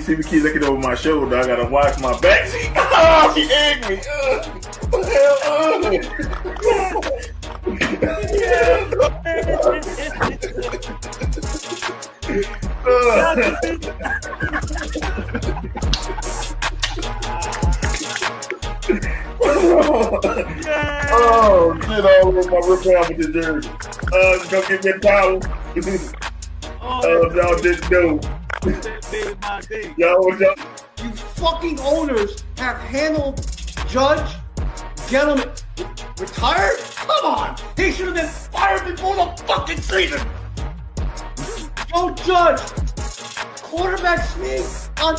see me keep looking over my shoulder. I gotta watch my back. Oh, she egged me. Oh, shit all over my Rip Hamilton jersey. Go get me a towel. Y'all didn't know. Y'all. You fucking owners have handled Judge, get him retired? Come on! He should have been fired before the fucking season! Joe Judge, quarterback sneak on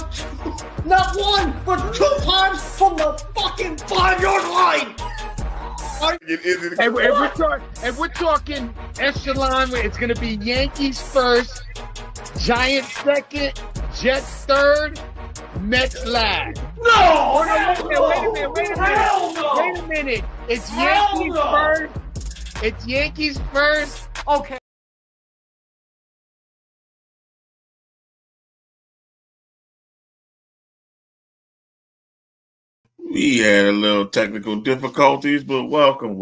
not one, but 2 times from the fucking 5-yard line! And we're talking echelon, where it's going to be Yankees first, Giants second, Jets third, Mets last. No! Wait a minute. It's Yankees first. It's Yankees first. Okay. We had a little technical difficulties, but welcome.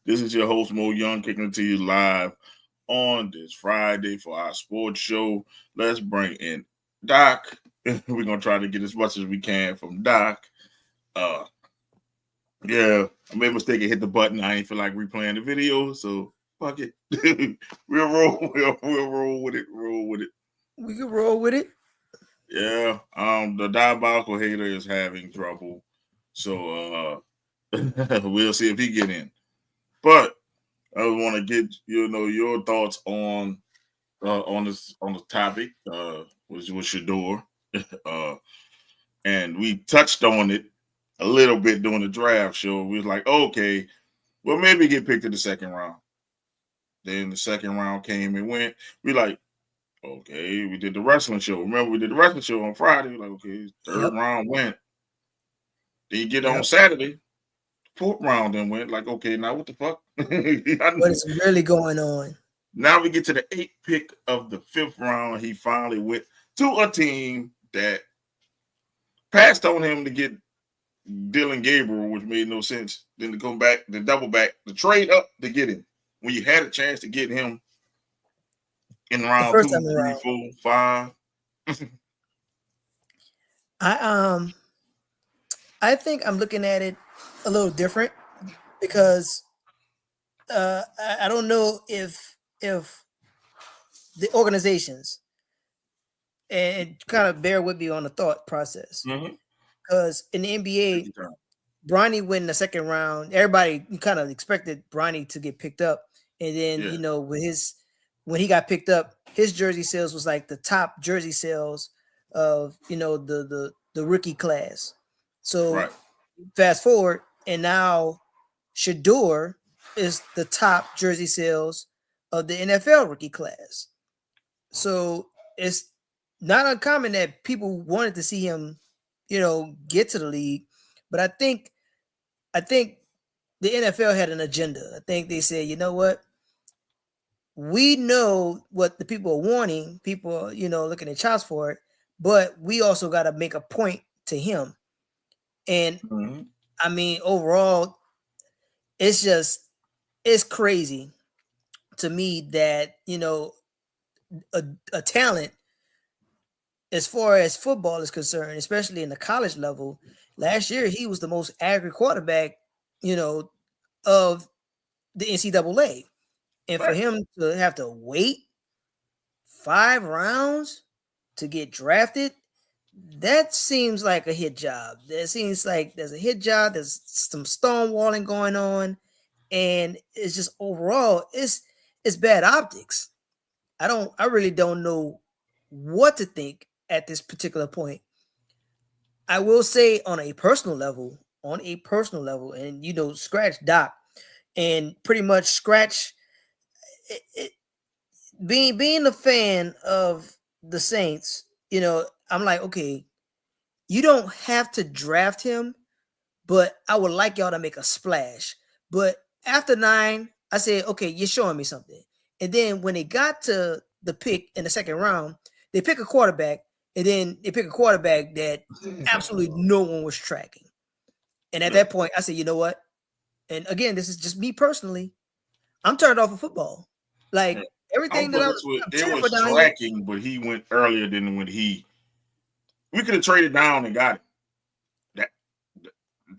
This is your host, Mo Young, kicking it to you live on this Friday for our sports show. Let's bring in Doc. We're going to try to get as much as we can from Doc. Yeah, I made a mistake and hit the button. I ain't feel like replaying the video, so fuck it. We'll roll with it. We can roll with it. Yeah, the Diabolical Hater is having trouble, so we'll see if he get in. But I want to get your thoughts on this topic, which was Shedeur, and we touched on it a little bit during the draft show. We was like, okay, well maybe get picked in the second round. Then the second round came and went. We like, okay, we did the wrestling show. Remember, we did the wrestling show on Friday. We're like, okay, third round went. Then you get on Saturday, fourth round then went. Like, okay, now what the fuck? What is really going on? Now we get to the 8th pick of the 5th round. He finally went to a team that passed on him to get Dylan Gabriel, which made no sense. Then to come back, to double back, to trade up to get him. When you had a chance to get him in round 2, 3, 4, 5. I think I'm looking at it a little different because I don't know if the organizations, and kind of bear with me on the thought process, because in the NBA, Bronny went in the second round. Everybody kind of expected Bronny to get picked up, and then when he got picked up, his jersey sales was like the top jersey sales of the rookie class. So fast forward, and now Shedeur is the top jersey sales of the NFL rookie class. So it's not uncommon that people wanted to see him, get to the league. But I think the NFL had an agenda. I think they said, you know what? We know what the people are wanting. People are, looking at chops for it. But we also got to make a point to him. And I mean, overall, it's crazy to me that, a talent, as far as football is concerned, especially in the college level, last year he was the most accurate quarterback, of the NCAA. And for him to have to wait 5 rounds to get drafted, that seems like a hit job. That seems like there's a hit job. There's some stonewalling going on, and it's just overall, it's bad optics. I really don't know what to think at this particular point. I will say on a personal level, and scratch Doc, and pretty much scratch it, being a fan of the Saints. I'm like, okay, you don't have to draft him, but I would like y'all to make a splash. But after 9, I said, okay, you're showing me something. And then when they got to the pick in the second round, they pick a quarterback, And then they pick a quarterback that absolutely no one was tracking. And at that point, I said, you know what? And again, this is just me personally. I'm turned off of football. Like everything that I'm cheering for down tracking, here. but he went earlier than when we could have traded down and got it.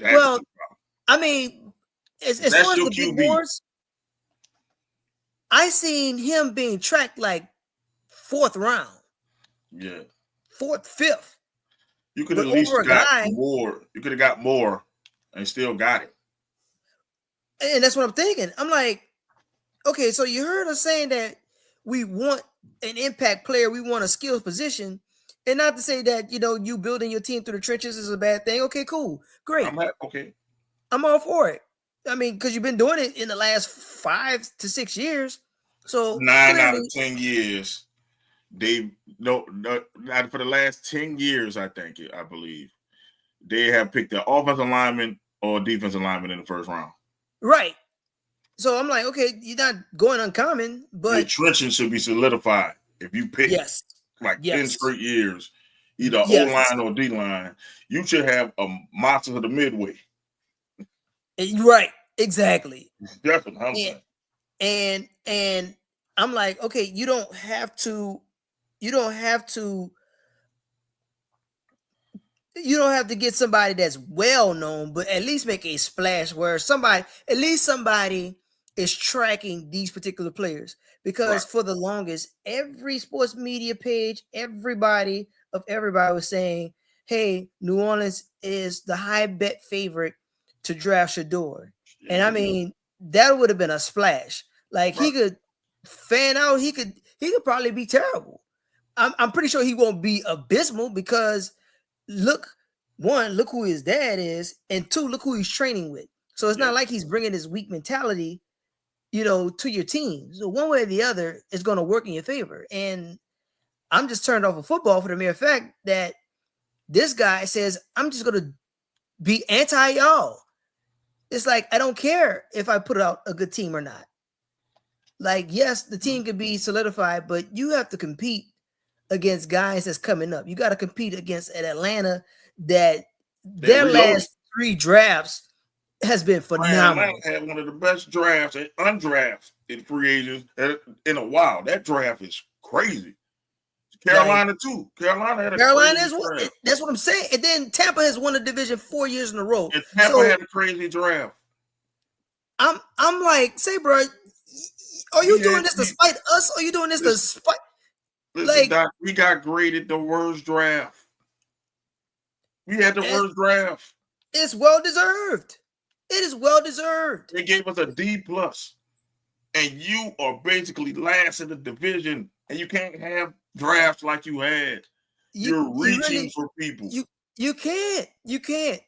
Well, I mean, as far as the big boards, I seen him being tracked like 4th round. Yeah. 4th, 5th. You could at least got more. You could have got more and still got it. And that's what I'm thinking. I'm like, okay, so you heard us saying that we want an impact player, we want a skills position, and not to say that, you building your team through the trenches is a bad thing. Okay, cool. Great. I'm all for it. I mean, because you've been doing it in the last 5 to 6 years. So 9 out of 10 years, not for the last 10 years, I believe, they have picked the offensive lineman or defensive lineman in the first round. Right. So I'm like, okay, you're not going uncommon, but the trenches should be solidified. If you pick 10 straight years, either O-line or D-line, you should have a monster of the midway. Right, exactly. That's what I'm saying. And I'm like, okay, you don't have to get somebody that's well known, but at least make a splash where somebody is tracking these particular players. Because for the longest, every sports media page, everybody was saying, hey, New Orleans is the high bet favorite to draft Shedeur. And I mean, that would have been a splash. Like he could fan out, he could probably be terrible. I'm pretty sure he won't be abysmal because look who his dad is, and 2, look who he's training with. So it's not like he's bringing his weak mentality, to your team. So one way or the other, it's going to work in your favor. And I'm just turned off of football for the mere fact that this guy says, I'm just going to be anti-y'all. It's like, I don't care if I put out a good team or not. Like, yes, the team could be solidified, but you have to compete against guys that's coming up. You got to compete against an Atlanta that their last 3 drafts has been phenomenal. Atlanta had one of the best drafts and undrafted free agents in a while. That draft is crazy. Carolina too. Carolina had a crazy draft. That's what I'm saying. And then Tampa has won the division 4 years in a row. And Tampa had a crazy draft. I'm like, say, bro, are you doing this to spite us? Or are you doing this to spite? Listen, Doc, we got graded the worst draft. We had the worst draft. It's well deserved. It is well deserved. They gave us a D+, and you are basically last in the division, and you can't have drafts like you had. You're reaching for people. You can't.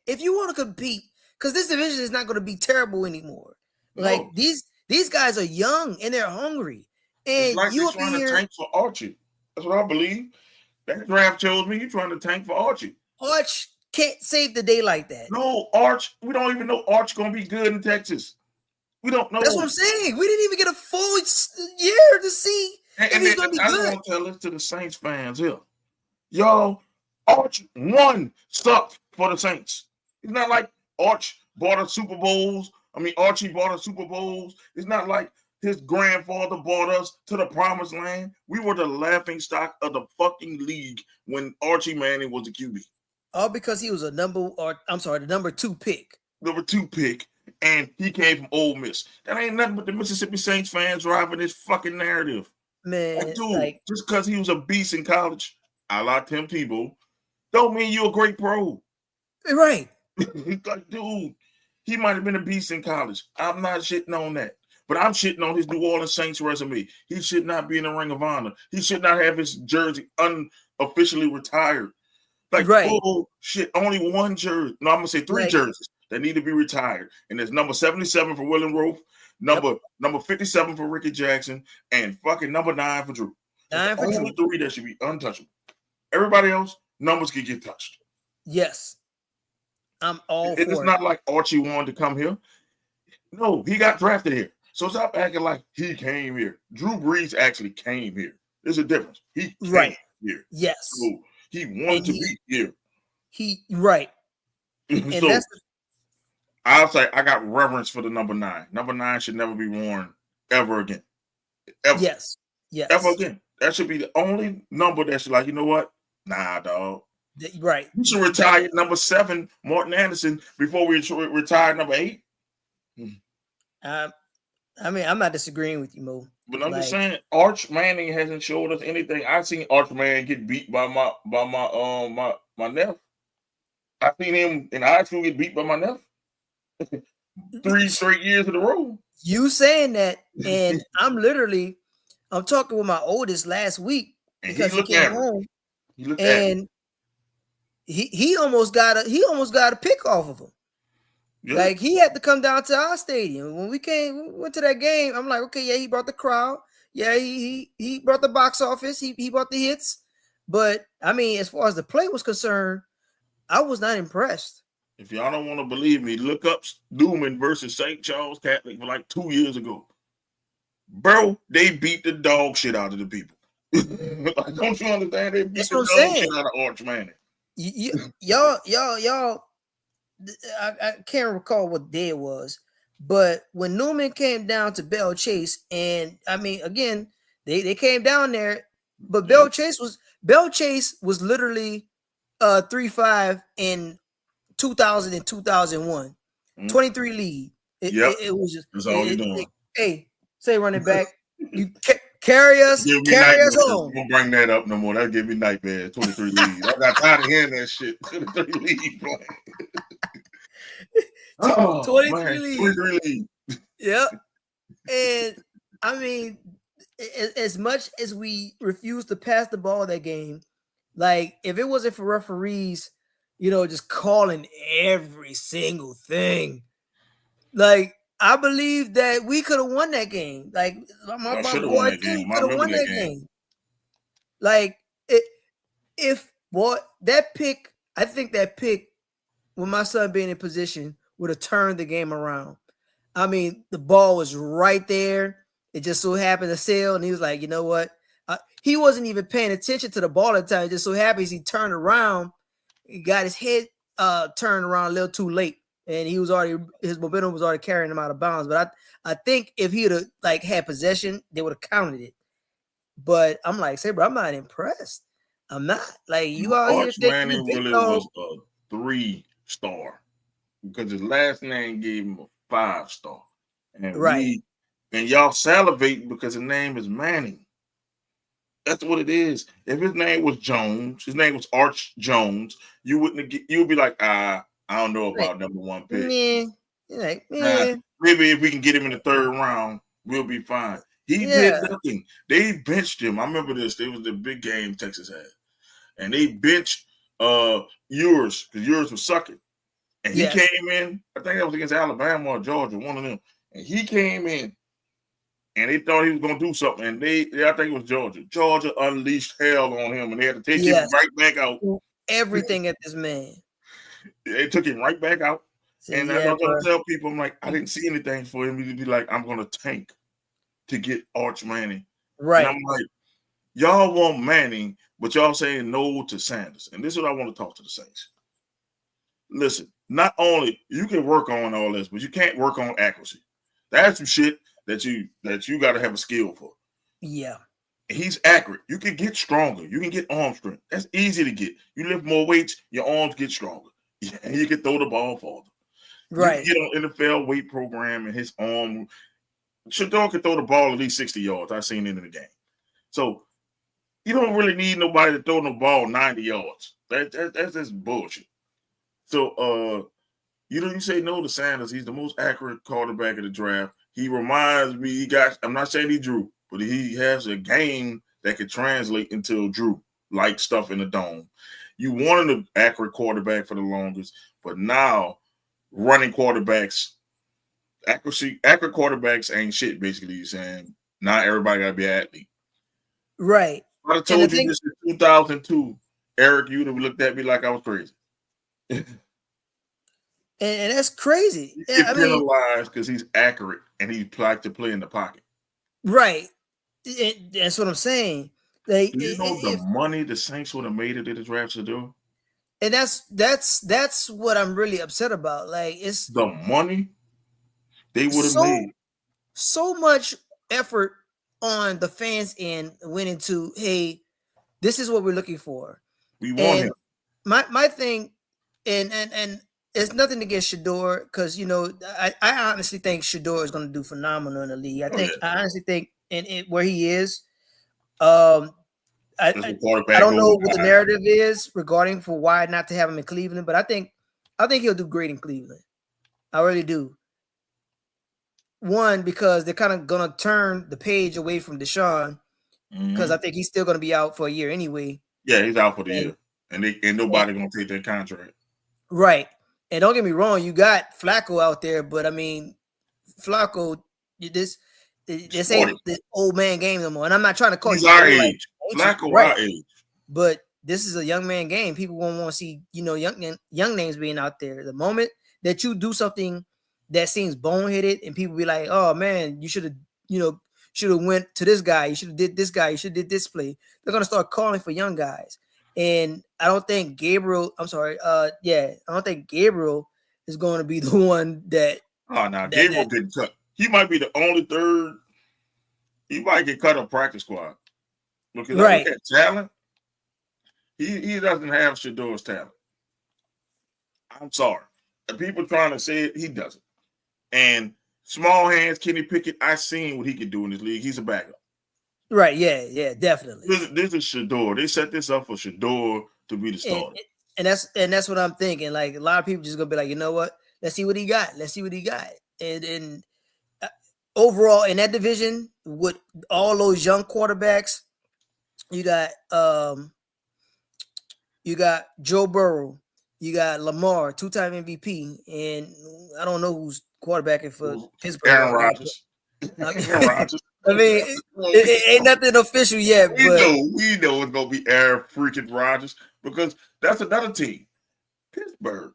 If you want to compete, because this division is not going to be terrible anymore. No. Like these guys are young and they're hungry, and it's like you're trying to tank for Archie. That's what I believe. That draft tells me you're trying to tank for Archie. Arch can't save the day like that. No, Arch. We don't even know Arch going to be good in Texas. We don't know. That's what I'm saying. We didn't even get a full year to see if he's going to be good. I want to tell this to the Saints fans here. Y'all, Arch won stuff for the Saints. It's not like Arch bought a Super Bowls. Archie bought a Super Bowls. It's not like his grandfather brought us to the promised land. We were the laughing stock of the fucking league when Archie Manning was the QB. All because he was the number 2 pick. Number 2 pick, and he came from Ole Miss. That ain't nothing but the Mississippi Saints fans driving this fucking narrative. Man, just because he was a beast in college, a la Tim Tebow, don't mean you're a great pro. Right. Like, dude, he might have been a beast in college. I'm not shitting on that. But I'm shitting on his New Orleans Saints resume. He should not be in the Ring of Honor. He should not have his jersey unofficially retired. Like, oh, shit, only 1 jersey. No, I'm going to say 3 jerseys that need to be retired. And there's number 77 for William Roaf, number 57 for Ricky Jackson, and fucking number 9 for Drew. 9 for Drew. 3 that should be untouchable. Everybody else, numbers can get touched. Yes. I'm all for it. It's not like Archie wanted to come here. No, he got drafted here. So stop acting like he came here. Drew Brees actually came here. There's a difference. He came here. Yes. So He wanted to be here. Right. And So that's I was like, I got reverence for the number 9. Number 9 should never be worn ever again. Ever. Yes. Ever again. That should be the only number that's like, you know what? Nah, dog. Right. You should retire number 7, Morton Anderson, before we retire number 8. I mean, I'm not disagreeing with you, Mo. But I'm just saying, Arch Manning hasn't showed us anything. I've seen Arch Manning get beat by my nephew. I've seen him in high school get beat by my nephew 3 straight years in a row. You saying that, and I'm talking with my oldest last week because he came home, and he almost got a pick off of him. Yeah. Like he had to come down to our stadium when we went to that game. I'm like, okay, yeah, he brought the crowd. Yeah, he brought the box office. He brought the hits. But I mean, as far as the play was concerned, I was not impressed. If y'all don't want to believe me, look up Newman versus St. Charles Catholic for like 2 years ago. Bro, they beat the dog shit out of the people. Don't you understand? They beat the dog shit out of Arch Manning. Y'all. I can't recall what day it was, but when Newman came down to Bell Chase, and I mean, again, they came down there, but Bell Chase was literally 3-5 in 2000 and 2001, 23 lead. It was just that's all you're doing. Hey, say running back, you carry us home. Don't bring that up no more. That give me nightmares. 23 leads. I got tired of hearing that shit. 23 leads playing. 23 leads. Yep. And I mean, as much as we refused to pass the ball that game, like if it wasn't for referees, just calling every single thing, like I believe that we could have won that game. Like my boy could have won that game. Like that pick, I think that pick, with my son being in position, would have turned the game around. I mean, the ball was right there. It just so happened to sail, and he was like, you know what? He wasn't even paying attention to the ball at the time. It just so happens he turned around, he got his head turned around a little too late, and his momentum was already carrying him out of bounds. But I think if he'd have had possession, they would have counted it. But I'm like, say, bro, I'm not impressed. I'm not. Like you out here thinking Manning really was a 3-star because his last name gave him a 5-star, and and y'all salivate because his name is Manning. That's what it is. If his name was Jones, his name was Arch Jones, you wouldn't. You would be like, I don't know about number 1 pick. Maybe if we can get him in the 3rd round, we'll be fine. He did nothing. They benched him. I remember this. It was the big game Texas had, and they benched Ewers because Ewers was sucking. And he came in, I think that was against Alabama or Georgia, one of them. And he came in, and they thought he was going to do something. And I think it was Georgia. Georgia unleashed hell on him, and they had to take him right back out. Everything at this man. They took him right back out. And I'm going to tell people, I'm like, I didn't see anything for him to be like, I'm going to tank to get Arch Manning. Right. And I'm like, y'all want Manning, but y'all saying no to Sanders. And this is what I want to talk to the Saints. Listen, not only you can work on all this, but you can't work on accuracy. That's some shit that you got to have a skill for. Yeah. He's accurate. You can get stronger. You can get arm strength. That's easy to get. You lift more weights, your arms get stronger. And you can throw the ball farther. Right. You get on NFL weight program and his arm. Shedeur can throw the ball at least 60 yards. I've seen it in the game. So you don't really need nobody to throw the ball 90 yards. That's just bullshit. So you say no to Sanders. He's the most accurate quarterback of the draft. He reminds me, I'm not saying he Drew, but he has a game that could translate into Drew, like stuff in the dome. You wanted an accurate quarterback for the longest, but now running quarterbacks, accurate quarterbacks ain't shit, basically. You're saying not everybody got to be an athlete. Right. I'd have told you this in 2002, Eric, you'd have looked at me like I was crazy. And that's crazy. He gets penalized because he's accurate and he likes to play in the pocket. Right. That's what I'm saying. Like, Do you know the money the Saints would have made it in the draft to do? And that's what I'm really upset about. Like, it's the money they would have made. So much effort on the fans' end went into, hey, this is what we're looking for. We want him. My thing, and it's nothing against Shedeur, because I honestly think Shedeur is going to do phenomenal in the league. I honestly think where he is, I don't know what the narrative is regarding for why not to have him in Cleveland, but I think he'll do great in Cleveland. I really do. One, because they're kind of gonna turn the page away from Deshaun, because I think he's still gonna be out for a year anyway. Yeah, he's out for the year, and nobody gonna take that contract. Right, and don't get me wrong, you got Flacco out there, but I mean, Flacco, this ain't the old man game no more. And I'm not trying to call he's our age, Flacco our age, but this is a young man game. People won't want to see young names being out there. The moment that you do something that seems boneheaded, and people be like, "Oh man, you should have went to this guy. You should have did this guy. You should have did this play." They're gonna start calling for young guys, and I don't think Gabriel. I'm sorry. I don't think Gabriel is going to be the one that. Oh no, Gabriel getting cut. He might be the only third. He might get cut on practice squad because I look at talent. He doesn't have Shedeur's talent. I'm sorry. The people trying to say it, he doesn't. And small hands, Kenny Pickett, I seen what he could do in this league. He's a backup. Right, yeah, definitely. This is Shedeur. They set this up for Shedeur to be the starter. And that's what I'm thinking. Like, a lot of people just gonna be like, you know what? Let's see what he got. And overall in that division with all those young quarterbacks, you got Joe Burrow, you got Lamar, 2-time MVP, and I don't know who's quarterbacking for Pittsburgh. Aaron Rodgers. Aaron Rodgers. I mean, it ain't nothing official yet. We know it's gonna be Aaron freaking Rodgers, because that's another team. Pittsburgh,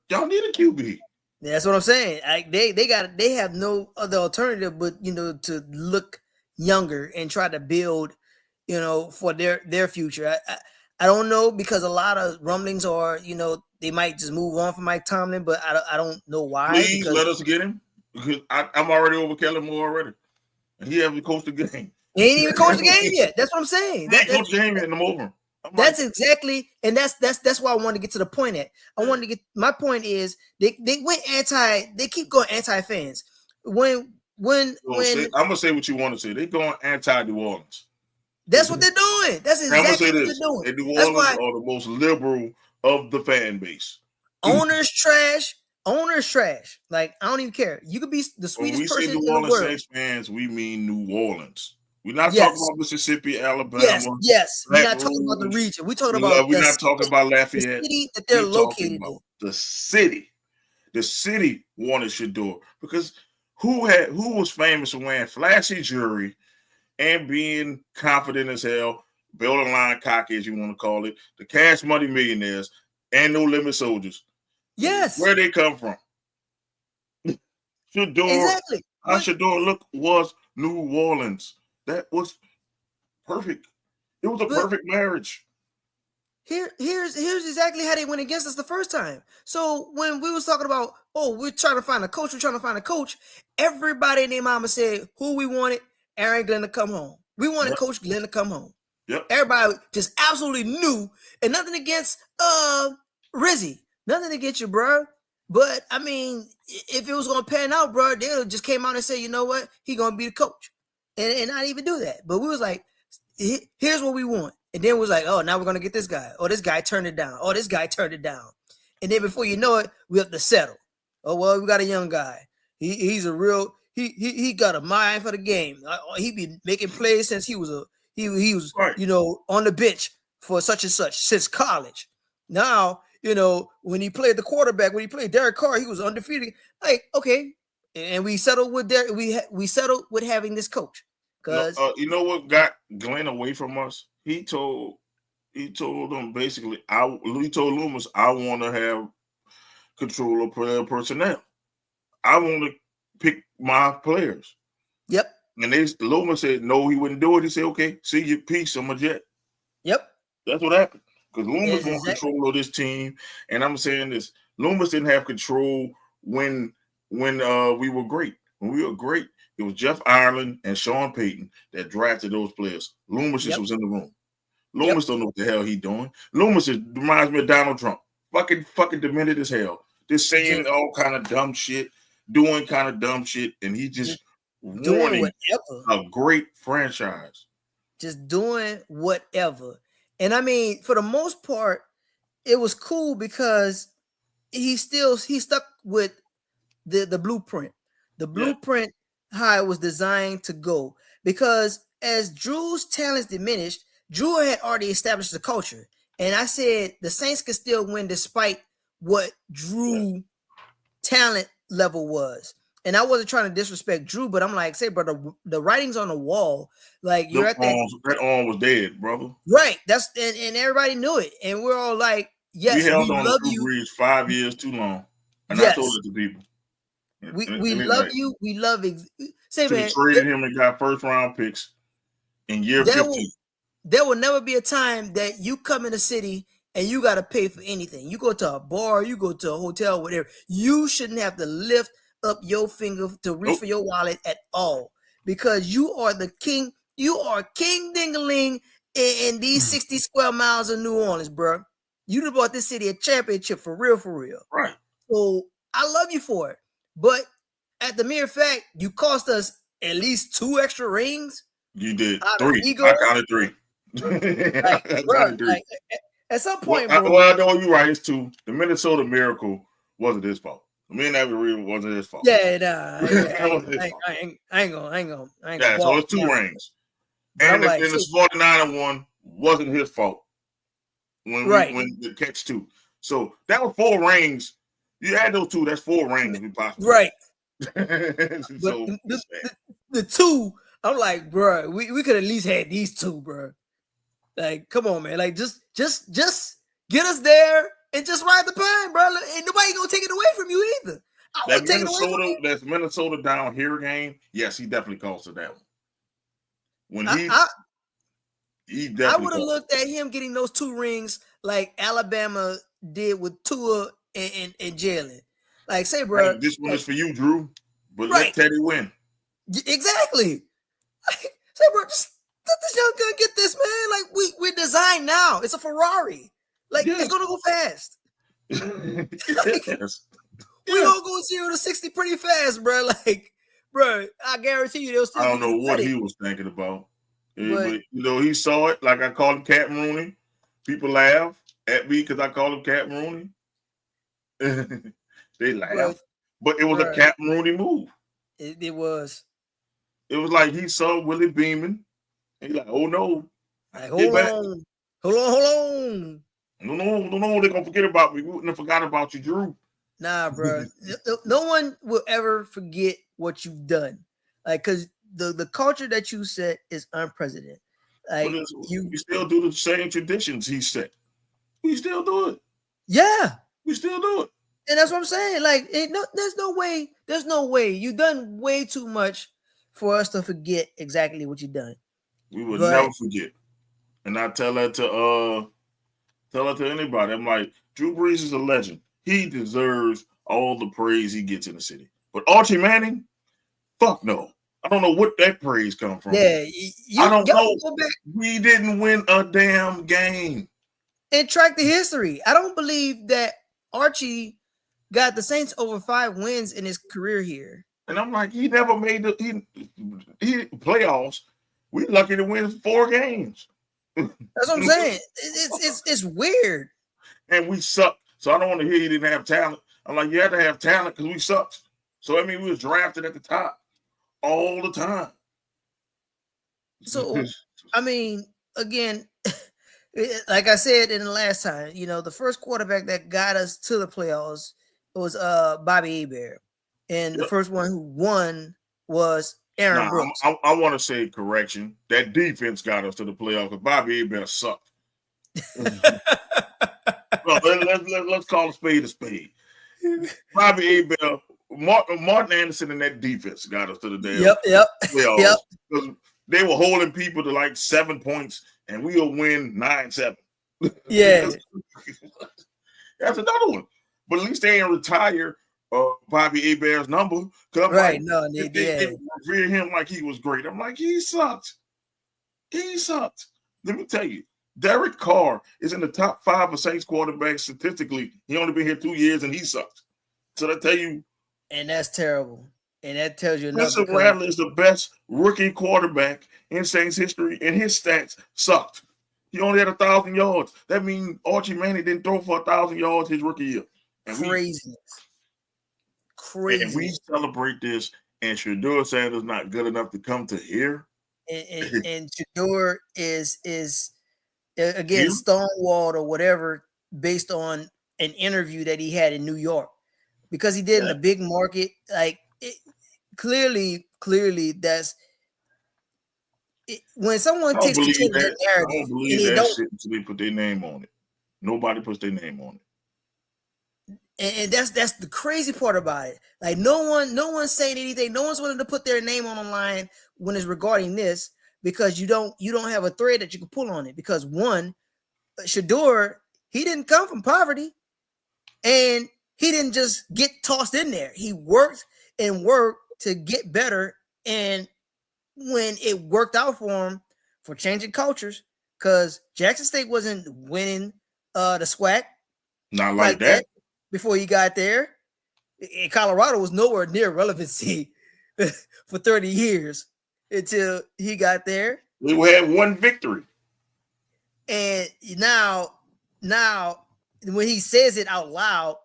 y'all need a QB. Yeah, that's what I'm saying. They have no other alternative but to look younger and try to build for their future. I don't know, because a lot of rumblings are they might just move on from Mike Tomlin, but I don't know why. Please let us get him, because I'm already over Kellen Moore already, and he hasn't coached the game. He ain't even coached the game yet. That's what I'm saying. He ain't coached the game yet, and I'm over. That's exactly, and that's why I wanted to get to the point at. My point is they went they keep going anti-fans. When I'm gonna say what you want to say. They going anti-New Orleans. That's what they're doing. That's exactly what they're doing. And New Orleans are the most liberal of the fan base. Owners trash. Like, I don't even care. You could be the sweetest person in the world. When we say New Orleans Saints fans, we mean New Orleans. We're not talking about Mississippi, Alabama. Yes. We're not talking about the region. We're talking about we're not talking about Lafayette. The city that they're located in. The city. The city wanted Shedeur, because who was famous for wearing flashy jewelry and being confident as hell, building line cocky, as you want to call it, the Cash Money Millionaires and No Limit Soldiers. Yes. Where they come from. Shedeur. Exactly. How Shedeur was New Orleans. That was perfect. It was a perfect marriage. Here's exactly how they went against us the first time. So when we was talking about, we're trying to find a coach, everybody in their mama said who we wanted, Aaron Glenn to come home. We wanted Coach Glenn to come home. Yep. Everybody just absolutely knew, and nothing against Rizzy. Nothing against you, bro. But I mean, if it was gonna pan out, bro, they would just came out and say, you know what, he gonna be the coach. And not even do that. But we was like, here's what we want. And then it was like, now we're going to get this guy. This guy turned it down. This guy turned it down. And then before you know it, we have to settle. We got a young guy. He's a real, he got a mind for the game. He been making plays since he was on the bench for such and such since college. Now, when he played the quarterback, when he played Derek Carr, he was undefeated. Like, okay. And we settled with we settled with having this coach. Because you know what got Glenn away from us? He told them basically, he told Loomis, I want to have control of player personnel. I want to pick my players. Yep. And Loomis said no, he wouldn't do it. He said, "Okay, see you, peace. I'm a Jet." Yep. That's what happened because Loomis Yes, wants control of this team, and I'm saying this: Loomis didn't have control when we were great. When we were great, it was Jeff Ireland and Sean Payton that drafted those players. Loomis just was in the room. Loomis don't know what the hell he doing. Loomis reminds me of Donald Trump. Fucking demented as hell. Just saying all kind of dumb shit, doing kind of dumb shit, and he just doing ruining whatever. a great franchise. Just doing whatever. And I mean, for the most part, it was cool because he stuck with the blueprint. The blueprint, how it was designed to go. Because as Drew's talents diminished, Drew had already established the culture. And I said the Saints could still win despite what Drew talent level was. And I wasn't trying to disrespect Drew, but I'm like, say, brother, the writing's on the wall. Like you're at that arm was dead, brother. Right. That's and everybody knew it. And we're all like, yes, we held on love to Drew Brees 5 years too long. And I told it to people. We love you. We love say, man, traded him and got first round picks in year 15. There will never be a time that you come in the city and you got to pay for anything. You go to a bar, you go to a hotel, whatever. You shouldn't have to lift up your finger to reach for your wallet at all because you are the king. You are King Dingaling in these 60 square miles of New Orleans, bro. You done bought this city a championship for real, for real. Right. So I love you for it. But at the mere fact, you cost us at least 2 extra rings. You did 3. I counted 3. Like, at some point, bro. Well, I know you're right. It's 2. The Minnesota Miracle wasn't his fault. The Minneapolis wasn't his fault. Yeah, I ain't gonna. Yeah, so it's 2 rings. And the 49er one wasn't his fault. When the catch 2. So that was 4 rings. You had those 2, that's 4 rings. Right. So, the 2, I'm like, bro, we could at least had these 2, bro. Like, come on, man. Like, just get us there and just ride the pine, bro. And nobody gonna take it away from you either. That Minnesota down here game, yes, he definitely cost it that one. When he definitely I would have looked at him getting those 2 rings like Alabama did with Tua and Jalen. Like, say, bro, this one is for you, Drew. But let Teddy win. Exactly. Say, bro, just let this young gun get this, man. Like, we're designed now. It's a Ferrari. Like, it's gonna go fast. We're gonna go 0 to 60 pretty fast, bro. Like, bro, I guarantee you they'll still. I don't know what he was thinking about. But he saw it. Like I called him Cat Rooney. People laugh at me because I called him Cat Rooney. They laugh. But it was a Cat Rooney move. It was. It was like he saw Willie beaming. And he's like, oh no. Like, hold on. No, they're gonna forget about me. We wouldn't have forgot about you, Drew. Nah, bro. No one will ever forget what you've done. Like, because the culture that you set is unprecedented. Like, you still do the same traditions he set. We still do it. Yeah. We still do it. And that's what I'm saying. Like, there's no way. There's no way. You've done way too much for us to forget exactly what you've done. We would never forget. And I tell that to anybody. I'm like, Drew Brees is a legend. He deserves all the praise he gets in the city. But Archie Manning, fuck no. I don't know what that praise come from. Yeah, I don't know. We didn't win a damn game. And track the history. I don't believe that Archie got the Saints over 5 wins in his career here. And I'm like, he never made the playoffs. We lucky to win 4 games. That's what I'm saying. It's weird. And we sucked. So I don't want to hear he didn't have talent. I'm like, you had to have talent because we sucked. So I mean, we was drafted at the top all the time. So I mean, again, like I said in the last time, the first quarterback that got us to the playoffs was Bobby Hebert. And the first one who won was Aaron Brooks. I want to say correction. That defense got us to the playoffs because Bobby Hebert sucked. Well, let's call a spade a spade. Bobby Hebert Martin Anderson and that defense got us to the damn playoffs. Yep. Because they were holding people to like 7 points, and we'll win 9-7. Yeah. That's another one. But at least they ain't retire Bobby Hebert's number. Right. Like, No, they revere him like he was great. I'm like, he sucked. He sucked. Let me tell you, Derek Carr is in the top 5 of Saints quarterbacks statistically. He only been here 2 years, and he sucked. So I tell you. And that's terrible. And that tells you enough. Spencer Rattler is the best rookie quarterback in Saints history, and his stats sucked. He only had 1,000 yards. That means Archie Manning didn't throw for 1,000 yards his rookie year. Crazy. And we celebrate this, and Shedeur Sanders not good enough to come to here. And Shedeur is again stonewalled or whatever based on an interview that he had in New York, because he did in a big market. Like clearly that's it, when someone takes control of the narrative. I don't believe that shit until they put their name on it. Nobody puts their name on it. And that's the crazy part about it. Like no one's saying anything. No one's willing to put their name on the line when it's regarding this, because you don't have a thread that you can pull on it. Because one, Shedeur, he didn't come from poverty, and he didn't just get tossed in there. He worked to get better, and when it worked out for him for changing cultures, because Jackson State wasn't winning the SWAC, not like that. Before he got there. In Colorado was nowhere near relevancy for 30 years until he got there. We had one victory. And now when he says it out loud,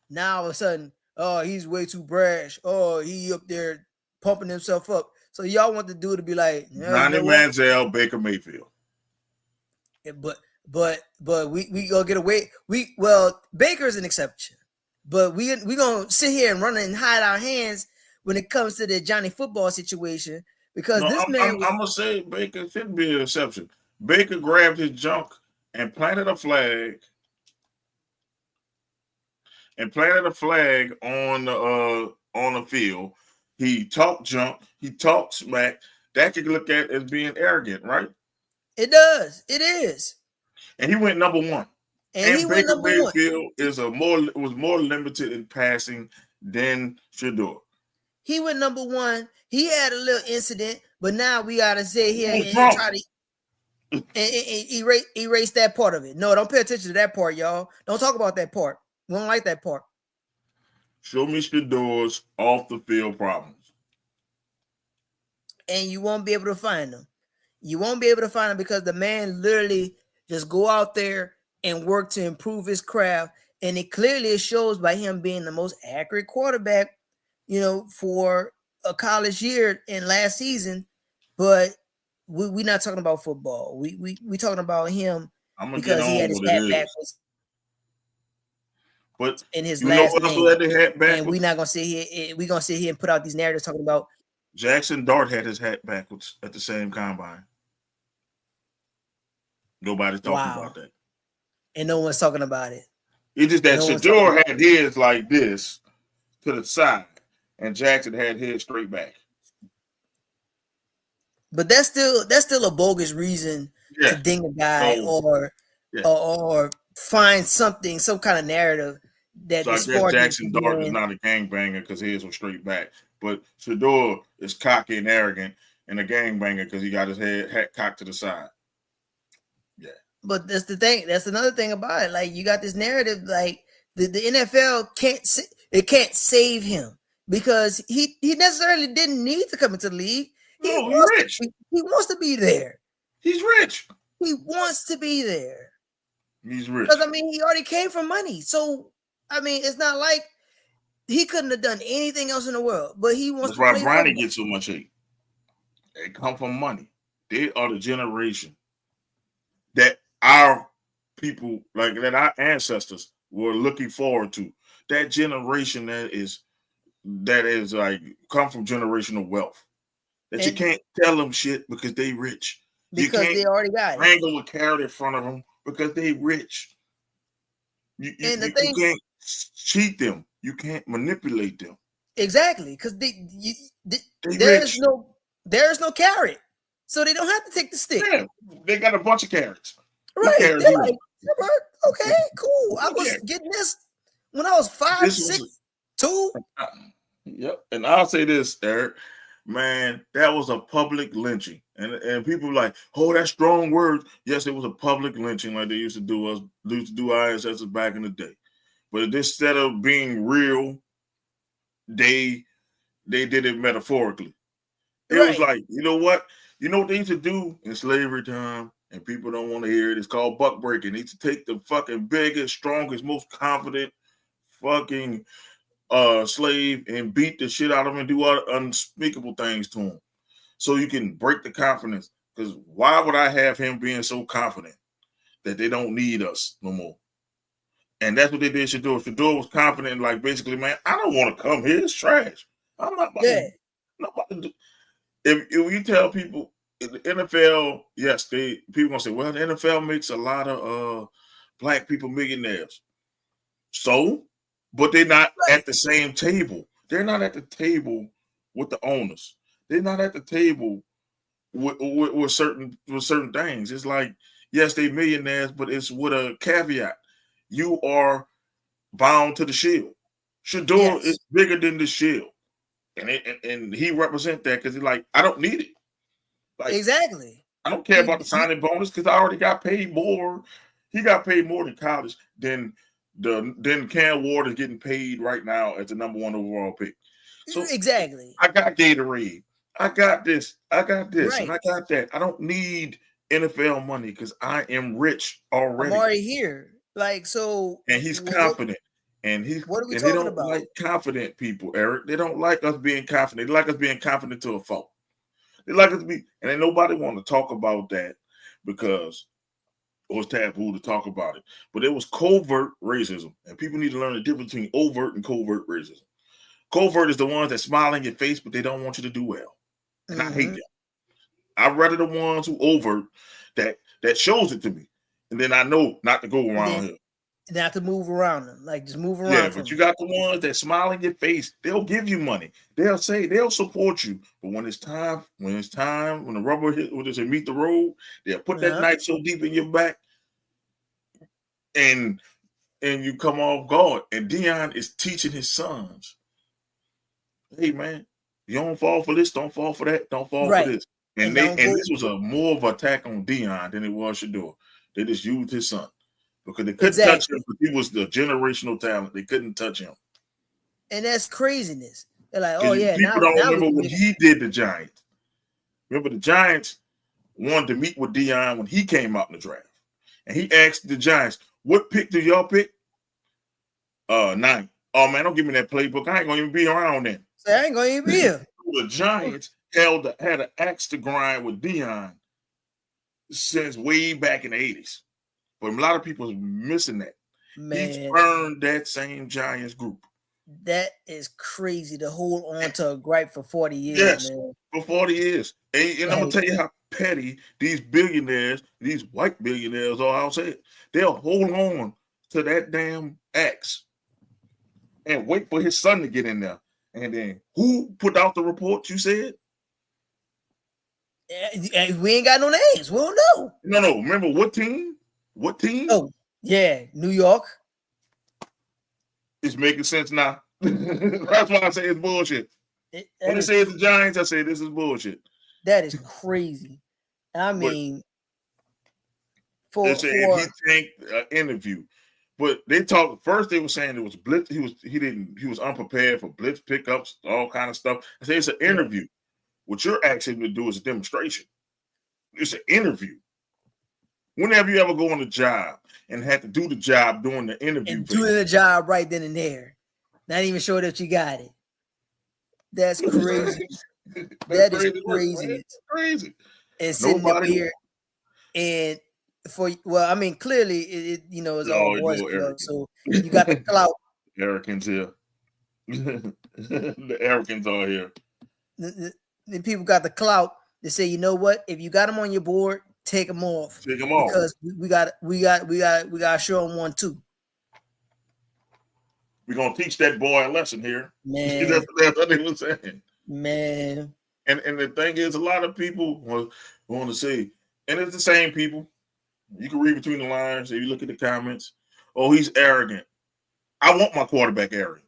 now all of a sudden, oh, he's way too brash. Oh, he up there pumping himself up. So y'all want the dude to be like, Johnny Manziel, Baker Mayfield. But we gonna get away. Baker's an exception. But we gonna sit here and run and hide our hands when it comes to the Johnny football situation, because I'm gonna say Baker should be an exception. Baker grabbed his junk and planted a flag on the field. He talked junk. He talked smack. That could look at as being arrogant, right? It does. It is. And he went number 1. And Baker Mayfield was more limited in passing than Shedeur. He went number 1. He had a little incident, but now we gotta sit here and try to erase that part of it. No, don't pay attention to that part, y'all. Don't talk about that part. We don't like that part. Show me Shedeur's off the field problems, and you won't be able to find them. You won't be able to find them because the man literally just go out there and work to improve his craft. And it clearly shows by him being the most accurate quarterback, for a college year in last season. But we're not talking about football. We talking about him because he had his hat backwards. But in his last name. And we're not gonna sit here. We're gonna sit here and put out these narratives talking about Jackson Dart had his hat backwards at the same combine. Nobody's talking about that. And no one's talking about it. It's just that Shedeur had his like this to the side, and Jackson had his straight back. But that's still a bogus reason to ding a guy or find some kind of narrative that. So I guess Jackson Dart is not a gangbanger because his was straight back, but Shedeur is cocky and arrogant and a gangbanger because he got his hat cocked to the side. Yeah. But that's the thing. That's another thing about it. Like you got this narrative, like the NFL can't save him because he necessarily didn't need to come into the league. He wants to be there. He's rich. He wants to be there. He's rich. Because he already came from money. So it's not like he couldn't have done anything else in the world. But he wants. That's why Bronny gets so much hate. They come from money. They are the generation that our people, that our ancestors were looking forward to. That generation that is like come from generational wealth. That you can't tell them shit because they rich. Because they already got it. Wrangle a carrot in front of them because they rich. You can't cheat them. You can't manipulate them. Exactly, because rich. there's no carrot, so they don't have to take the stick. Yeah, they got a bunch of carrots. Right? They're like, okay, cool. I was getting this when I was 5, 6, 2. Yep. And I'll say this, Eric, man, that was a public lynching. And people like, oh, that's strong words. Yes, it was a public lynching like they used to do our ancestors back in the day. But instead of being real, they did it metaphorically. It was like, you know what? You know what they used to do in slavery time, and people don't want to hear it. It's called buck breaking. They used to take the fucking biggest, strongest, most confident fucking slave and beat the shit out of him and do other unspeakable things to him. So you can break the confidence. Because why would I have him being so confident that they don't need us no more? And that's what they did. Shedeur was confident, like basically, man, I don't want to come here. It's trash. I'm not about to do. If you tell people in the NFL, yes, people gonna say, well, the NFL makes a lot of black people millionaires. So, but they're not at the same table. They're not at the table with the owners. They're not at the table with certain things. It's like, yes, they millionaires, but it's with a caveat. You are bound to the shield. Shedeur is bigger than the shield. And he represents that because he's like, I don't need it. Like, exactly. I don't care about the signing bonus because I already got paid more. He got paid more than college than Cam Ward is getting paid right now as the number 1 overall pick. So exactly. I got Gatorade. I got this. I got this. And I got that. I don't need NFL money because I am rich already. I'm already here. Like, so. And he's confident. And what are we talking about? They don't like confident people, Eric. They don't like us being confident. They like us being confident to a fault. They like us to be, and ain't nobody want to talk about that because it was taboo to talk about it. But it was covert racism, and people need to learn the difference between overt and covert racism. Covert is the ones that smile in your face, but they don't want you to do well. And I hate them. I'd rather the ones who overt that shows it to me, and then I know not to go around here. Not to move around them, like just move around. Yeah, but you got the ones that smile in your face. They'll give you money. They'll say they'll support you. But when the rubber hit, when they meet the road, they'll put that knife so deep in your back, and you come off guard. And Dion is teaching his sons, hey man, you don't fall for this, don't fall for that, don't fall for this. And this was a more of an attack on Dion than it was Shedeur. They just used his son. Because they couldn't touch him, because he was the generational talent. They couldn't touch him. And that's craziness. They're like, oh, yeah. People don't remember when he did the Giants. Remember, the Giants wanted to meet with Dion when he came out in the draft. And he asked the Giants, what pick do y'all pick? 9. Oh, man, don't give me that playbook. I ain't going to even be around then. So I ain't going to even be here. The Giants had an axe to grind with Dion since way back in the 80s. But a lot of people are missing that. Man. He's earned that same Giants group. That is crazy to hold on to a gripe for 40 years. Yes, man. For 40 years. And I'm going to tell you how petty these billionaires, these white billionaires are. I'll say it. They'll hold on to that damn axe and wait for his son to get in there. And then who put out the report you said? We ain't got no names. We don't know. No. Remember what team? What team? Oh, yeah, New York. It's making sense now. That's why I say it's bullshit. When they say it's the Giants, I say this is bullshit. That is crazy. I mean, for he tanked an interview, but they talked first. They were saying it was blitz. He was unprepared for blitz pickups, all kind of stuff. I say it's an interview. What you're asking him to do is a demonstration. It's an interview. Whenever you ever go on a job and have to do the job during the interview. And doing the job right then and there. Not even sure that you got it. That's crazy. That is crazy. That's crazy. And sitting up here and clearly it it's all boys club. So you got the clout. Americans here. The Americans are here. The people got the clout. They say, you know what? If you got them on your board, take them off. Take them off because we got to show them 1 2. We're gonna teach that boy a lesson here. Man. That's what they were saying. Man. And the thing is, a lot of people want to say, and it's the same people. You can read between the lines. If you look at the comments, oh, he's arrogant. I want my quarterback arrogant.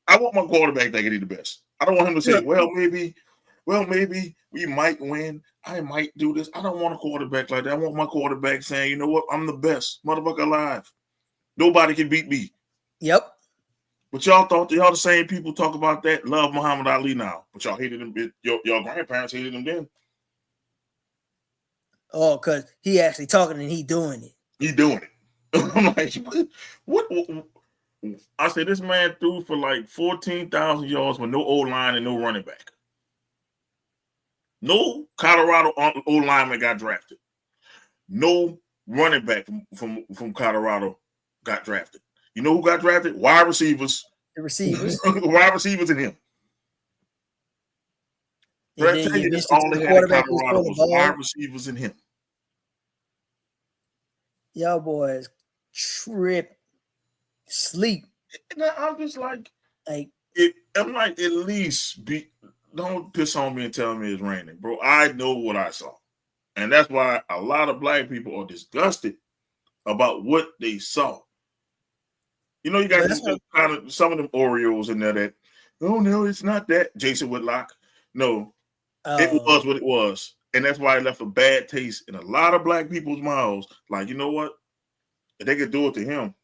I want my quarterback thinking he's the best. I don't want him to say, well, maybe we might win. I might do this. I don't want a quarterback like that. I want my quarterback saying, you know what? I'm the best motherfucker alive. Nobody can beat me. Yep. But y'all thought y'all the same people talk about that. Love Muhammad Ali now. But y'all hated him. Your grandparents hated him then. Oh, because he actually talking and he doing it. He doing it. I'm like, what? I said, this man threw for like 14,000 yards with no O-line and no running back. No Colorado O-lineman got drafted. No running back from Colorado got drafted. You know who got drafted? Wide receivers. The receivers. Wide receivers and him. But I tell you, that's all they had in Colorado was wide receivers and him. Y'all boys trip, sleep. And I'm just like I'm like, at least don't piss on me and tell me it's raining, bro. I know what I saw. And that's why a lot of black people are disgusted about what they saw. You know, you got kind of some of them Oreos in there that, oh no, it's not that. Jason Whitlock. No, it was what it was. And that's why it left a bad taste in a lot of black people's mouths. Like, you know what? If they could do it to him,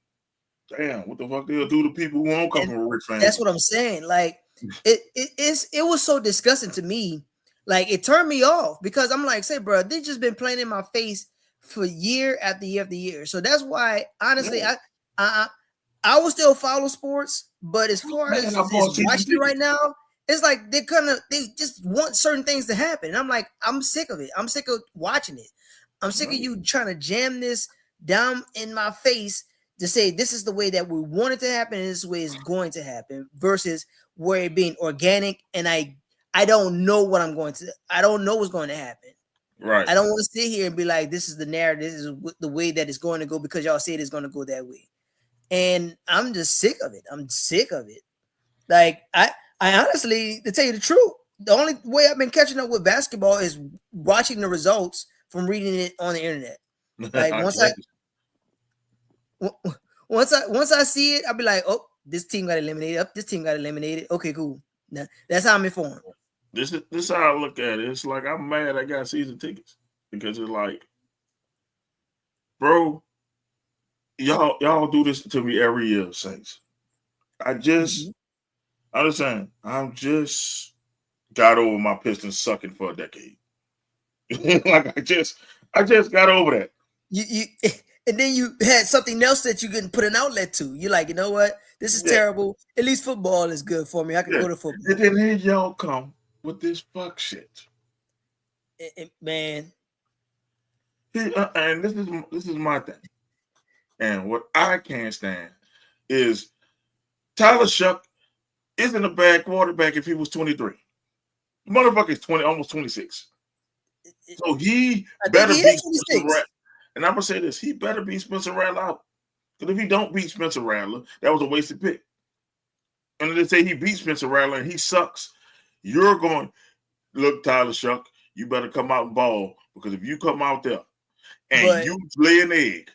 damn, what the fuck they'll do to people who won't come from a rich family? That's what I'm saying. Like, it was so disgusting to me. Like, it turned me off because I'm like, say, bro, they just been playing in my face for year after year after year. So that's why, honestly, I will still follow sports, but as far as watching it right now, it's like they just want certain things to happen. And I'm like, I'm sick of it. I'm sick of watching it. I'm sick of you trying to jam this down in my face to say this is the way that we want it to happen and this is the way it's going to happen versus where it being organic. And I don't know what I don't know what's going to happen. Right. I don't want to sit here and be like, this is the narrative. This is the way that it's going to go because y'all say it's going to go that way. And I'm just sick of it. I'm sick of it. Like, I honestly, to tell you the truth, the only way I've been catching up with basketball is watching the results from reading it on the internet. Like once I see it, I'll be like, oh, this team got eliminated. Up, this team got eliminated. Okay, cool. Now, that's how I'm informed. This is how I look at it. It's like I'm mad I got season tickets because it's like, bro, y'all do this to me every year, Saints. I'm just got over my Pistons sucking for a decade. Like I just got over that. You and then you had something else that you couldn't put an outlet to. You're like, you know what? This is terrible. At least football is good for me. I can go to football. And then here y'all come with this fuck shit. Man. And this is my thing. And what I can't stand is Tyler Shuck isn't a bad quarterback if he was 23. The motherfucker is 20, almost 26. So he better be Spencer Rattler. And I'm gonna say this: he better beat Spencer Rattler out. Because if he don't beat Spencer Rattler, that was a wasted pick. And if they say he beat Spencer Rattler and he sucks, you're going, look, Tyler Shuck, you better come out and ball. Because if you come out there and you lay an egg,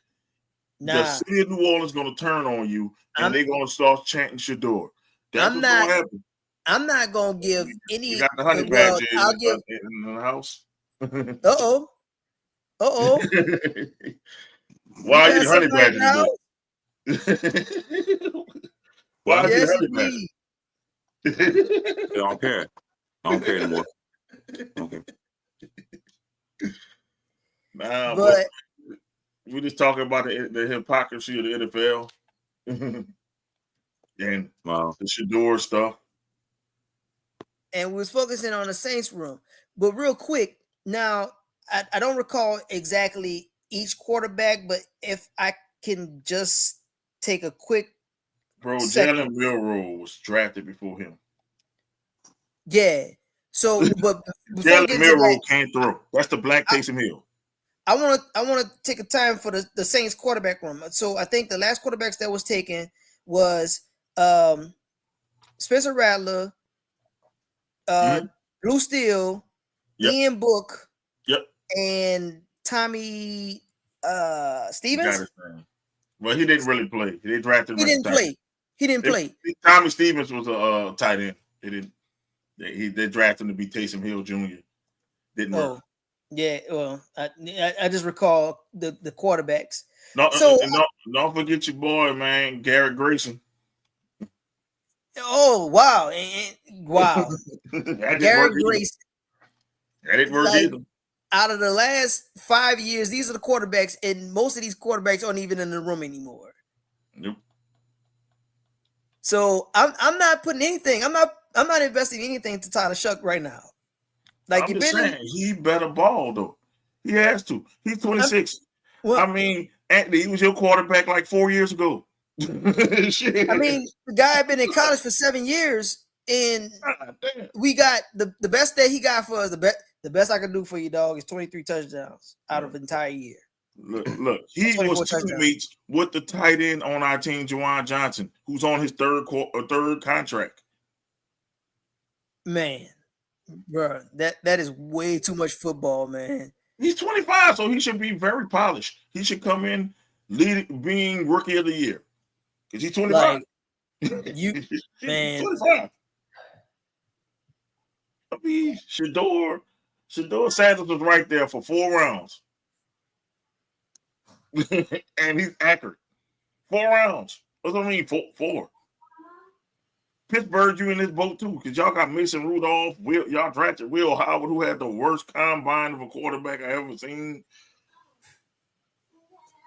the city of New Orleans is going to turn on you and they're going to start chanting Shedeur. That's what's going to happen. I'm not going to give any. You got the honey badger in the house. Uh-oh. Why are you the honey badger? Why are you the honey badger? I don't care. I don't care anymore. Okay. Nah, but we're just talking about the hypocrisy of the NFL and the Shedeur stuff. And we was focusing on the Saints room. But real quick, now, I don't recall exactly each quarterback, but if I can just take a quick Jalen Milroe was drafted before him. Yeah. So, but Jalen Milroe can't throw. That's the black Taysom Hill. I want to take a time for the Saints quarterback room. So I think the last quarterbacks that was taken was Spencer Rattler, Blue Steel, Yep. Ian Book, Yep. and Tommy Stevens. Got his name. Well, he didn't really play. They drafted him. He didn't play. He didn't play. Tommy Stevens was a tight end. They didn't. They drafted him to be Taysom Hill Jr. Didn't work. Yeah. Well, I just recall the quarterbacks. No, so don't forget your boy, man, Garrett Grayson. Oh wow! Wow, Garrett Grayson. That didn't work either. Out of the last 5 years, these are the quarterbacks, and most of these quarterbacks aren't even in the room anymore. Nope. So I'm not putting anything. I'm not investing anything to Tyler Shuck right now. Like I'm just saying, he better ball though. He has to. He's 26. I mean, Anthony, he was your quarterback like 4 years ago. I mean, the guy had been in college for 7 years, and we got the best that he got for us. The best I can do for you, dog, is 23 touchdowns out of the entire year. Look, he was teammates with the tight end on our team, Juwan Johnson, who's on his third contract. Man, bro, that is way too much football, man. He's 25, so he should be very polished. He should come in being rookie of the year because he's 25. Man, 25. I mean, Shedeur Sanders was right there for 4 rounds. And he's accurate. 4 rounds. What do I mean? Four. Pittsburgh, you in this boat too, because y'all got Mason Rudolph. Y'all drafted Will Howard, who had the worst combine of a quarterback I ever seen.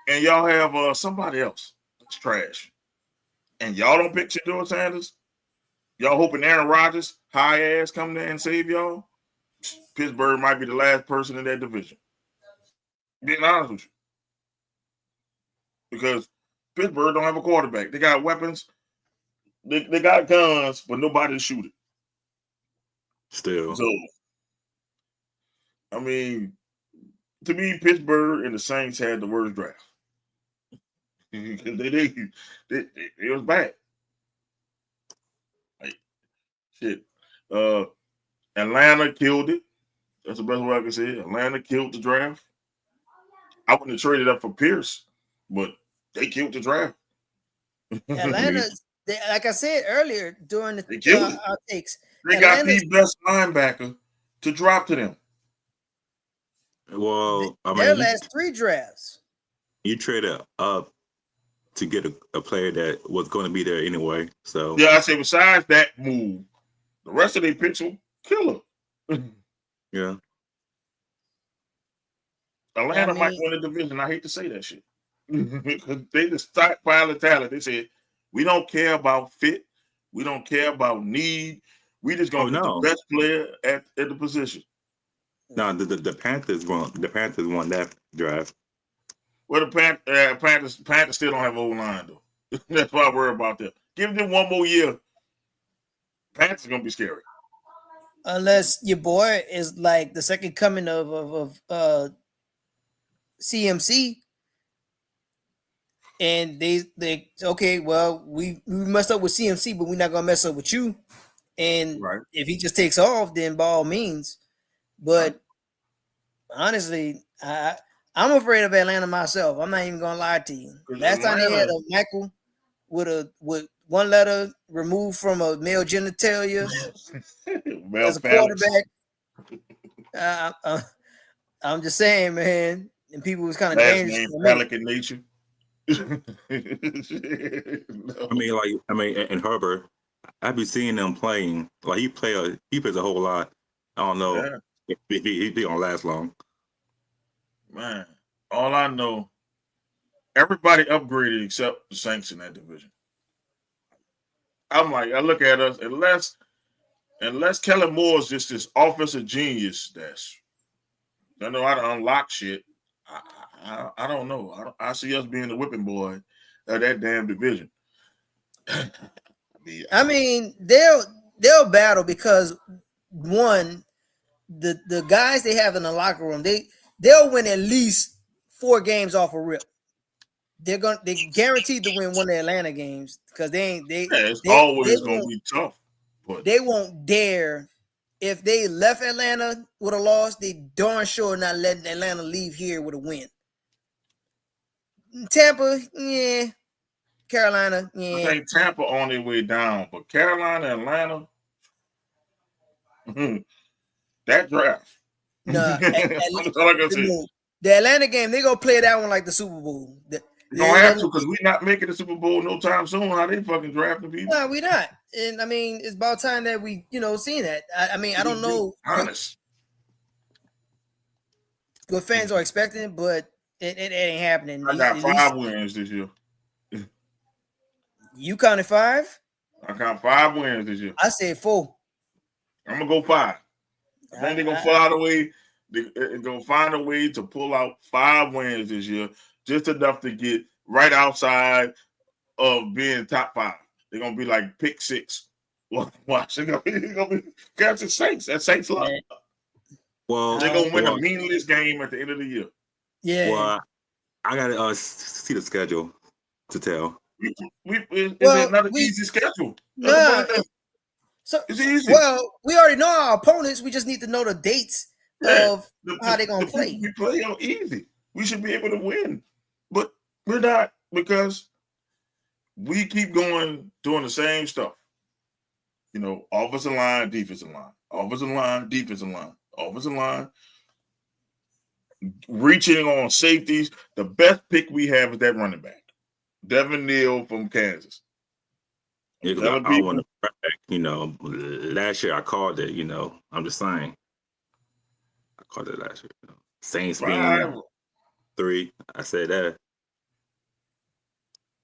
And y'all have somebody else that's trash. And y'all don't pick Shedeur Sanders. Y'all hoping Aaron Rodgers, high ass, come there and save y'all. Pittsburgh might be the last person in that division. Being honest with you. Because Pittsburgh don't have a quarterback. They got weapons. They got guns, but nobody to shoot it. Still. So, I mean, to me, Pittsburgh and the Saints had the worst draft. It was bad. Like, shit. Atlanta killed it. That's the best way I can say it. Atlanta killed the draft. I wouldn't have traded up for Pierce, but they killed the draft. Atlanta, like I said earlier during the takes, they got the best linebacker to drop to them. Well, I mean, their last 3 drafts. You traded up to get a player that was going to be there anyway. So yeah, I say besides that move, the rest of their picks will kill them. Yeah. Atlanta might win the division. I hate to say that shit. Because they just stockpile talent. They said, we don't care about fit. We don't care about need. We just gonna get the best player at the position. No, the Panthers won that draft. Well, the Panthers still don't have O-line though. That's why I worry about that. Give them 1 more year. Panthers gonna be scary. Unless your boy is like the second coming of CMC, and they okay, well, we messed up with CMC, but we're not gonna mess up with you. And if he just takes off, then by all means. But honestly, I'm afraid of Atlanta myself. I'm not even gonna lie to you. Last time they had a Michael with 1 letter removed from a male genitalia as a quarterback. I'm just saying, man. And people was kind of dangerous. Pelican nature. I mean, and Herbert, I be seeing them playing. Like he plays a whole lot. I don't know if he gonna last long. Man, all I know, everybody upgraded except the Saints in that division. I'm like, I look at us, unless Kellen Moore is just this offensive genius that's I know how to unlock shit. I don't know. I see us being the whipping boy of that damn division. I mean, they'll battle because one, the guys they have in the locker room, they'll win at least 4 games off a rip. They guaranteed to win one of the Atlanta games because it's they always gonna be tough. But they won't dare. If they left Atlanta with a loss, they darn sure not letting Atlanta leave here with a win. Tampa, yeah. Carolina, yeah. I think Tampa on their way down, but Carolina, Atlanta, that draft. Nah, That's all I can say. The Atlanta game, they gonna play that one like the Super Bowl. They don't have to because we're not making the Super Bowl no time soon. How they fucking drafting people? No, we not. And I mean, it's about time that we, seeing that. I mean, I don't know. Honest. What fans are expecting, but it ain't happening. I got 5 wins this year. You counted 5? I got 5 wins this year. I said 4. I'm gonna go 5. I think they're gonna find a way. They're gonna find a way to pull out 5 wins this year, just enough to get right outside of being top 5. They're gonna be like pick 6. Watch, they're gonna be Kansas Saints. That's Saints luck. Well, they're gonna win a meaningless game at the end of the year. Yeah. Well, I gotta see the schedule to tell. It's not an easy schedule. No. So it's easy. Well, we already know our opponents. We just need to know the dates of how they're gonna play. We play on easy. We should be able to win, but we're not because we keep doing the same stuff. Offensive line, defensive line, offensive line, defensive line, offensive line. Reaching on safeties. The best pick we have is that running back. Devin Neal from Kansas. Yeah, I want to back, last year I called it, I'm just saying. I called it last year. Saints being 3. I said that.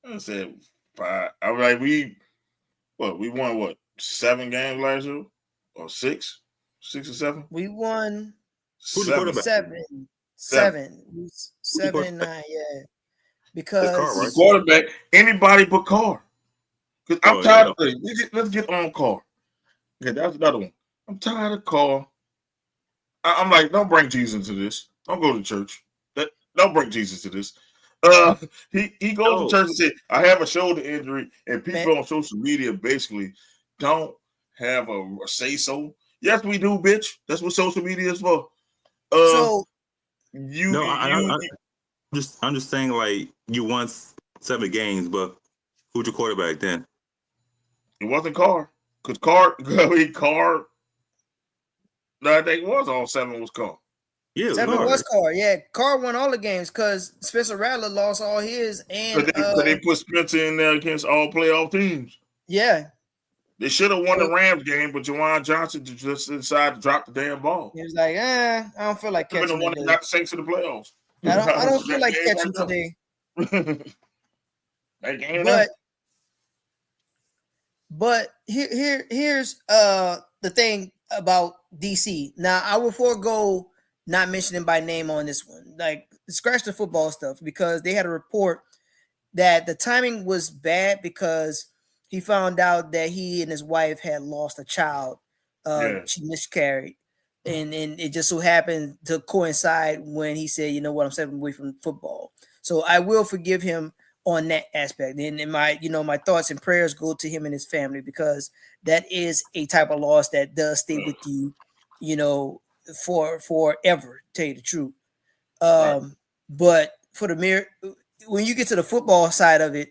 I said 5. I was like, we won 7 games last year? Or 6? 6 or 7? We won 7. 7 and 9, yeah. Because the quarterback, anybody but Carr. Because I'm tired of let's get on Carr. Okay, that's another one. I'm tired of Carr. I'm like, don't bring Jesus into this. Don't go to church. Don't bring Jesus to this. He goes to church and said, I have a shoulder injury, and people on social media basically don't have a say so. Yes, we do, bitch. That's what social media is for. I'm just saying, like, you won 7 games, but who's your quarterback then? It wasn't Carr. Because Carr, I think it was all 7 was Carr. Yeah, 7 was Carr. Yeah, Carr won all the games because Spencer Rattler lost all his. And they put Spencer in there against all playoff teams. Yeah. They should have won the Rams game, but Juwan Johnson just decided to drop the damn ball. He was like, I don't feel like catching. The one that got the Saints to the playoffs. I don't feel like catching today. But here's the thing about DC. Now I will forego not mentioning by name on this one. Like, scratch the football stuff, because they had a report that the timing was bad because he found out that he and his wife had lost a child. She miscarried. And it just so happened to coincide when he said, you know what, I'm stepping away from football. So I will forgive him on that aspect. And my thoughts and prayers go to him and his family, because that is a type of loss that does stay with you, for forever, to tell you the truth. But for when you get to the football side of it,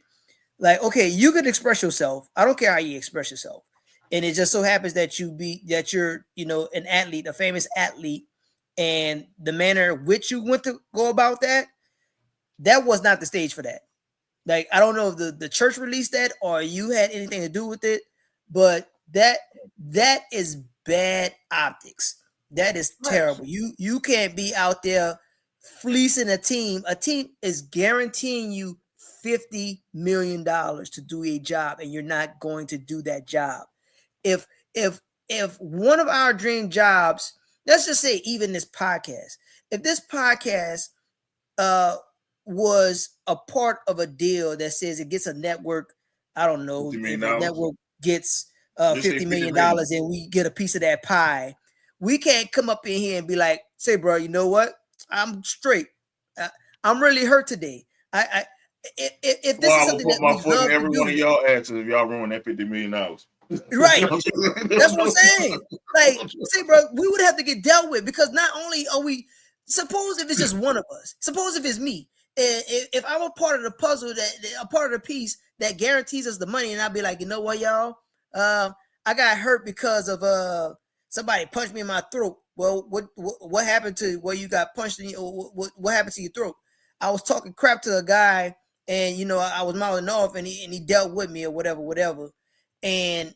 like, okay, you can express yourself. I don't care how you express yourself. And it just so happens that you're, an athlete, a famous athlete, and the manner in which you went to go about that was not the stage for that. Like, I don't know if the church released that or you had anything to do with it, but that is bad optics. That is terrible. You can't be out there fleecing a team. A team is guaranteeing you $50 million to do a job, and you're not going to do that job. If one of our dream jobs, let's just say even this podcast, if this podcast was a part of a deal that says it gets a network, I don't know, if a network gets $50 million and we get a piece of that pie, we can't come up in here and be like, say, bro, you know what? I'm straight. I'm really hurt today. if this is something that we love in every to do, one of y'all asses if y'all ruin that $50 million. Right. That's what I'm saying. Like, see, bro, we would have to get dealt with because not only are we, suppose if it's just one of us, suppose if it's me, and if I'm a part of the puzzle, that a part of the piece that guarantees us the money, and I'll be like, you know what, y'all, I got hurt because of somebody punched me in my throat. Well, what happened to where you got punched in? What happened to your throat? I was talking crap to a guy, and I was mouthing off, and he dealt with me or whatever. And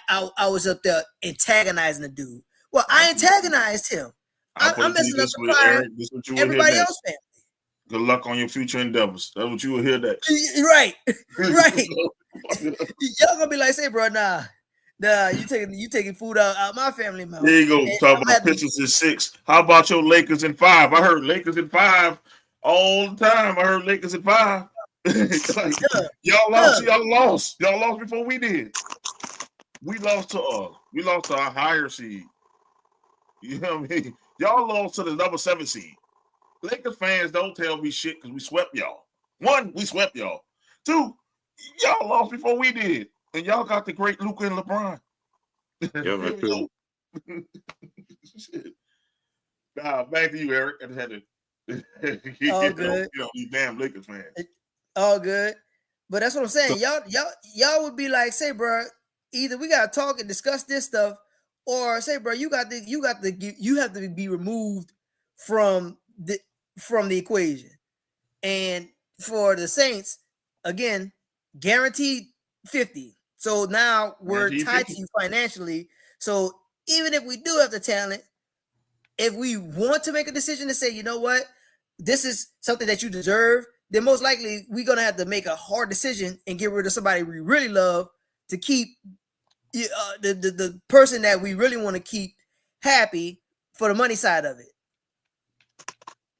I was up there antagonizing the dude. Well, I antagonized him. I'm messing up the pride. Everybody else family. Good luck on your future endeavors. That's what you will hear next. Right. Y'all gonna be like, say, bro, nah, you taking food out my family mouth. There you go. Talk about Pistons in 6. How about your Lakers in 5? I heard Lakers in 5 all the time. I heard Lakers in 5. Like, y'all lost before we did. We lost to a higher seed. You know what I mean? Y'all lost to the number 7 seed. Lakers fans don't tell me shit because we swept y'all. 1, we swept y'all. 2, y'all lost before we did, and y'all got the great Luka and LeBron. Yeah, Shit. Nah, back to you, Eric. I just had to. All good. These damn Lakers fans. All good, but that's what I'm saying. Y'all would be like, say, bro, either we gotta talk and discuss this stuff, or say, bro, you have to be removed from the equation. And for the Saints, again, guaranteed 50. So now we're tied to you financially. So even if we do have the talent, if we want to make a decision to say, you know what, this is something that you deserve, then most likely we're gonna have to make a hard decision and get rid of somebody we really love to keep the person that we really want to keep happy for the money side of it.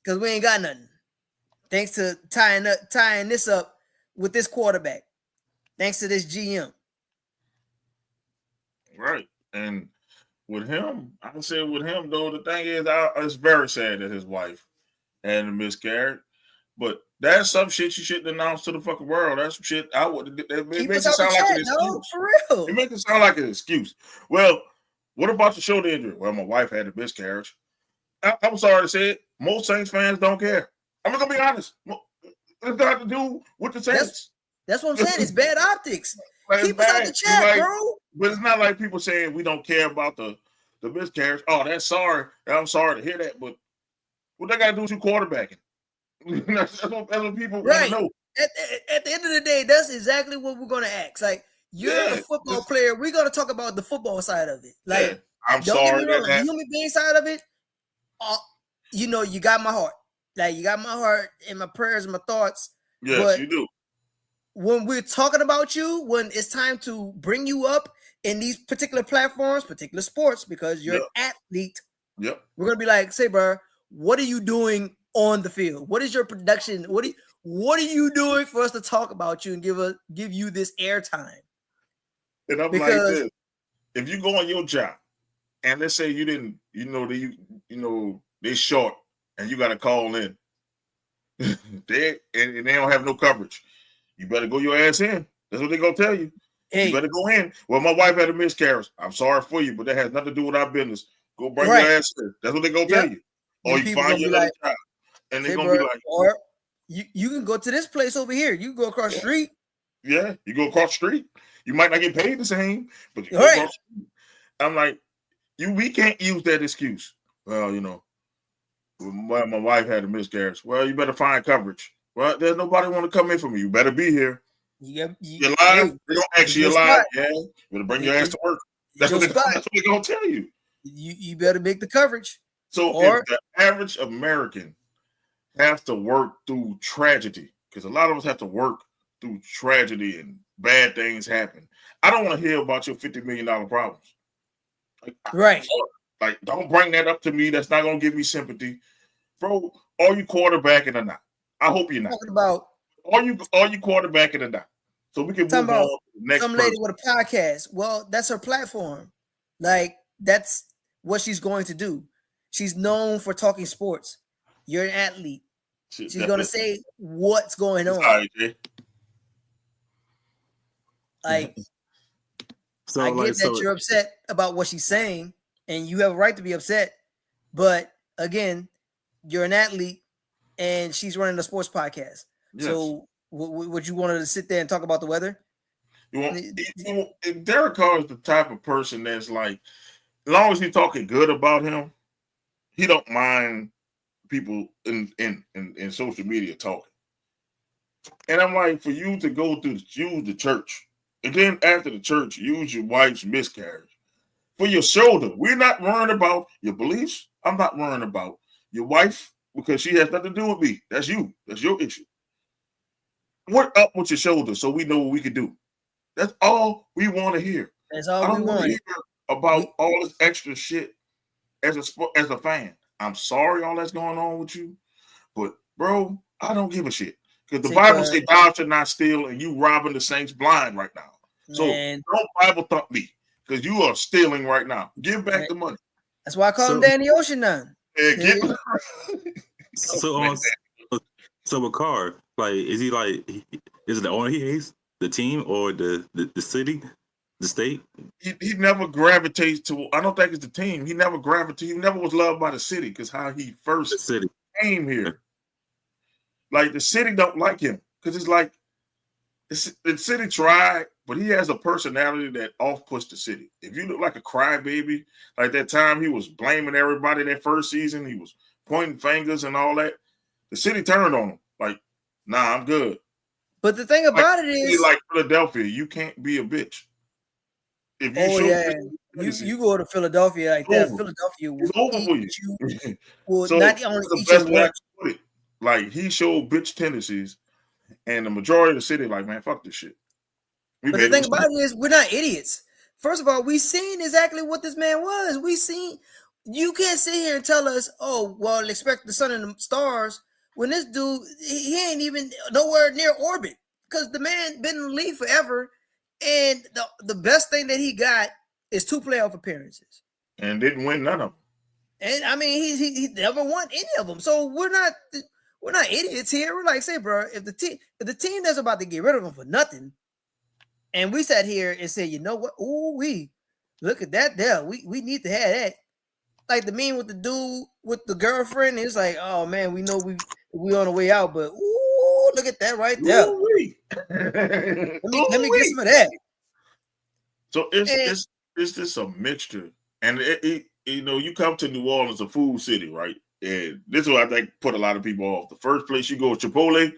Because we ain't got nothing. Thanks to tying this up with this quarterback. Thanks to this GM. Right. And with him, I say with him, though, the thing is, it's very sad that his wife had a miscarriage. But that's some shit you shouldn't announce to the fucking world. That's some shit I would. It makes it sound like an excuse. For real. It makes it sound like an excuse. Well, what about the shoulder injury? Well, my wife had a miscarriage. I'm sorry to say it. Most Saints fans don't care. I'm gonna be honest. It's got to do with the Saints. That's what I'm saying. It's bad optics. Like, keep us out the chat, bro. But it's not like people saying we don't care about the miscarriage. Oh, that's sorry. I'm sorry to hear that. But what they got to do with you quarterbacking? that's what people want to know. At the end of the day, that's exactly what we're gonna ask. Like, you're a football player. We're gonna talk about the football side of it. Like, I'm sorry. The human being side of it. You got my heart. Like, you got my heart and my prayers and my thoughts. Yes, but you do. When we're talking about you, when it's time to bring you up in these particular platforms, particular sports, because you're an athlete, we're gonna be like, say, bro, what are you doing on the field? What is your production? What are you doing for us to talk about you and give you this airtime? And I'm like this: if you go on your job, and let's say you didn't, they short, and you got to call in, they don't have no coverage. You better go your ass in. That's what they're gonna tell you. Hey. You better go in. Well, my wife had a miscarriage. I'm sorry for you, but that has nothing to do with our business. Go bring your ass in. That's what they're gonna tell you. Or you find your other job. And they're gonna be like, or you can go to this place over here. You can go across the street. Yeah, you go across the street. You might not get paid the same, but you go across the street. I'm like, we can't use that excuse. Well, my wife had a miscarriage. Well, you better find coverage. Well, there's nobody want to come in for me. You better be here. You're live. They're gonna ask you live. Yeah, you better bring your ass to work. That's what they're gonna tell you. You better make the coverage. So if the average American has to work through tragedy, because a lot of us have to work through tragedy and bad things happen. I don't want to hear about your $50 million problems. Like, don't bring that up to me. That's not gonna give me sympathy, bro. Are you quarterbacking or not? I hope you're not. Talking about are you quarterbacking or not? So we can move on to the next some lady with a podcast. Well, that's her platform. Like, that's what she's going to do. She's known for talking sports. You're an athlete. She's gonna say what's going on. Sorry, Jay. Like, so I get that you're upset about what she's saying, and you have a right to be upset. But again, you're an athlete, and she's running a sports podcast. Yes. So, would you want her to sit there and talk about the weather? Derek Carr is the type of person that's like, as long as you're talking good about him, he don't mind people in social media talking. And I'm like, for you to go through use the church, and then after the church, use your wife's miscarriage for your shoulder. We're not worrying about your beliefs. I'm not worrying about your wife because she has nothing to do with me. That's you. That's your issue. Work up with your shoulder so we know what we can do. That's all we want to hear. That's all we want to hear about all this extra shit as a fan. I'm sorry all that's going on with you, but bro, I don't give a shit. Because the Bible says thou shalt not steal, and you robbing the saints blind right now. So don't Bible thump me, because you are stealing right now. Give back the money. That's why I call him Danny Ocean now. So with Carr, like, is he like, is it the owner he hates, the team, or the city, the state? He never gravitates to. I don't think it's the team. He never gravitated. He never was loved by the city because how he first came here. Like the city don't like him because it's like the city tried, but he has a personality that off-puts the city. If you look like a crybaby, like that time he was blaming everybody that first season, he was pointing fingers and all that. The city turned on him. Like, nah, I'm good. But the thing about it is, like Philadelphia, you can't be a bitch. If you go to Philadelphia like that, Philadelphia will eat you. Will so not only eat your lunch. Like he showed bitch tendencies, and the majority of the city like, man, fuck this shit. But the thing about it is, we're not idiots. First of all, we seen exactly what this man was. We seen. You can't sit here and tell us, oh, well, expect the sun and the stars. When this dude, he ain't even nowhere near orbit because the man been in the league forever, and the best thing that he got is 2 playoff appearances, and didn't win none of them. And I mean, he never won any of them. So we're not idiots here. We're like, say, bro, if the team that's about to get rid of him for nothing, and we sat here and said, you know what? Ooh, we look at that there. We need to have that. Like the meme with the dude with the girlfriend, it's like, oh man, we know we on the way out, but ooh, look at that right there. let me get some of that. So it's just a mixture, and you come to New Orleans, a food city, right? And this is what I think put a lot of people off. The first place you go, Chipotle,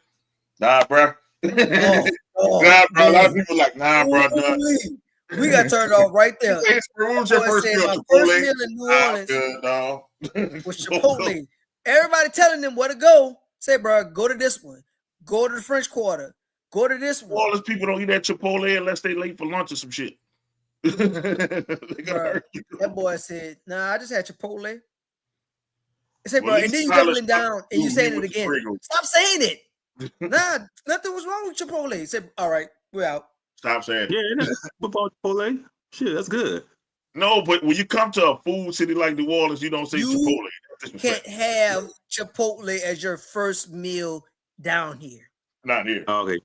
nah, bro. Nah, bro. A lot of people are like, nah, bro. Nah. We got turned off right there. What was your first meal? Chipotle? Meal in New Orleans was Chipotle. Everybody telling them where to go. Say, bro, go to this one. Go to the French Quarter. Go to this one. All these people don't eat that Chipotle unless they late for lunch or some shit. Bro, that boy said, nah, I just had Chipotle. I said, bro, and then you doubling down and you saying it again. Stop saying it. Nah, nothing was wrong with Chipotle. He said, all right, we're out. Stop saying it. Yeah, football Chipotle. Shit, that's good. No, but when you come to a food city like New Orleans, you don't say Chipotle. You can't have Chipotle as your first meal down here. Not here. Oh, okay.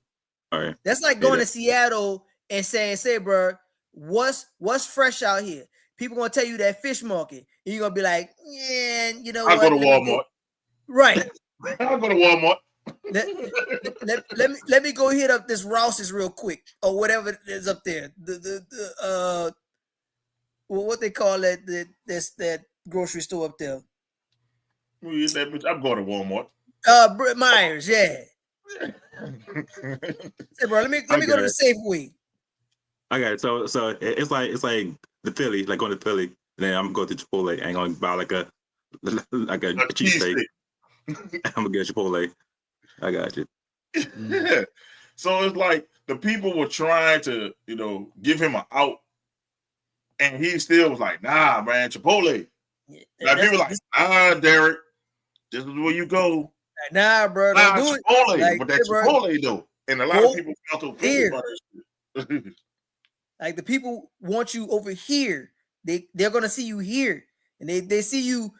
All right. That's like going to Seattle and saying, say, bro, what's fresh out here? People gonna tell you that fish market, and you're gonna be like, yeah, you know I'll go to Walmart. Right. I'll go to Walmart. Let me go hit up this Rouse's real quick, or whatever is up there. What they call that? That grocery store up there. I'm going to Walmart. Brett Myers, yeah. Hey, bro, let me go to the Safeway. I got it. So it's like the Philly, like going to Philly, and then I'm going to Chipotle and I'm going to buy like a cheesesteak. I'm gonna get Chipotle. I got you. Yeah. So it's like the people were trying to, give him an out, and he still was like, "Nah, man, Chipotle." Yeah, like people like, "Nah, Derek, this is where you go." Nah, bro, don't do Chipotle, it. Like, but that's Chipotle though, and a lot of people felt offended by this. Like the people want you over here. They're gonna see you here, and they see you,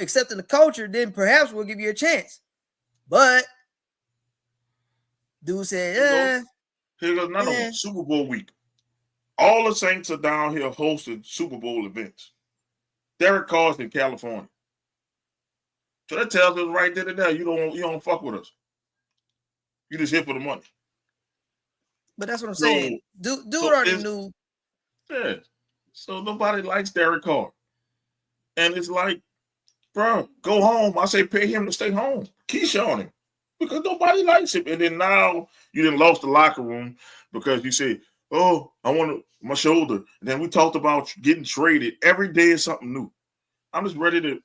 accepting the culture. Then perhaps we'll give you a chance. But dude said, Here goes another one. Super Bowl week. All the Saints are down here hosting Super Bowl events. Derek Carr's in California. So that tells us right there and there, you don't fuck with us. You just here for the money. But that's what I'm saying. Dude already knew. Yeah. So nobody likes Derek Carr. And it's like, bro, go home. I say pay him to stay home. Keyshawn on him. Because nobody likes him. And then now you done lost the locker room because you say, oh, I want my shoulder. And then we talked about getting traded. Every day is something new. I'm just ready to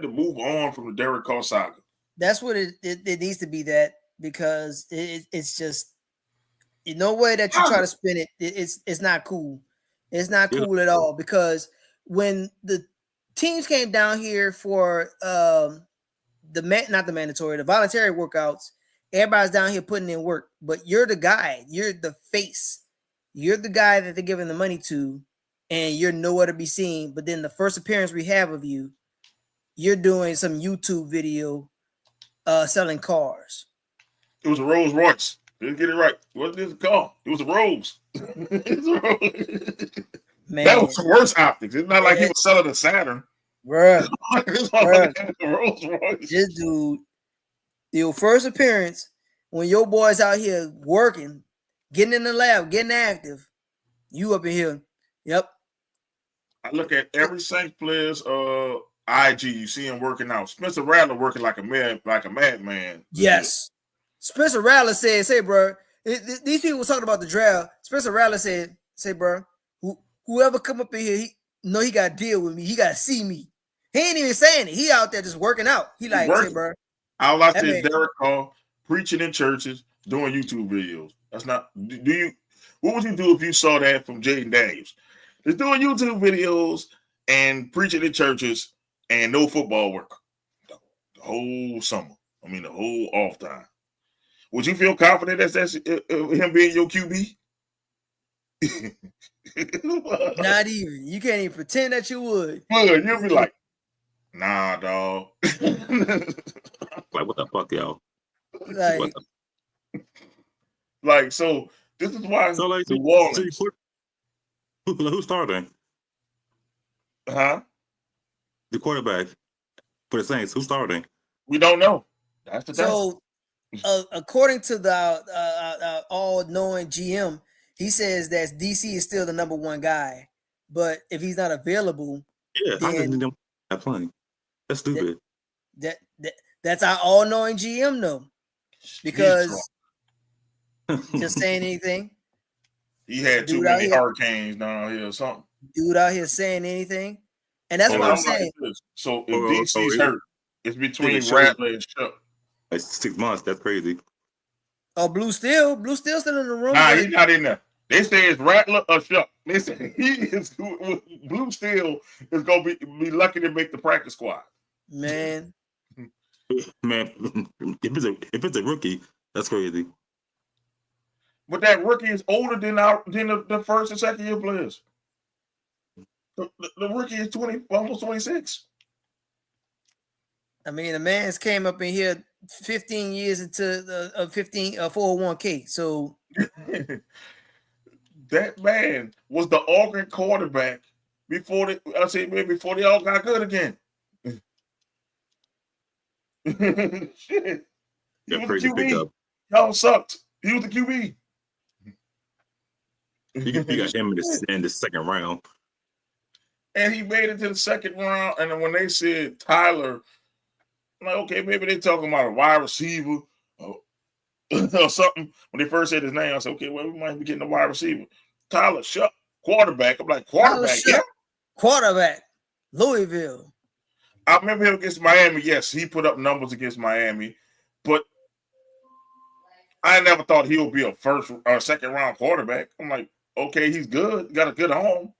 move on from the Derek Carr saga. That's what it needs to be, that, because it's just no way that you try to spin it. It's not cool. It's not cool at all, because when the teams came down here for the voluntary workouts, everybody's down here putting in work, but you're the guy, you're the face, you're the guy that they're giving the money to, and you're nowhere to be seen. But then the first appearance we have of you, you're doing some YouTube video selling cars. It was a Rolls Royce. Didn't get it right. What is it called? It was a Rolls. Man, that was the worst optics. It's not like he was selling a Saturn. Bruh. Rolls Royce. This dude, your first appearance, when your boys out here working, getting in the lab, getting active, you up in here. Yep. I look at every Saints player's IG. You see him working out. Spencer Rattler working like a madman. Yes. Spencer Rattler said, "Say, bro, these people were talking about the draft." Spencer Rattler said, "Say, bro, whoever come up in here, he got to deal with me. He got to see me." He ain't even saying it. He out there just working out. He like, "Say, bro." All I see is Derek Carr preaching in churches, doing YouTube videos. That's not. What would you do if you saw that from Jaden Daniels? Just doing YouTube videos and preaching in churches and no football work the whole summer. I mean, the whole off time. Would you feel confident that's him being your QB? Not even. You can't even pretend that you would. You'll be like, nah, dog. Like, what the fuck, y'all? Like, so this is why like, the Wallens. Who's starting? Huh? The quarterback for the Saints. Who's starting? We don't know. That's the thing. So, according to the all-knowing GM, he says that DC is still the number one guy, but if he's not available, how does he not playing? That's stupid. That's our all-knowing GM, though, because just saying anything. He had too many hurricanes down here or something. Dude out here saying anything, and that's what I'm saying. So if DC's hurt, it's between Rattler and Shuck. Like 6 months. That's crazy. Oh, Blue still in the room. Nah, he's not in there. They say it's Rattler or Shuck. They say Blue still is gonna be lucky to make the practice squad. Man, if it's a rookie, that's crazy. But that rookie is older than the first and second year players. The rookie is almost 26. I mean, the man's came up in here 15 years into the 401k. So that man was the Auburn quarterback before they all got good again. Shit. He was the QB. Y'all sucked. He was the QB. You got him in the second round. And he made it to the second round. And then when they said Tyler, I'm like, okay, maybe they're talking about a wide receiver or something. When they first said his name, I said, okay, well, we might be getting a wide receiver. Tyler Shuck, quarterback. I'm like, quarterback, yeah. Quarterback, Louisville. I remember him against Miami. Yes, he put up numbers against Miami, but I never thought he would be a first or second round quarterback. I'm like, okay, he's good. Got a good home.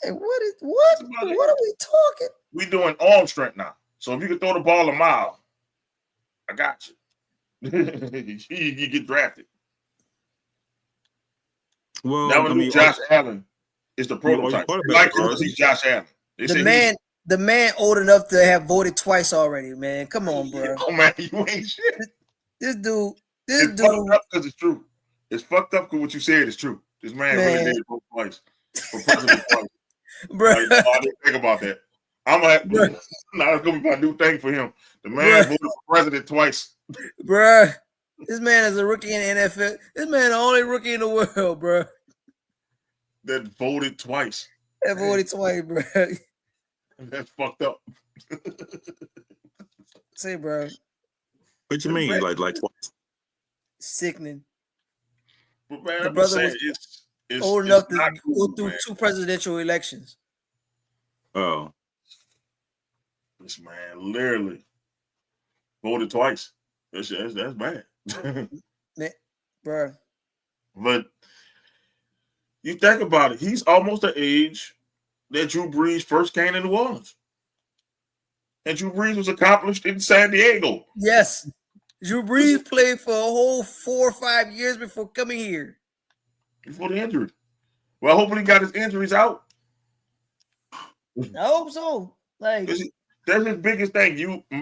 Hey, what are we talking? We doing arm strength now. So if you can throw the ball a mile, I got you. You get drafted. Well, that would be Josh Allen is the prototype. Like he's Josh Allen. The The man old enough to have voted twice already, man. Come on, bro. Oh man, you ain't shit. This dude. It's fucked up because it's true. It's fucked up because what you said is true. This man really did vote twice for president twice. Bro. Like, no, I didn't think about that. Now it's gonna be my new thing for him. The man voted for president twice. Bruh. This man is a rookie in the NFL. This man the only rookie in the world, bro. That voted twice. That voted twice, bro. That's fucked up. Say, bro. What you mean? Like twice? Sickening. But man, the brother was it's old enough to cool, go through man. 2 presidential elections. Oh. This man literally voted twice. That's bad. Bro. But you think about it, he's almost the age that Drew Brees first came to New Orleans. And Drew Brees was accomplished in San Diego. Yes. Drew Brees played for a whole 4 or 5 years before coming here. Before the injury. Well, hopefully he got his injuries out. I hope so. Like, that's his biggest thing.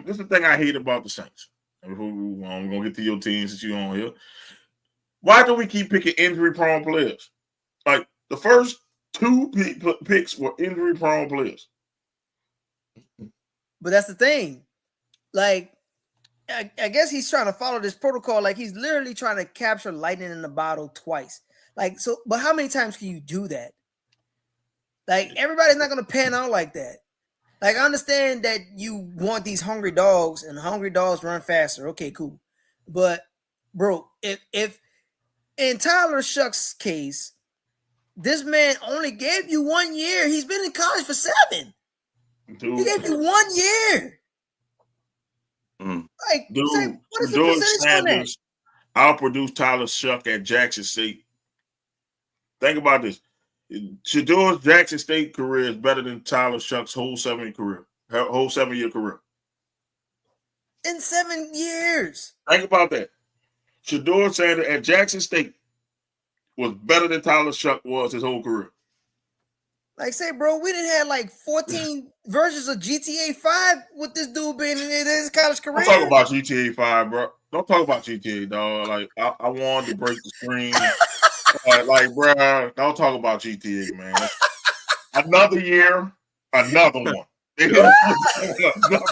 This is the thing I hate about the Saints. I'm gonna get to your team since you're on here. Why do we keep picking injury-prone players? Like the first 2 picks were injury-prone players. but that's the thing. Like, I guess he's trying to follow this protocol. Like, he's literally trying to capture lightning in the bottle twice. Like, so, but how many times can you do that? Like, everybody's not going to pan out like that. Like, I understand that you want these hungry dogs, and hungry dogs run faster. Okay, cool. But, bro, if in Tyler Shuck's case, this man only gave you 1 year. He's been in college for 7. Dude, he gave you 1 year. Like, dude, what is the Shedeur percentage on that? Sanders outproduced Tyler Shuck at Jackson State. Think about this. Shedeur's Jackson State career is better than Tyler Shuck's whole 7-year career. In 7 years. Think about that. Shedeur Sanders at Jackson State was better than Tyler Shuck was his whole career. Like, say, bro, we didn't have like 14 versions of GTA 5 with this dude being in his college career. Don't talk about GTA 5, bro. Don't talk about GTA, dog. Like, I wanted to break the screen. like, bro, don't talk about GTA, man. Another year, another one. Another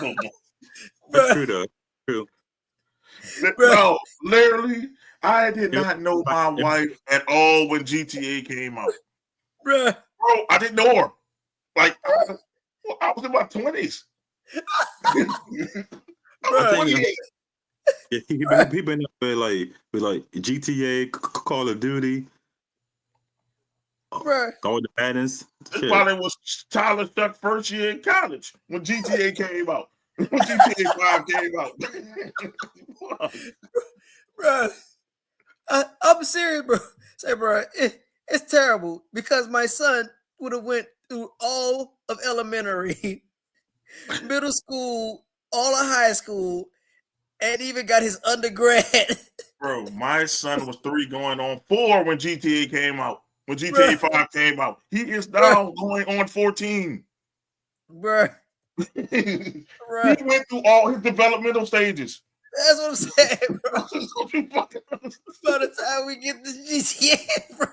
one. That's true, though. True. Bro, literally, I did not know my wife at all when GTA came out. Bro, I didn't know her. Like, I was in my 20s. I was 28. Yeah, he been up with like GTA, Call of Duty, bro. all the Maddens. This probably was Tyler Shuck's first year in college when GTA came out. When GTA 5 came out. Bro, I'm serious, bro. Say, bro, it's terrible because my son would have went through all of elementary, middle school, all of high school, and even got his undergrad. Bro, my son was 3 going on 4 when GTA came out. When GTA 5 came out. He is now going on 14. Bro. He went through all his developmental stages. That's what I'm saying, bro. By the time we get to GTA, bro,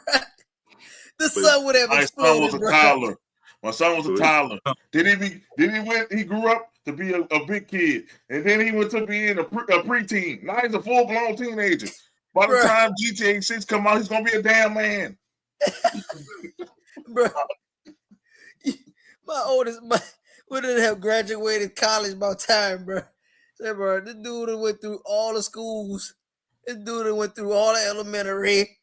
the son would have exploded. My son was a toddler. My son was a toddler. He grew up to be a big kid, and then he went to being a preteen. Now he's a full-blown teenager. By the time GTA 6 come out, he's gonna be a damn man. Bro, my oldest wouldn't have graduated college by time, bro. Say, bro, this dude went through all the schools. This dude went through all the elementary,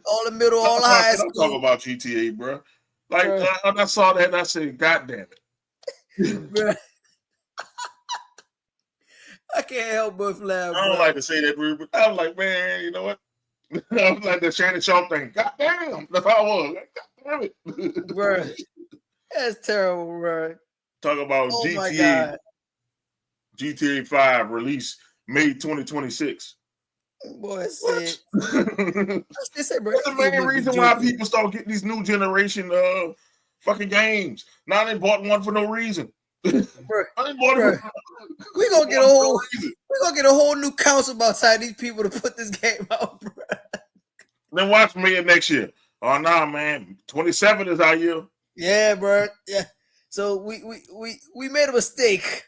all the middle, all the high school. Don't talk about GTA, bro. Like, I saw that and I said, God damn it. Bro. I can't help but laugh. I don't like to say that, but I was like, man, you know what? I was like the Shannon Sharp thing. God damn. That's how I was. God damn it. Bro. That's terrible, bro. Talk about GTA 5 release May 2026. Boy, shit. That's the main reason why people start getting these new generation fucking games. Now they bought one for no reason. Bruh, we gonna get a whole new council about telling these people to put this game out, bro. Then watch me next year. Oh nah, man. 27 is our year. Yeah, bro. Yeah. So we made a mistake.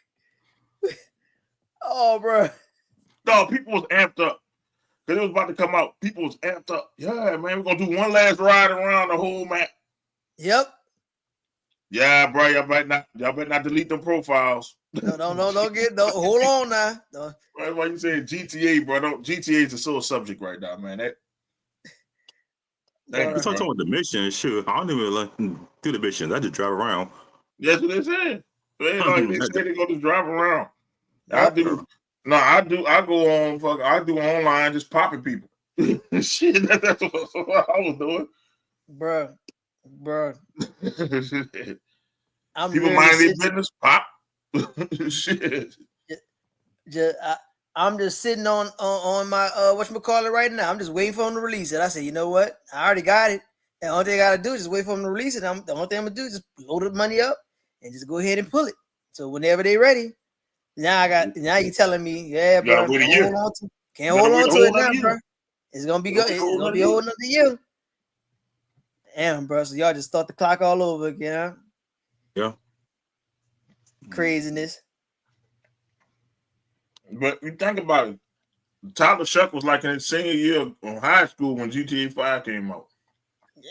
Oh, bro. No, people was amped up. Because it was about to come out. People was amped up. Yeah, man, we're gonna do one last ride around the whole map. Yep. Yeah, bro. Y'all better not delete them profiles. No, hold on now. No. That's why you saying GTA, bro. GTA is a sore subject right now, man. We're talking about the mission. Sure, I don't even like do the missions. I just drive around. That's what they said. They say they go to drive around. Yep. I do. No, I do. I go on. I do online, just popping people. Shit, that's what I was doing, bro. I'm people mind their business. Pop. Shit. I'm just sitting on my whatchamacallit right now. I'm just waiting for them to release it. I said, you know what? I already got it. And the only thing I gotta do is just wait for them to release it. The only thing I'm gonna do is just load the money up and just go ahead and pull it. So whenever they're ready, now you telling me, yeah, bro, can't hold on to it now, bro. It's gonna be good. It's gonna be a whole another year. Damn, bro. So y'all just start the clock all over again, huh? Yeah. Craziness. But you think about it, Tyler Shuck was like in his senior year on high school when GTA 5 came out.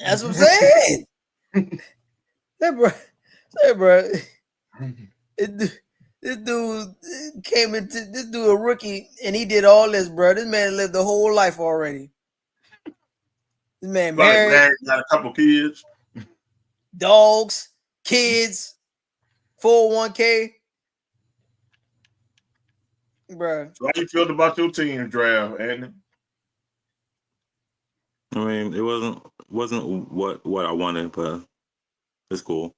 That's what I'm saying. Hey, bro. This dude came into this dude a rookie and he did all this, bro. This man lived the whole life already. This man married, got a couple kids, dogs, kids, 401k. Bro. So how you feel about your team draft, Andy? I mean, it wasn't what I wanted, but it's cool.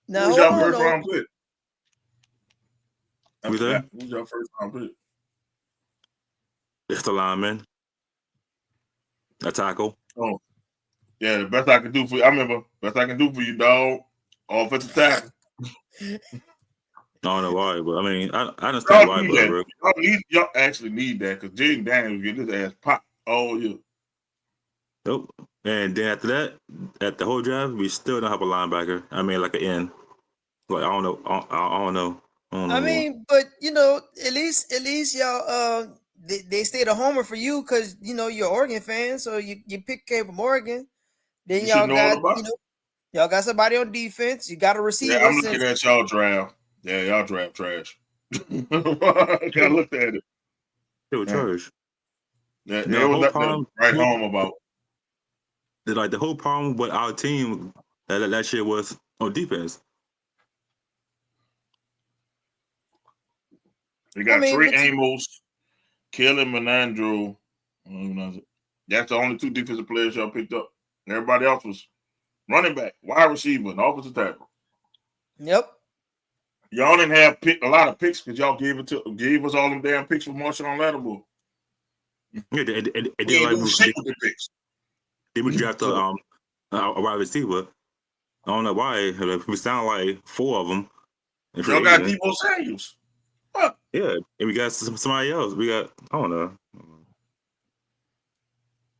Now, who's your first round pick? Who's that? Who's your first round pick? It's the lineman. A tackle. Oh, yeah, the best I can do for you. I remember best I can do for you, dog. Offensive tackle. I don't know why, but I mean, I understand why, bro. Y'all actually need that because Jaden Daniels get his ass popped all year. Nope. And then after that, at the whole draft, we still don't have a linebacker. I mean, like an end. Like I don't know. I don't know. I mean, but you know, at least y'all they stayed a homer for you because you know you're Oregon fan, so you came from Oregon. Then y'all got somebody on defense. You got a receiver. Yeah, I'm looking at y'all draft. Yeah, y'all draft trash. I looked at it. They were trash. Yeah, they was nothing right home about. Like the whole problem with our team that shit was on defense. We got Trey Amos, Kelly Menandro. That's the only two defensive players y'all picked up. Everybody else was running back, wide receiver, and offensive tackle. Yep. Y'all didn't have a lot of picks because y'all gave us all them damn picks for Marshawn Lattimore. Yeah, they do shit with the picks. They would draft a wide receiver. I don't know why. We sound like four of them. Y'all got Deebo Samuels. What? Yeah, and we got somebody else. We got, I don't know.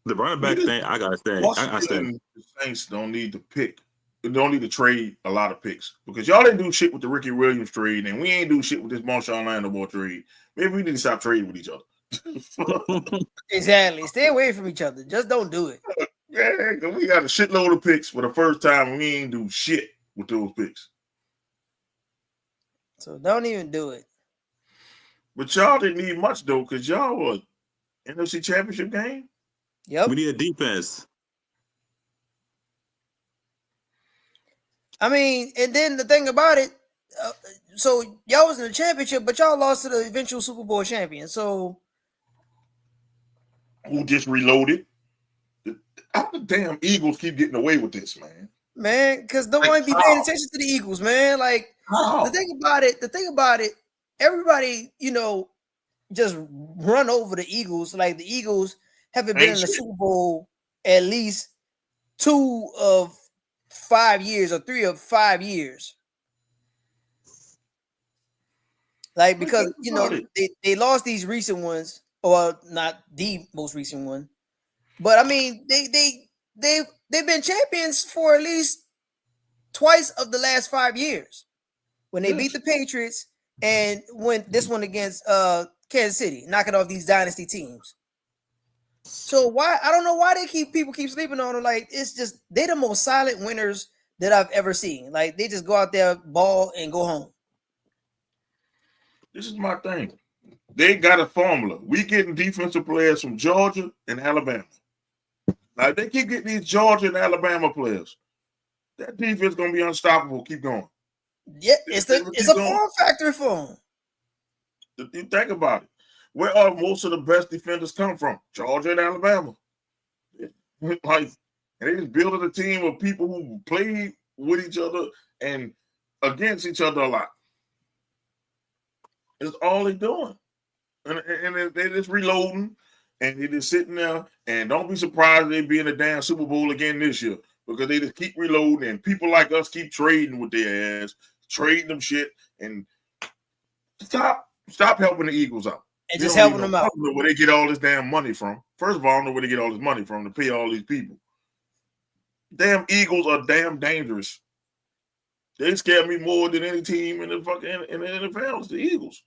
The running back thing, I gotta say. The Saints don't need to pick. They don't need to trade a lot of picks because y'all didn't do shit with the Ricky Williams trade, and we ain't do shit with this Marshawn Lattimore trade. Maybe we need to stop trading with each other. Exactly. Stay away from each other. Just don't do it. Yeah, because we got a shitload of picks for the first time, and we ain't do shit with those picks. So don't even do it. But y'all didn't need much though, because y'all were NFC Championship game. Yep. We need a defense. I mean, and then the thing about it, so y'all was in the championship, but y'all lost to the eventual Super Bowl champion. So who just reloaded? How the damn Eagles keep getting away with this, man? Man, because nobody be paying attention to the Eagles, man. Like the thing about it, everybody, you know, just run over the Eagles. Like the Eagles haven't been in the Super Bowl at least 2 of 5 years or 3 of 5 years. Like, because they lost these recent ones, or not the most recent one, but I mean they've been champions for at least twice of the last 5 years when they beat the Patriots and went this one against Kansas City, knocking off these dynasty teams. So why, I don't know why people keep sleeping on them. Like, it's just, they're the most silent winners that I've ever seen. Like, they just go out there, ball, and go home. This is my thing. They got a formula. We getting defensive players from Georgia and Alabama. Now, if they keep getting these Georgia and Alabama players, that defense gonna be unstoppable. Keep going. Yeah, it's a form factor for them. You think about it. Where are most of the best defenders come from? Georgia and Alabama. Like, and they just building a team of people who play with each other and against each other a lot. It's all they're doing. And they're just reloading, and they're just sitting there, and don't be surprised they be in the damn Super Bowl again this year, because they just keep reloading, and people like us keep trading with their ass, trading them shit, and stop helping the Eagles out. And just helping them out. I don't know where they get all this damn money from. First of all, I don't know where they get all this money from to pay all these people. Damn Eagles are damn dangerous. They scare me more than any team in the fucking in the NFL is the Eagles.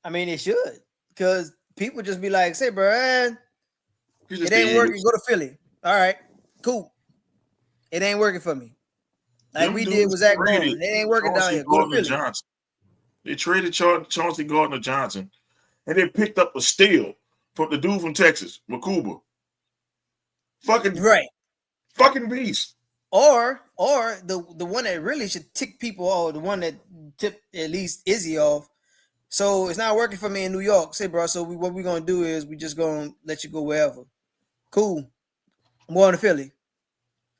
I mean, it should, because people just be like, "Say, bro, it ain't working. Go to Philly. All right, cool. It ain't working for me. Like we did with Zach Bowman. It ain't working down here. Go to Philly." Johnson. They traded Chauncey Gardner-Johnson, and they picked up a steal from the dude from Texas, Makuba. Fucking beast. Or the one that really should tick people off, the one that tipped at least Izzy off. So it's not working for me in New York. Say, bro, so what we're gonna do is we just gonna let you go wherever. Cool. I'm going to Philly.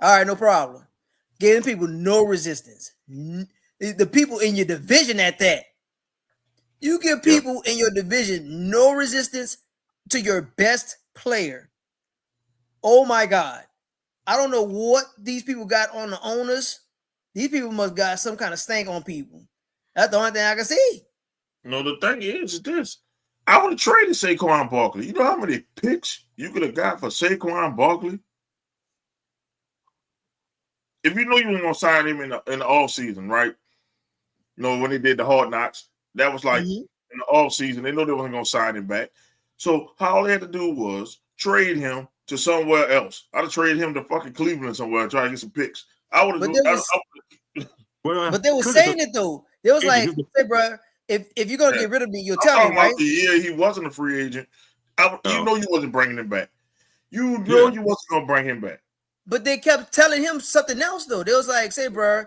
All right, no problem. Giving people no resistance. The people in your division at that. You give people in your division no resistance to your best player. Oh my God. I don't know what these people got on the owners. These people must got some kind of stank on people. That's the only thing I can see. No, the thing is this. I would have traded Saquon Barkley. You know how many picks you could have got for Saquon Barkley? If you know you were going to sign him in the offseason, right? You know, when they did the Hard Knocks, that was like in the offseason. They know they wasn't going to sign him back. So all they had to do was trade him to somewhere else. I'd have traded him to fucking Cleveland somewhere and try to get some picks. I would have. But they were saying it though. They was like, "Hey, bro, if you're gonna get rid of me, you'll tell me, right?" The year he wasn't a free agent, you know you wasn't bringing him back. You know you wasn't gonna bring him back. But they kept telling him something else though. They was like, "Say, bro,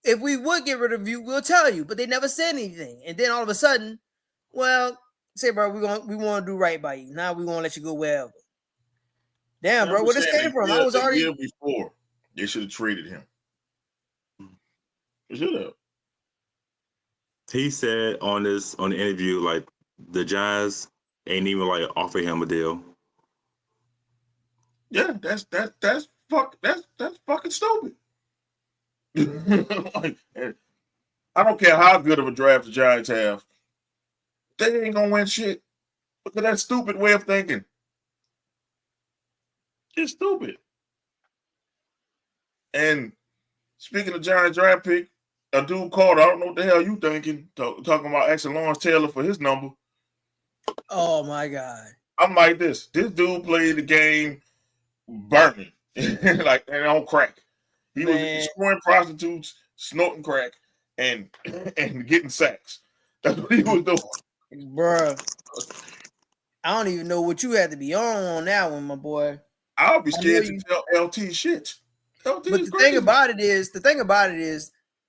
if we would get rid of you, we'll tell you." But they never said anything. And then all of a sudden, well, say, bro, we want to do right by you. Now we won't let you go wherever. Damn, bro, where this came from? I was already year before. They should have traded him. They should have. He said on the interview, like, the Giants ain't even like offer him a deal. Yeah, that's fucking stupid. Like, I don't care how good of a draft the Giants have. They ain't gonna win shit. Look at that stupid way of thinking. It's stupid. And speaking of Giants draft pick, a dude called. I don't know what the hell you thinking. Talking about asking Lawrence Taylor for his number. Oh my God! I'm like this. This dude played the game burning, like and on crack. He was destroying prostitutes, snorting crack, and getting sacks. That's what he was doing, bruh. I don't even know what you had to be on that one, my boy. I'll be scared to tell LT shit. But the thing about it is,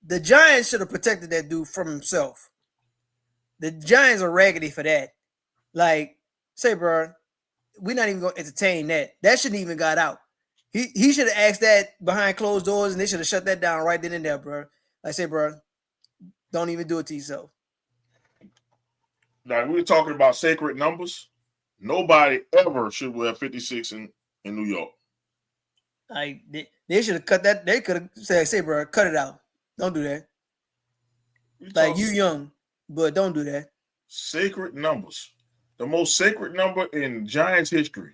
the Giants should have protected that dude from himself. The Giants are raggedy for that. Like, say, bro, we're not even going to entertain that. That shouldn't even got out. He should have asked that behind closed doors, and they should have shut that down right then and there, bro. Like, say, bro, don't even do it to yourself. Now, we were talking about sacred numbers. Nobody ever should wear 56 and in New York. Like they should have cut that. They could have said, "Say, bro, cut it out. Don't do that." Like you young, but don't do that. Sacred numbers. The most sacred number in Giants history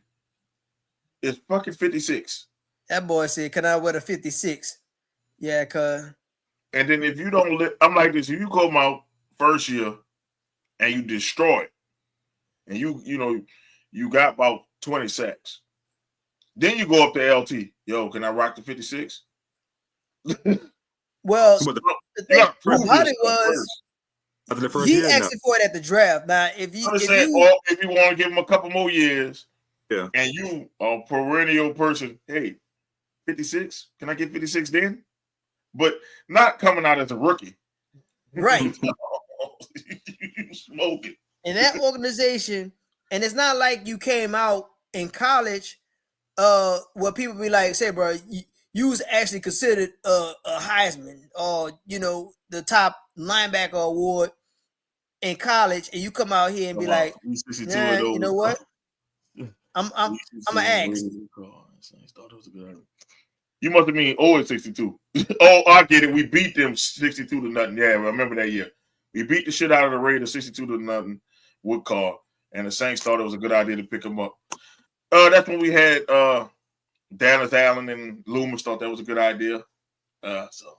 is fucking 56. That boy said, "Can I wear the 56?" Yeah, cuz. And then if you don't let, I'm like this, if you come out first year and you destroy it, and you got about 20 sacks, then you go up to LT. Yo, can I rock the 56? Well, the thing about it was after the first he year, asked for it at the draft. Now, if you want to give him a couple more years, yeah, and you a perennial person, hey, 56, can I get 56 then? But not coming out as a rookie. Right. You smoking. In that organization, and it's not like you came out in college where people be like, say, bro, you was actually considered a Heisman or, the top linebacker award in college, and you come out here and be like, nah, you know what? I'm gonna ask. You must have mean 62. Oh, I get it. We beat them 62 to nothing. Yeah, I remember that year. We beat the shit out of the Raiders 62 to nothing with Carr, and the Saints thought it was a good idea to pick him up. That's when we had Dallas Allen and Loomis thought that was a good idea. So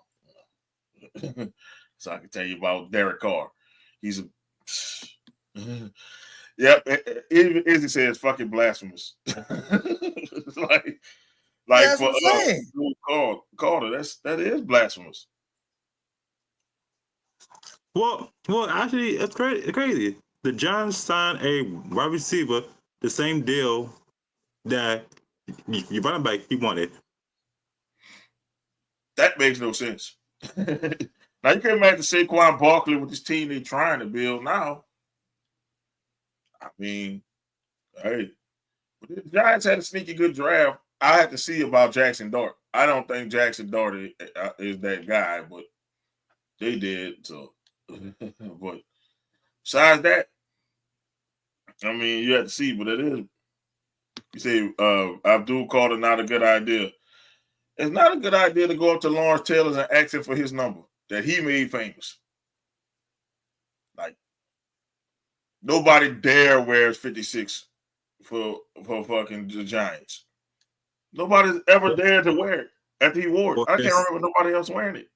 I can tell you about Derek Carr. He's yep. Izzy says fucking blasphemous. Like for Carter, that is blasphemous. Well, actually, it's crazy. The Giants signed a wide receiver, the same deal that you running back he wanted. That makes no sense. Now you can imagine Saquon Barkley with this team they're trying to build now. I mean, hey, the Giants had a sneaky good draft. I have to see about Jackson Dart. I don't think Jackson Dart is that guy, but they did. So, but besides that, I mean, you have to see. But it is. You say Abdul called it not a good idea. It's not a good idea to go up to Lawrence Taylor and ask him for his number that he made famous. Like nobody dare wears 56 for fucking the Giants. Nobody's ever dared to wear it after he wore it. I can't remember nobody else wearing it.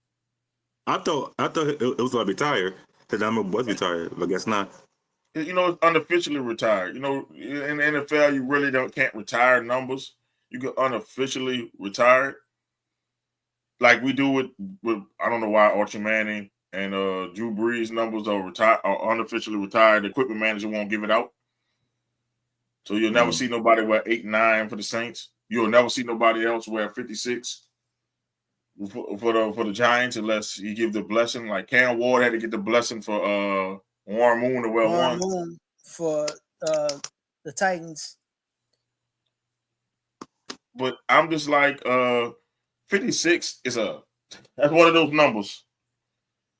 I thought it was going to be retired. The number was retired, but I guess not. It's unofficially retired. In the NFL, you really can't retire numbers. You can unofficially retire it. Like we do with I don't know why Archie Manning and Drew Brees numbers are unofficially retired. The equipment manager won't give it out. So you'll never see nobody wear 8 and 9 for the Saints. You'll never see nobody else wear 56 for the Giants unless you give the blessing. Like Cam Ward had to get the blessing for Warren Moon to wear Warren one. Moon for the Titans. But I'm just like 56 is that's one of those numbers.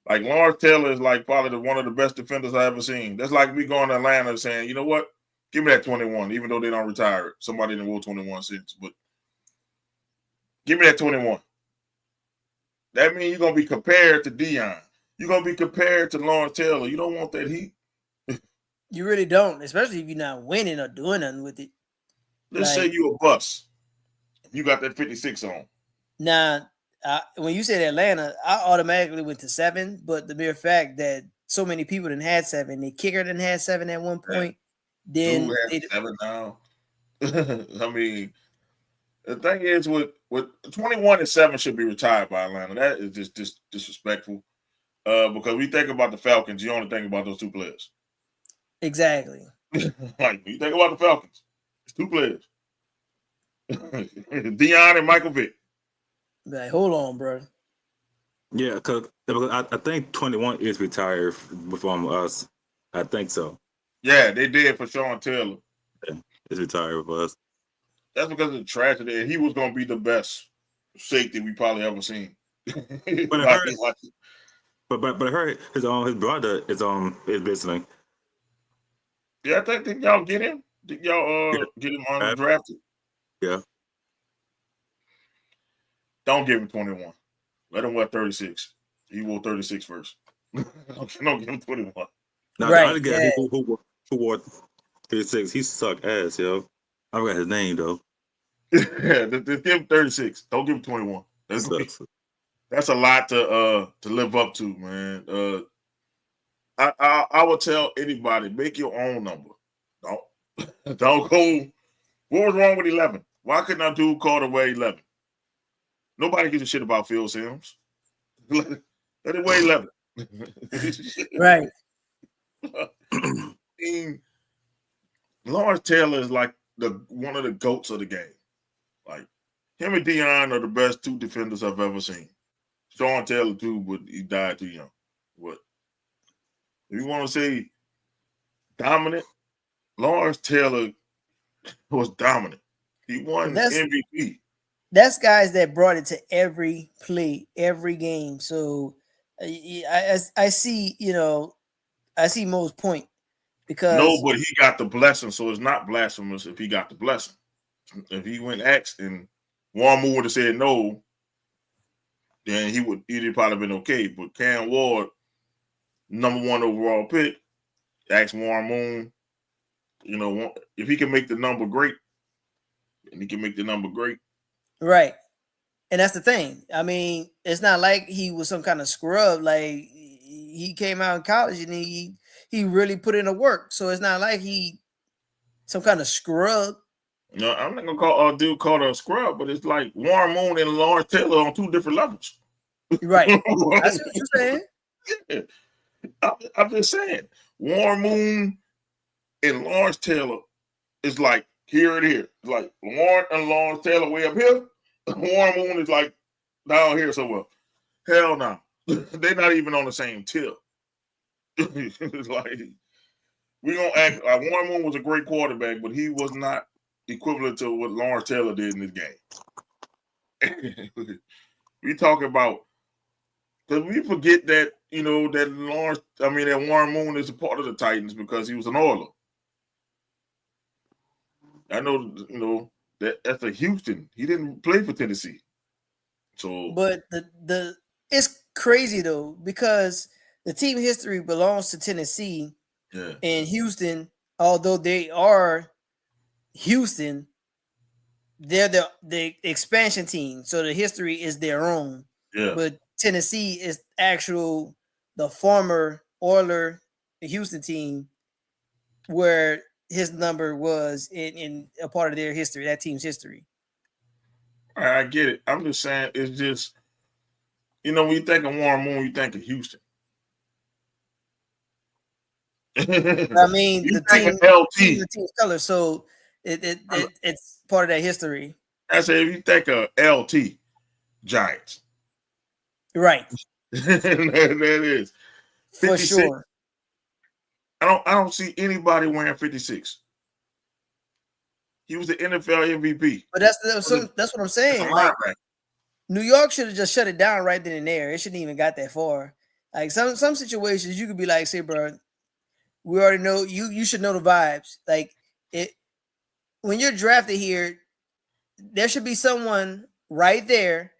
Like Lawrence Taylor is like probably one of the best defenders I ever seen. That's like me going to Atlanta and saying, you know what? Give me that 21, even though they don't retire it. Somebody didn't wore 21 since, but give me that 21. That means you're going to be compared to Dion. You're going to be compared to Lawrence Taylor. You don't want that heat. You really don't, especially if you're not winning or doing nothing with it. Let's say you're a bust. You got that 56 on. Now, when you said Atlanta, I automatically went to 7, but the mere fact that so many people didn't have 7, the kicker didn't have 7 at one point. Then they 7 now. I mean, the thing is, with 21 and 7 should be retired by Atlanta. That is just disrespectful. Because we think about the Falcons, you only think about those 2 players. Exactly. Like you think about the Falcons, it's 2 players. Dion and Michael Vick. Like, hold on, bro. Yeah, because I think 21 is retired from us. I think so. Yeah, they did for Sean Taylor. Yeah, it's retired for us. That's because of the tragedy. He was going to be the best safety we probably ever seen. But I heard his brother is listening. Yeah, I think y'all get him. Did y'all get him undrafted? Yeah. Don't give him 21. Let him wear 36. He wore 36 first. Don't give him 21. Now, Right, the other guy who wore 36, he sucked ass, yo. I forgot his name, though. Yeah, just give him 36. Don't give him 21. That's a lot to live up to, man. I would tell anybody, make your own number. Don't go. What was wrong with 11? Why couldn't I do call away 11? Nobody gives a shit about Phil Simms. Let it weigh 11. right. I mean, Lawrence Taylor is like one of the GOATs of the game. Like, him and Deion are the best two defenders I've ever seen. Sean Taylor too, but he died too young. What? If you want to say dominant, Lawrence Taylor was dominant. He won MVP. That's guys that brought it to every play, every game. So I see, I see Mo's point because no, but he got the blessing, so it's not blasphemous if he got the blessing. If he went asked and Warren would have said no, then he'd probably been okay. But Cam Ward, number 1 overall pick, asked Warren Moon, if he can make the number great, and he can make the number great. Right. And that's the thing. I mean, it's not like he was some kind of scrub. Like, he came out in college and he really put in the work. So it's not like he some kind of scrub. No, I'm not gonna call a dude called a scrub, but it's like Warren Moon and Lawrence Taylor on 2 different levels. Right. That's what you're saying. Yeah. I'm just saying, Warren Moon and Lawrence Taylor is like here and here. It's like Warren and Lawrence Taylor way up here. Warren Moon is like down here somewhere. Hell no. They're not even on the same tier. It's like we're gonna act like Warren Moon was a great quarterback, but he was not equivalent to what Lawrence Taylor did in this game. We talk about because we forget that that Warren Moon is a part of the Titans because he was an Oiler. I know, that's a Houston. He didn't play for Tennessee. So, but the it's crazy though because the team history belongs to Tennessee. Yeah. And Houston, although they are Houston, they're the expansion team, so the history is their own. Yeah. But Tennessee is the former Oiler Houston team, where his number was in a part of their history, that team's history. I get it. I'm just saying, it's just when you think of Warren Moon, you think of Houston. I mean, the team's color, so it's part of that history. I say if you think of LT Giants, right? That is 56. For sure. I don't see anybody wearing 56. He was the NFL MVP. But that's what I'm saying. Like, New York should have just shut it down right then and there. It shouldn't even got that far. Like some situations, you could be like, say, bro, we already know you should know the vibes. Like when you're drafted here, there should be someone right there.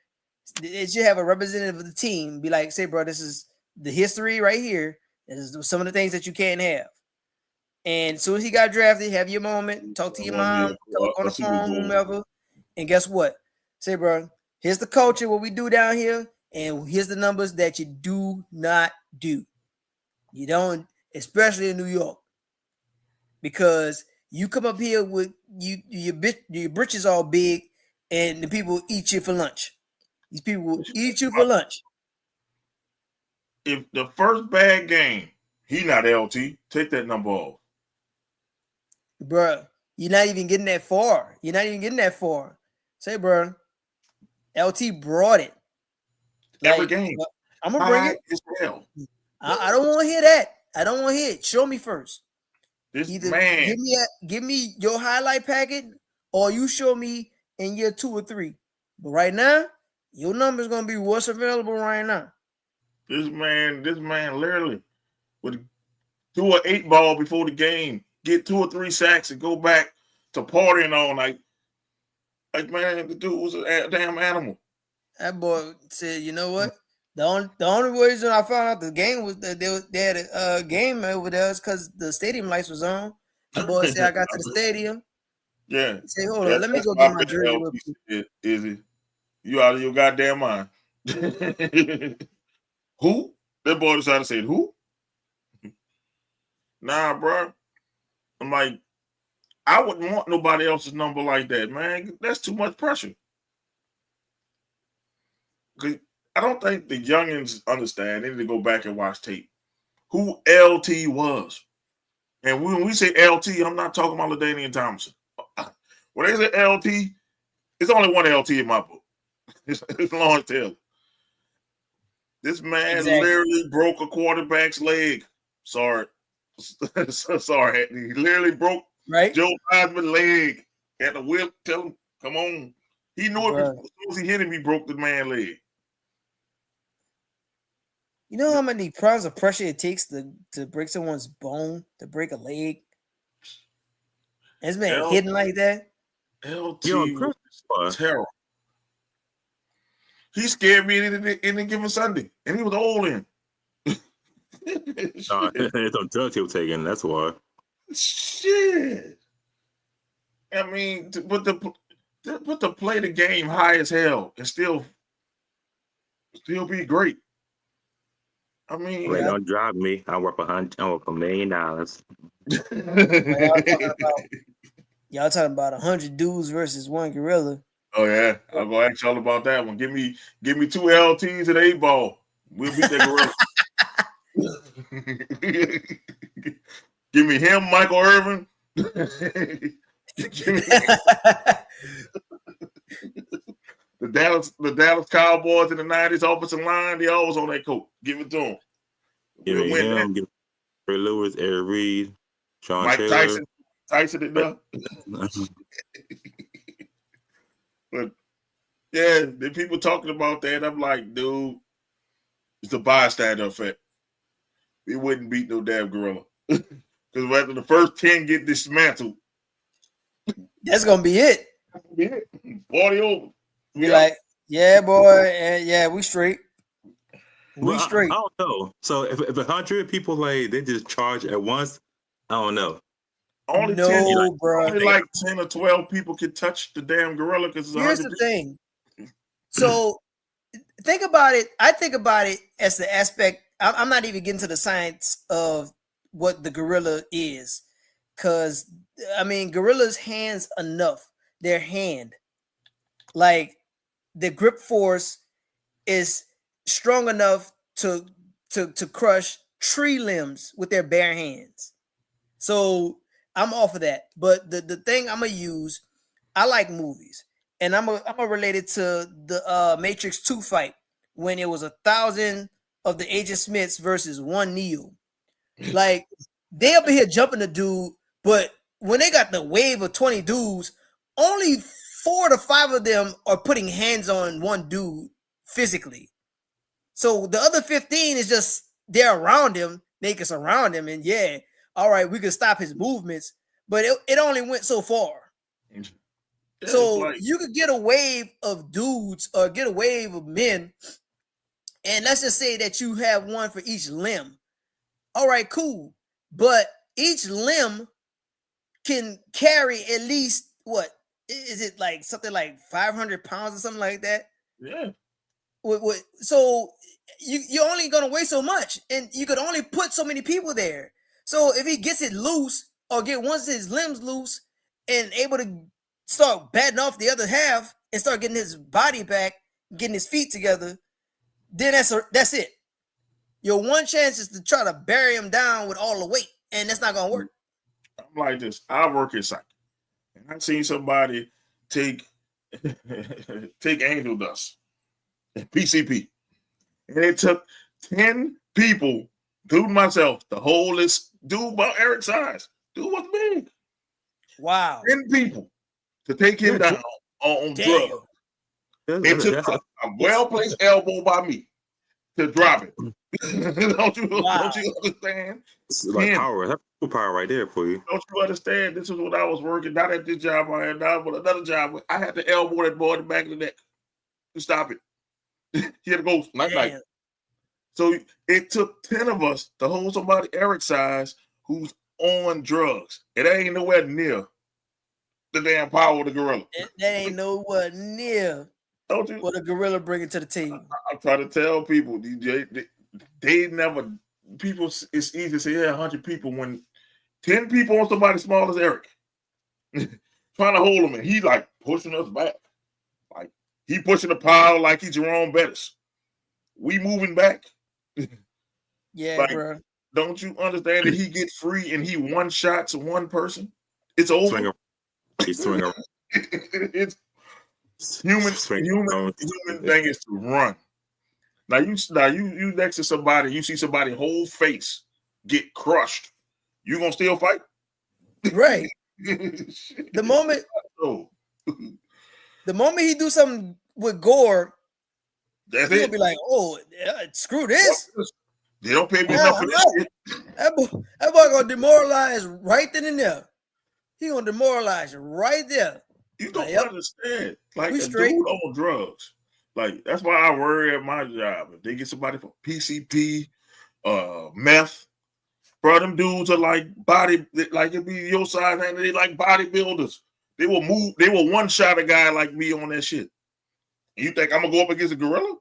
It should have a representative of the team. Be like, say, bro, this is the history right here. This is some of the things that you can't have. And as soon as he got drafted, have your moment, talk to your mom, talk on the phone, whomever. And guess what? Say, bro, here's the culture, what we do down here, and here's the numbers that you do not do. You don't, especially in New York, because you come up here with your britches all big, and the people eat you for lunch. These people will eat you for lunch. If the first bad game, he not LT, take that number off. Bruh, you're not even getting that far. Say, bruh, LT brought it. Every game. I'm going to bring it. I don't want to hear that. I don't want to hear it. Show me first. Either man. Give me your highlight packet, or you show me in year 2 or 3. But right now, your number is going to be what's available right now. This man literally would do an 8-ball before the game, get 2 or 3 sacks, and go back to partying all night. Like, man, the dude was a damn animal. That boy said, you know what? The only reason I found out the game was that they had a game over there is because the stadium lights was on. The boy said, I got to the stadium. Yeah. He said, hold on, let me go get my jersey real quick. Izzy, you out of your goddamn mind. Who? That boy decided to say, who? Nah, bro. I'm like, I wouldn't want nobody else's number like that, man. That's too much pressure. I don't think the youngins understand. They need to go back and watch tape. Who LT was. And when we say LT, I'm not talking about LaDainian Thompson. When they say LT, it's only one LT in my book. It's Lawrence Taylor. This man literally broke a quarterback's leg. Sorry. Sorry. He literally broke Joe Theismann's leg. Had to whip, tell him, come on. He knew it as soon as he hit him, he broke the man's leg. You know how many pounds of pressure it takes to break someone's bone, to break a leg? It's been hidden like that. LT was terrible. He scared me in any given Sunday, and he was old in. It's on drug he was taking. That's why. Shit. I mean, but to play the game high as hell and still be great. I mean, wait, don't drive me. I work $1 million. Y'all talking about 100 dudes versus one gorilla. Oh yeah, I'm gonna ask y'all about that one. Give me 2 LTs and 8 ball. We'll beat that gorilla. Give me him, Michael Irvin. The Dallas Cowboys in the 90s offensive line, they always on that coat. Give it to them. Give me him, give me Ray Lewis, Eric Reed, Sean Mike Taylor. Tyson it done. But yeah, the people talking about that, I'm like, dude, it's a bystander effect. We wouldn't beat no damn gorilla. Because after the first 10 get dismantled, that's gonna be it. 40 over. Be like, yeah, boy, and yeah, we straight. We straight. I don't know. So if 100 people they just charge at once, I don't know. Only 10, bro. Only like 10 or 12 people can touch the damn gorilla because here's the thing. So think about it. I think about it as the aspect. I'm not even getting to the science of what the gorilla is, because I mean, gorillas' hands enough. Their hand, like the grip force, is strong enough to crush tree limbs with their bare hands. So I'm off of that. But the thing I'm gonna use, I like movies, and I'm gonna relate it to the Matrix 2 fight when it was 1,000 of the Agent Smiths versus one Neo. Like they up in here jumping the dude, but when they got the wave of 20 dudes, only 4 to 5 of them are putting hands on one dude physically. So the other 15 is just they're around him, they can surround him, and yeah, all right, we can stop his movements, but it only went so far. Yeah, so you could get a wave of dudes or get a wave of men, and let's just say that you have one for each limb. All right, cool. But each limb can carry at least, what is it, like something like 500 pounds or something like that? Yeah. So you're only going to weigh so much, and you could only put so many people there. So if he gets it loose or get once his limbs loose and able to start batting off the other half and start getting his body back, getting his feet together, then that's it. Your one chance is to try to bury him down with all the weight, and that's not going to work. I'm like this. I work in psych, and I've seen somebody take angel dust, PCP, and it took 10 people, including myself, to hold this dude about Eric's size. Dude was big. Wow. 10 people to take him down on drugs. It took a well-placed elbow by me to drop it. Don't you understand? It's like power. That's power right there for you. Don't you understand? This is what I was working, not at this job I had now, but another job. I had to elbow that boy in the back of the neck to stop it. He had to go night. So it took 10 of us to hold somebody Eric's size who's on drugs. It ain't nowhere near the damn power of the gorilla. That ain't nowhere near what a gorilla bringing to the team. I'm trying to tell people, DJ, they never. People, it's easy to say, yeah, 100 people when 10 people on somebody small as Eric trying to hold him, and he like pushing us back. Like he pushing the pile like he's Jerome Bettis. We moving back. Yeah, like, bro. Don't you understand that he gets free and he one shots one person? It's over. He's swinging. It's human thing is to run. Now you next to somebody, you see somebody's whole face get crushed. You gonna still fight? Right. The moment he do something with gore, he'll be like, "Oh, screw this." They don't pay me enough for this shit. That boy gonna demoralize right then and there. He gonna demoralize you right there. You don't understand. Like a straight. dude on drugs. Like that's why I worry at my job. If they get somebody for PCP, meth, bro, them dudes are like like it be your size, and they like bodybuilders. They will one shot a guy like me on that shit. And you think I'm gonna go up against a gorilla?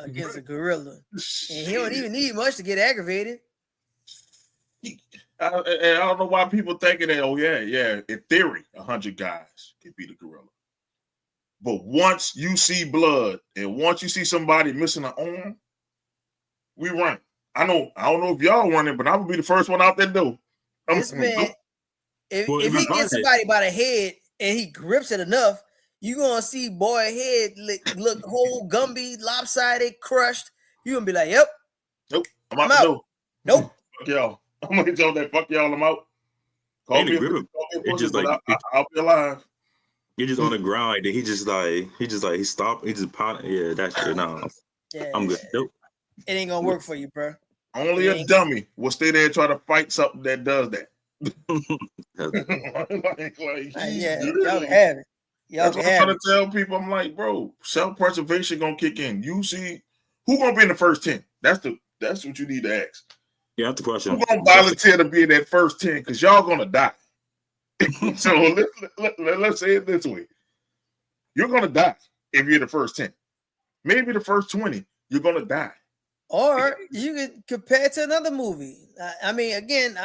Against a gorilla. And he don't even need much to get aggravated. I don't know why people thinking that, oh yeah, in theory, 100 guys can beat a gorilla. But once you see blood and once you see somebody missing an arm, we run. I don't know if y'all running, but I'm gonna be the first one out that door. This man, if he gets somebody by the head and he grips it enough, you gonna see boy head look whole Gumby, lopsided, crushed. You gonna be like, "Yep, nope, I'm out the door. Nope, fuck y'all. I'm gonna tell that fuck y'all. I'm out. Call me it's just like I'll be alive. You're just on the ground. He stopped. He just pounded. Yeah, that shit. No, I'm good. Nope. It ain't gonna work for you, bro. Only a dummy will stay there and try to fight something that does that. Y'all have it. That's what I'm trying to tell people. I'm like, bro, self-preservation gonna kick in. You see who gonna be in the first 10? That's what you need to ask. Yeah, that's the question. Who's gonna volunteer to be in that first 10? Because y'all gonna die. So let's say it this way. You're gonna die if you're the first 10. Maybe the first 20, you're gonna die. Or you could compare it to another movie. I mean, again,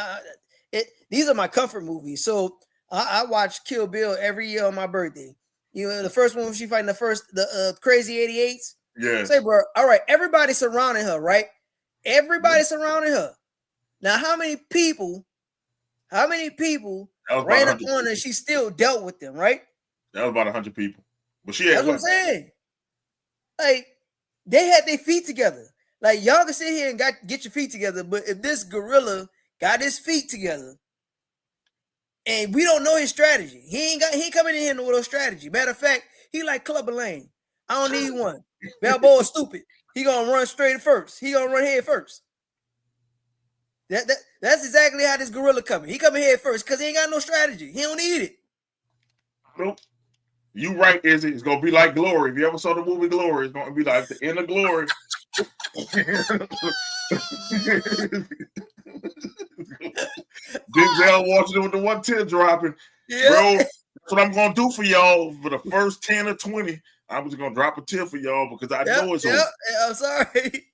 these are my comfort movies. So I watch Kill Bill every year on my birthday. You know, the first one when she fighting the crazy 88s. Yeah. Say, bro, all right, everybody surrounding her, right? Everybody surrounding her. Now, how many people ran up on her and she still dealt with them, right? That was about 100 people. But she had That's what I'm saying. Like, they had their feet together. Like, y'all can sit here and get your feet together, but if this gorilla got his feet together, and we don't know his strategy, he ain't coming in here with no strategy. Matter of fact, he like Clubber Lane. I don't need one. Balboa's stupid. He gonna run straight first. He gonna run head first. That's exactly how this gorilla coming. He coming head first because he ain't got no strategy. He don't need it. Nope. You right, Izzy. It's gonna be like Glory. If you ever saw the movie Glory, it's gonna be like the end of Glory. Denzel watching it with the 110 dropping. Yeah. Bro, that's what I'm gonna do for y'all for the first 10 or 20. I'm just gonna drop a 10 for y'all because I know it's over. I'm sorry.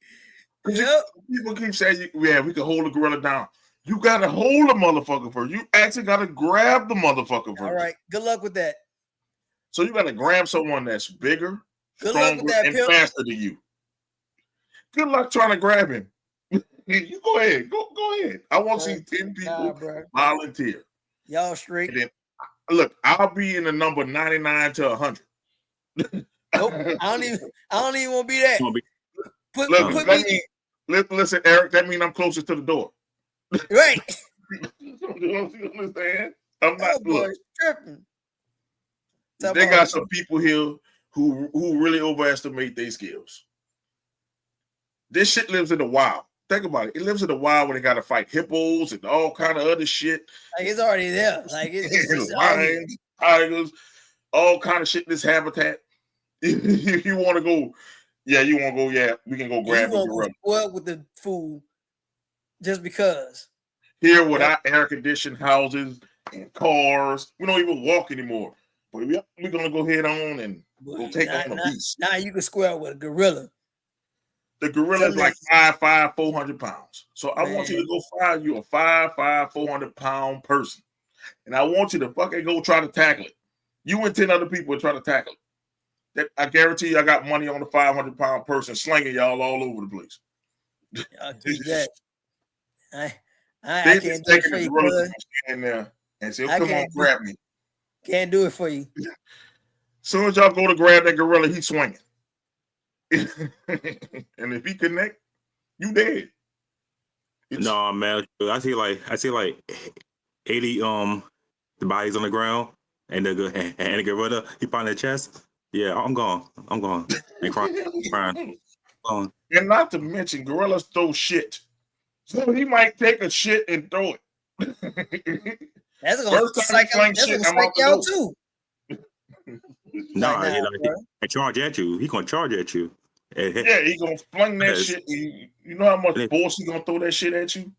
People keep saying, yeah, we can hold the gorilla down. You gotta hold the motherfucker first. You actually gotta grab the motherfucker first. All right, good luck with that. So you gotta grab someone that's bigger, stronger, and faster than you. Good luck trying to grab him. You go ahead. Go ahead. I want to see 10 people volunteer. Y'all straight. And then, look, I'll be in the number 99 to 100. Nope. I don't even want to be that. Listen, Eric, that means I'm closer to the door. Right. You understand? I'm not tripping. They got some people here who really overestimate their skills. This shit lives in the wild. think about it. It lives in the wild where they got to fight hippos and all kind of other shit. Like it's already there. Like it's lions, tigers, all kind of shit in this habitat. If you want to go, you want to go, we can go grab the gorilla. Well, with the food, just because. Here without air conditioned houses and cars, we don't even walk anymore. But we're gonna go head on and go take on a beast. Now you can square with a gorilla. The gorilla is like 5'5", 400 pounds. So I want you to go find you a 5'5", 400 pound person, and I want you to fucking go try to tackle it. You and 10 other people will try to tackle it. I guarantee you, I got money on the 500 pound person slinging y'all all over the place. I'll do that. I can't do it for you, bud. In there and say, "Come on, grab me." Can't do it for you. As soon as y'all go to grab that gorilla, he's swinging. And if he connect, you dead. No, man. I see like 80 the bodies on the ground and the gorilla he found their chest. Yeah, I'm gone. And crying. And not to mention, gorillas throw shit. So he might take a shit and throw it. That's gonna psych y'all too. Nah, he charge at you. He gonna charge at you. Yeah, he gonna fling that shit. You know how much force he gonna throw that shit at you?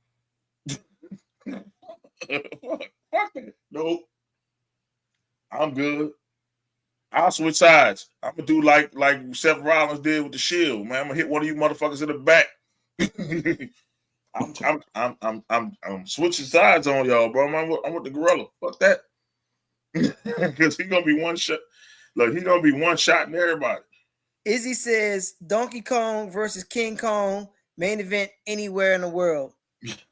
Fuck it. Nope. I'm good. I'll switch sides. I'm gonna do like Seth Rollins did with the Shield, man. I'm gonna hit one of you motherfuckers in the back. I'm switching sides on y'all, bro. I'm with the gorilla. Fuck that. Because he's gonna be one shot. Look, he's gonna be one shot in everybody. Izzy says Donkey Kong versus King Kong main event anywhere in the world.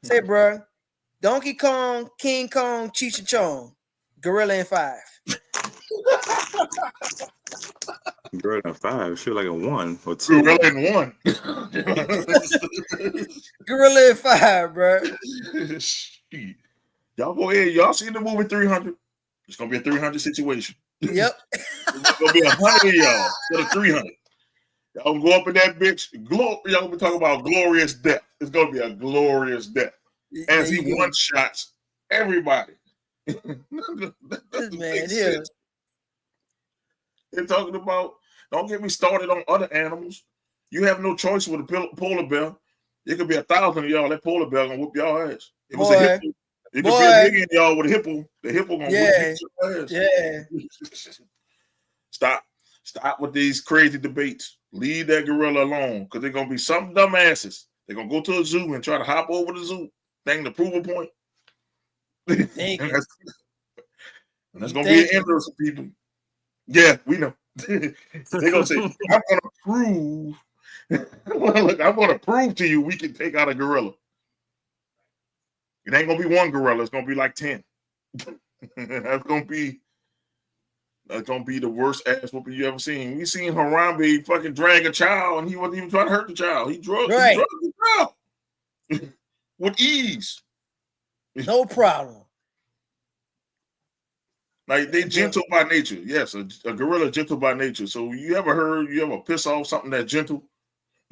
Say, bro, Donkey Kong, King Kong, Cheech and Chong, Gorilla in 5. Gorilla in 5, shoot like a 1 or 2. Gorilla in 1. Gorilla in 5, bro. Y'all go ahead. Y'all seen the movie 300? It's gonna be a 300 situation. Yep. It's gonna be 100 of y'all instead of 300. Y'all gonna go up in that bitch. Y'all gonna be talking about glorious death. It's gonna be a glorious death. As he one shots everybody. Man, yeah. They're talking about, don't get me started on other animals. You have no choice with a polar bear. It could be 1,000 of y'all. That polar bear gonna whoop y'all ass. It was a hippo. It could be a million of y'all with a hippo. The hippo gonna whoop your ass. Yeah. Stop with these crazy debates. Leave that gorilla alone, because they're gonna be some dumbasses. They're gonna go to a zoo and try to hop over the zoo thing to prove a point. And that's gonna be an interest of people. Yeah, we know. They're gonna say, "I'm gonna prove." Look, I'm gonna prove to you we can take out a gorilla. It ain't gonna be one gorilla. It's gonna be like 10. That's gonna be the worst ass whooping you ever seen. We seen Harambe fucking drag a child, and he wasn't even trying to hurt the child. He drugged the child with ease. No problem. Like, they gentle by nature. Yes, a gorilla gentle by nature. So you ever piss off something that's gentle?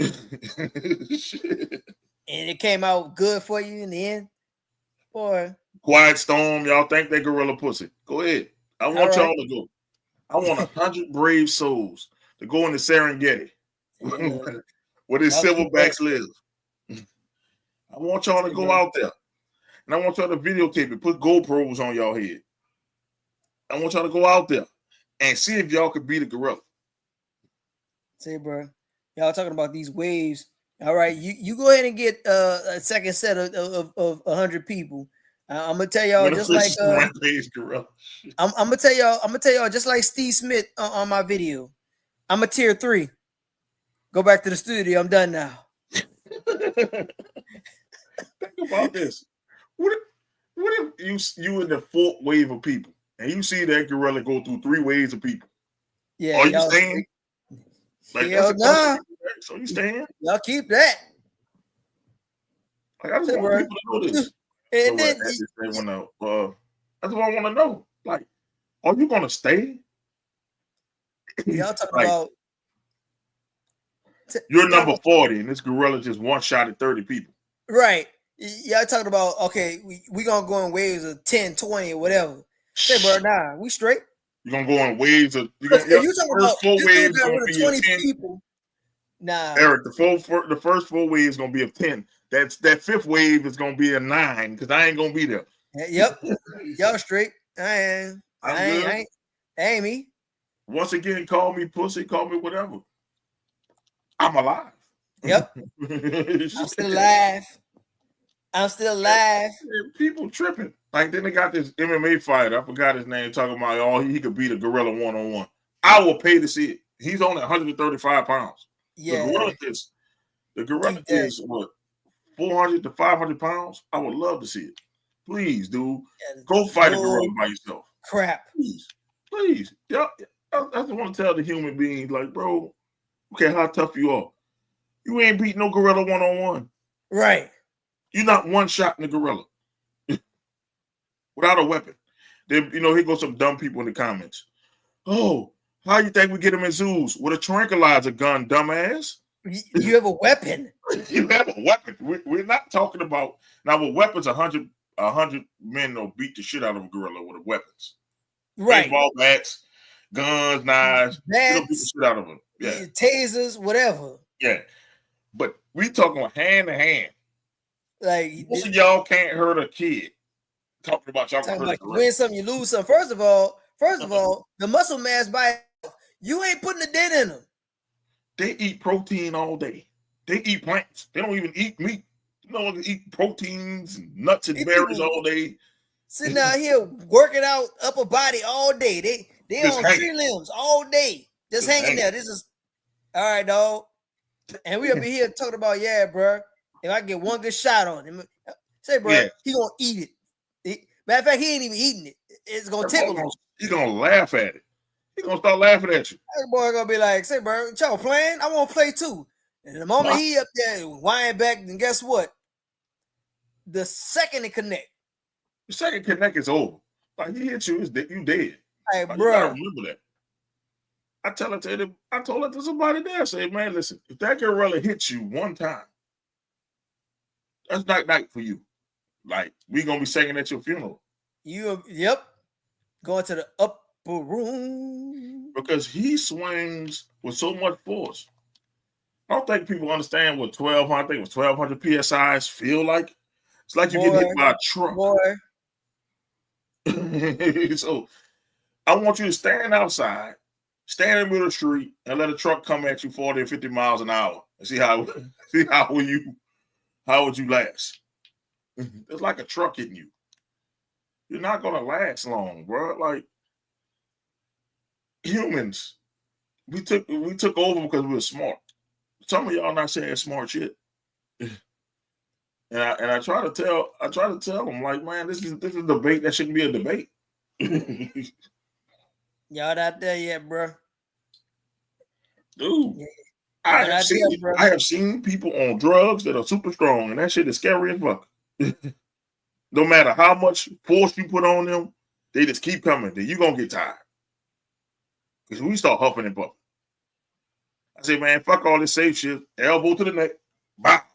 Shit. And it came out good for you in the end? Boy. Quiet Storm, y'all think they gorilla pussy. Go ahead. I want y'all to go. I want 100 brave souls to go into Serengeti where these silverbacks live. I want y'all to go out there. And I want y'all to videotape it, put GoPros on y'all head. I want y'all to go out there and see if y'all could beat a gorilla. Say, bro, y'all talking about these waves. All right, you go ahead and get a second set of 100 people. I'm gonna tell y'all just like I'm gonna tell y'all just like Steve Smith on my video. I'm a tier 3. Go back to the studio. I'm done now. Think about this. What if you in the 4th wave of people and you see that gorilla go through 3 waves of people? Yeah, are you staying? Like, nah. So you staying? Y'all keep that. Like, I just want people to know this. And then that's what I want to know. Like, are you gonna stay? Y'all talking about you're number 40, and this gorilla just one shot at 30 people. Right. Y'all talking about, okay, we gonna go in waves of 10, 20 or whatever. Say, bro, nah, we straight. You're gonna go in waves of You talking about first 4 this dude waves got gonna rid of be 20 of 10. people. Nah. Eric, the first 4 waves gonna be of 10. That 5th wave is gonna be a 9 because I ain't gonna be there. Yep. Y'all straight. I ain't me. Once again, call me pussy, call me whatever. I'm alive. Yep. I'm still alive. I'm still alive. People tripping. Like, then they got this MMA fighter. I forgot his name, talking about, oh, he could beat a gorilla 1-on-1. I will pay to see it. He's only 135 pounds. Yeah. The gorilla is what, 400 to 500 pounds? I would love to see it. Please, dude. Go fight a gorilla by yourself. Crap. Please. Yeah. I just want to tell the human beings, like, bro, okay, how tough you are. You ain't beat no gorilla 1-on-1. Right. You're not one shot in the gorilla without a weapon. Then, here goes some dumb people in the comments. Oh, how you think we get them in zoos? With a tranquilizer gun, dumbass. You have a weapon. You have a weapon. We're not talking about, now with weapons, 100 men will beat the shit out of a gorilla with weapons. Right. Baseball bats, guns, knives. They'll beat the shit out of them. Yeah. Tasers, whatever. Yeah. But we talking hand to hand. Like, most of y'all can't hurt a kid. Talking about y'all talking about you win something, you lose something. First of all, the muscle mass by you ain't putting a dent in them. They eat protein all day. They eat plants. They don't even eat meat. They eat proteins, and nuts, and berries all day. Sitting out here working out upper body all day. They on tree limbs all day, just hanging there. This is all right, dog. And we up here talking about, yeah, bro. If I get one good shot on him, say, bro, he gonna eat it. Matter of fact, he ain't even eating it. It's gonna tickle him. He's gonna laugh at it. He's gonna start laughing at you. That boy gonna be like, say, bro, y'all playing? I want to play too. And the moment he up there whining back, then guess what? The second it connect. The second connect is over. Like, he hit you, you dead. Like, bro. You gotta remember that. I told it to somebody there. I say, man, listen, if that gorilla hits you one time, that's night for you. Like, we gonna be singing at your funeral. Yep. Going to the upper room. Because he swings with so much force. I don't think people understand what 1,200, I think it was 1,200 PSIs feel like. It's like you get hit by a truck. So I want you to stand outside, stand in the middle of the street, and let a truck come at you 40 or 50 miles an hour and see how would you last. It's like a truck hitting you. You're not gonna last long, bro. Like, humans, we took over because we were smart. Some of y'all not saying smart shit. And I try to tell them, like, man, this is a debate that shouldn't be a debate. Y'all not there yet, bro. Dude, I have seen people on drugs that are super strong, and that shit is scary as fuck. No matter how much force you put on them, they just keep coming. Then you're gonna get tired. Because we start huffing and puffing. I say, man, fuck all this safe shit. Elbow to the neck. Bop.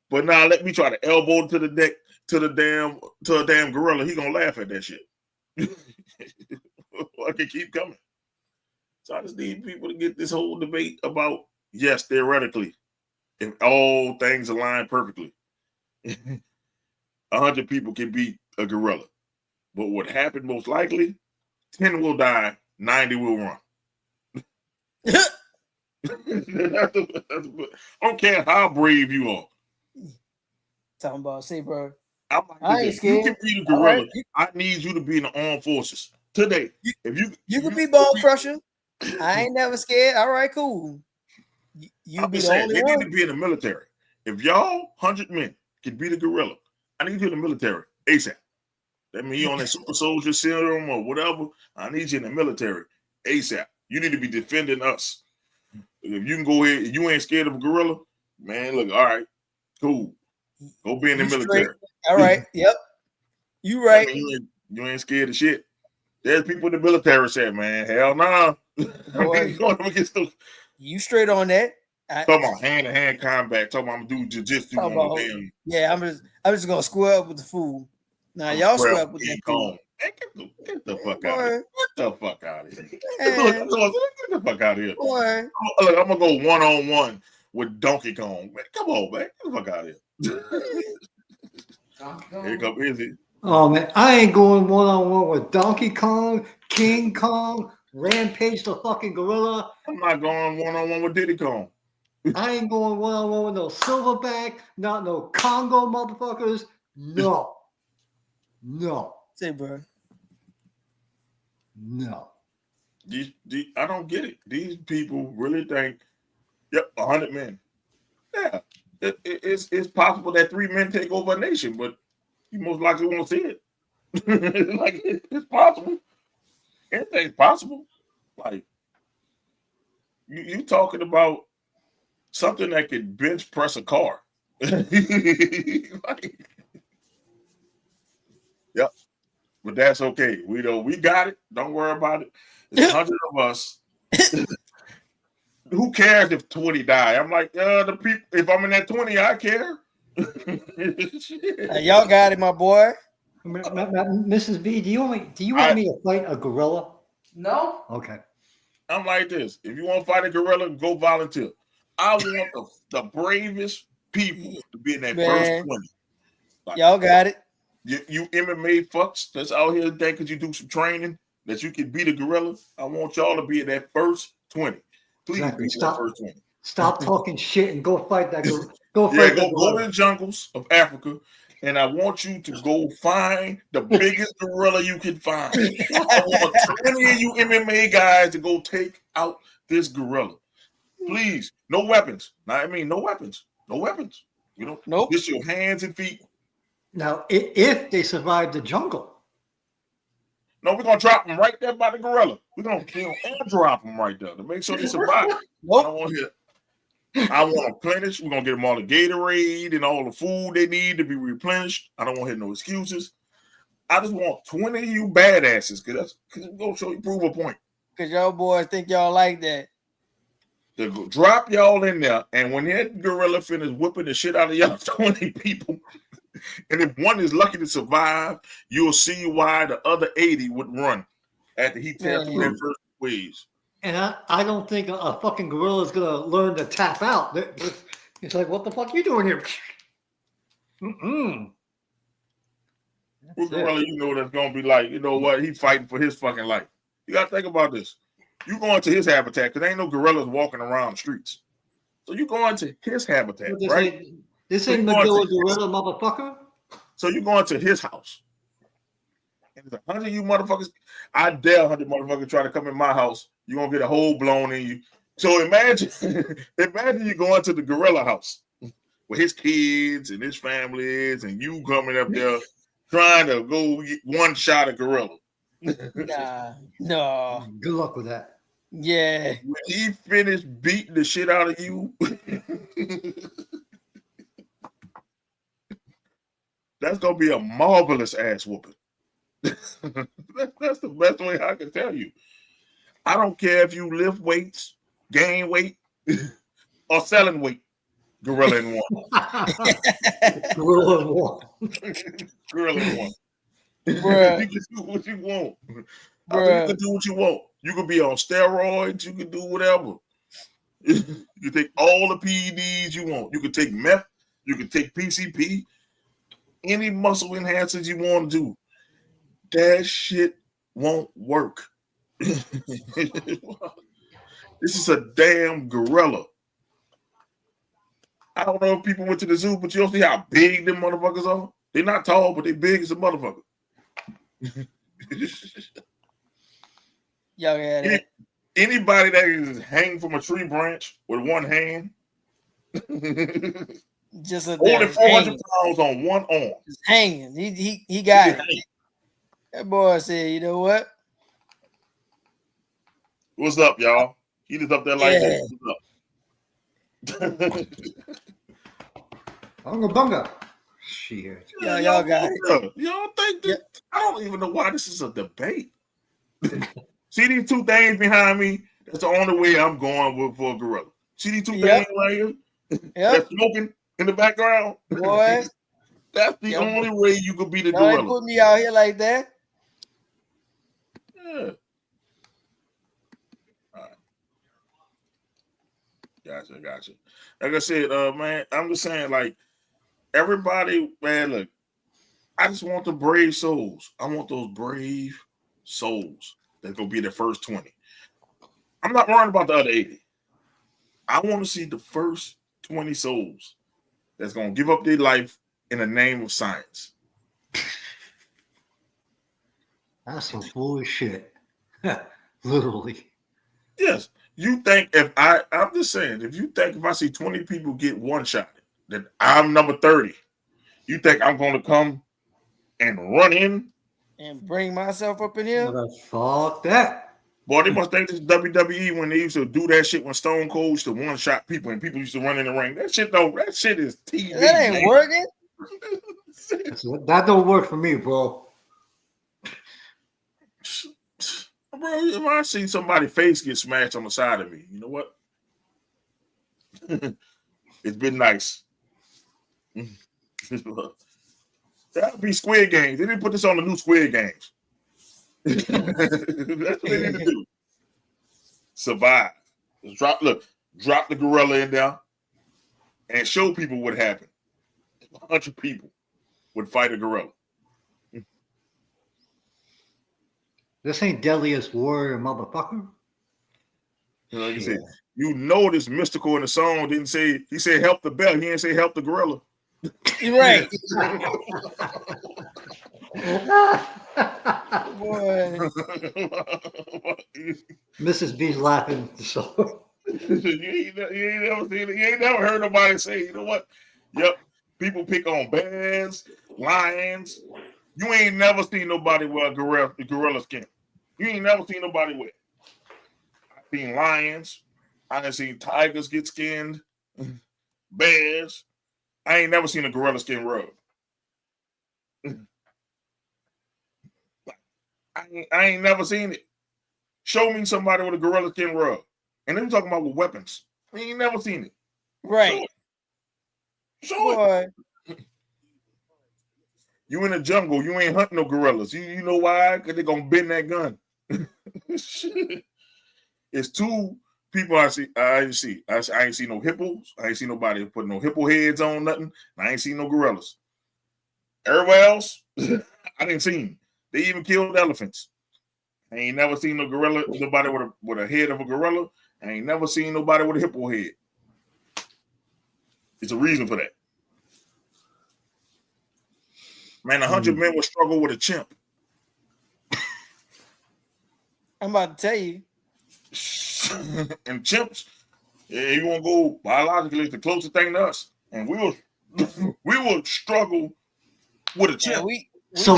But now let me try to elbow to the neck to a damn gorilla. He gonna laugh at that shit. I can keep coming. So I just need people to get this whole debate about, yes, theoretically, if all things align perfectly, 100 people can beat a gorilla. But what happened most likely, 10 will die, 90 will run. I don't care how brave you are. Talking about, say, bro, I ain't scared. You can beat a gorilla. Right. I need you to be in the armed forces today. If you can be bone crusher. I ain't never scared. All right, cool. You be the only one. They need to be in the military. If y'all 100 men can beat a gorilla, I need you in the military ASAP. That means you on that super soldier serum or whatever. I need you in the military ASAP. You need to be defending us. If you can go ahead, you ain't scared of a gorilla, man. Look, all right, cool. Go be in the military. Straight. All right, yep. You right. I mean, you ain't scared of shit. There's people in the military say, man, hell no. Nah. You straight on that. Talking about hand-to-hand combat. Talking about I'm doing jiu-jitsu on the damn. Yeah, I'm just gonna square up with the fool. Now y'all square up with that fool. Man, get the fuck out of here. Get the fuck out of here. Get the fuck out of here. Look, I'm gonna go one-on-one with Donkey Kong. Man, come on, man. Get the fuck out of here. Here come Izzy. Oh man, I ain't going one-on-one with Donkey Kong, King Kong, Rampage the fucking gorilla. I'm not going one-on-one with Diddy Kong. I ain't going one-on-one with no silverback, not no Congo motherfuckers. No. Say, bro. No. I don't get it. These people really think, 100 men. Yeah, it's possible that 3 men take over a nation, but you most likely won't see it. Like it's possible. Anything's possible. Like you talking about something that could bench press a car. Yep. But that's okay. We got it. Don't worry about it. It's 100 of us. Who cares if 20 die? I'm like, the people. If I'm in that 20, I care. Y'all got it, my boy. Mrs. V, do you want me to fight a gorilla? No. Okay. I'm like this. If you want to fight a gorilla, go volunteer. I want the bravest people to be in that first 20. Like, y'all got it. You MMA fucks that's out here today because you do some training that you can beat a gorilla. I want y'all to be in that first 20. Please be in that first 20. Stop talking shit and go fight that gorilla. Go to the jungles of Africa, and I want you to go find the biggest gorilla you can find. I want 20 of you MMA guys to go take out this gorilla. Please, no weapons. No weapons. No weapons. You know, nope. Just your hands and feet. Now, if they survive the jungle. No, we're going to drop them right there by the gorilla. We're going to airdrop them right there to make sure they survive. Nope. I want to replenish. We're going to get them all the Gatorade and all the food they need to be replenished. I don't want to hear no excuses. I just want 20 of you badasses because we're going to show you prove a point. Because y'all boys think y'all like that. To drop y'all in there, and when that gorilla finish whipping the shit out of y'all 20 people, and if one is lucky to survive, you'll see why the other 80 would run after he tapped through that first waves. And I don't think a fucking gorilla is gonna learn to tap out. It's like, what the fuck you doing here? What gorilla you know that's gonna be like, you know what? He's fighting for his fucking life. You gotta think about this. You going to his habitat because there ain't no gorillas walking around the streets. So you going to his habitat, right? This ain't the gorilla, motherfucker. So you going to his house. And there's 100 of you motherfuckers. I dare 100 motherfuckers try to come in my house. You're gonna get a hole blown in you. So imagine you going to the gorilla house with his kids and his families, and you coming up there trying to go get one shot at gorilla. No. Good luck with that. Yeah. When he finished beating the shit out of you, that's gonna be a marvelous ass whooping. That's the best way I can tell you. I don't care if you lift weights, gain weight, or selling weight. Gorilla in one. Gorilla in one. Gorilla in one. Bruh. You can do what you want. Bruh. You can do what you want. You can be on steroids. You can do whatever. You can take all the PEDs you want. You can take meth. You can take PCP. Any muscle enhancers you want to do. That shit won't work. This is a damn gorilla. I don't know if people went to the zoo, but you don't see how big them motherfuckers are. They're not tall, but they're big as a motherfucker. Y'all got it. Anybody that is hanging from a tree branch with one hand, just a only 400 pounds on one arm. Just hanging. He got it. That boy said, you know what? What's up, y'all? He just up there like this. What's up? Bunga bunga. Shit. Yeah, y'all got it. Y'all think that? I don't even know why this is a debate. See these two things behind me? That's the only way I'm going with for a gorilla. CD2 thing Yep. right here. Yep. That's smoking in the background. Boy. That's the only way you could be the Y'all ain't gorilla. put me out here like that. Yeah. All right. Gotcha. Like I said, man, I'm just saying, like, everybody, man, look, I just want the brave souls. I want those brave souls that's gonna be the first 20. I'm not worried about the other 80. I want to see the first 20 souls that's gonna give up their life in the name of science. That's some bullshit. Literally. Yes. You think I'm just saying, if I see 20 people get one shot, that I'm number 30, you think I'm gonna come and run in and bring myself up in here? Fuck that. Boy, they must think this is WWE when they used to do that shit when Stone Cold used to one-shot people and people used to run in the ring. That shit is TV. That ain't working. That don't work for me, bro. Bro, if I see somebody's face get smashed on the side of me, you know what? It's been nice. That'd be Squid Games. They didn't put this on the new Squid Games. That's what they need to do. Survive. Just drop the gorilla in there and show people what happened. 100 people would fight a gorilla. This ain't Deadliest Warrior, motherfucker. Like I said, you know this mystical in the song didn't say, he said help the bear. He didn't say help the gorilla. You're right. Boy. Mrs. B's laughing. So you ain't never heard nobody say, you know what? Yep, people pick on bears, lions. You ain't never seen nobody wear gorilla skin. You ain't never seen nobody wear. I've seen lions. I done seen tigers get skinned. Bears. I ain't never seen a gorilla skin rub. I ain't never seen it. Show me somebody with a gorilla skin rub. And then we're talking about with weapons. I ain't never seen it. Right. Show it. You in the jungle, you ain't hunting no gorillas. You know why? Because they're going to bend that gun. It's two people I ain't see no hippos. I ain't see nobody putting no hippo heads on nothing. I ain't seen no gorillas. Everywhere else, I didn't see them. They even killed elephants. I ain't never seen nobody with a head of a gorilla. I ain't never seen nobody with a hippo head. It's a reason for that. Man, 100 men would struggle with a chimp. I'm about to tell you. And chimps, you want to go biologically, it's the closest thing to us. And we will struggle with a chimp. So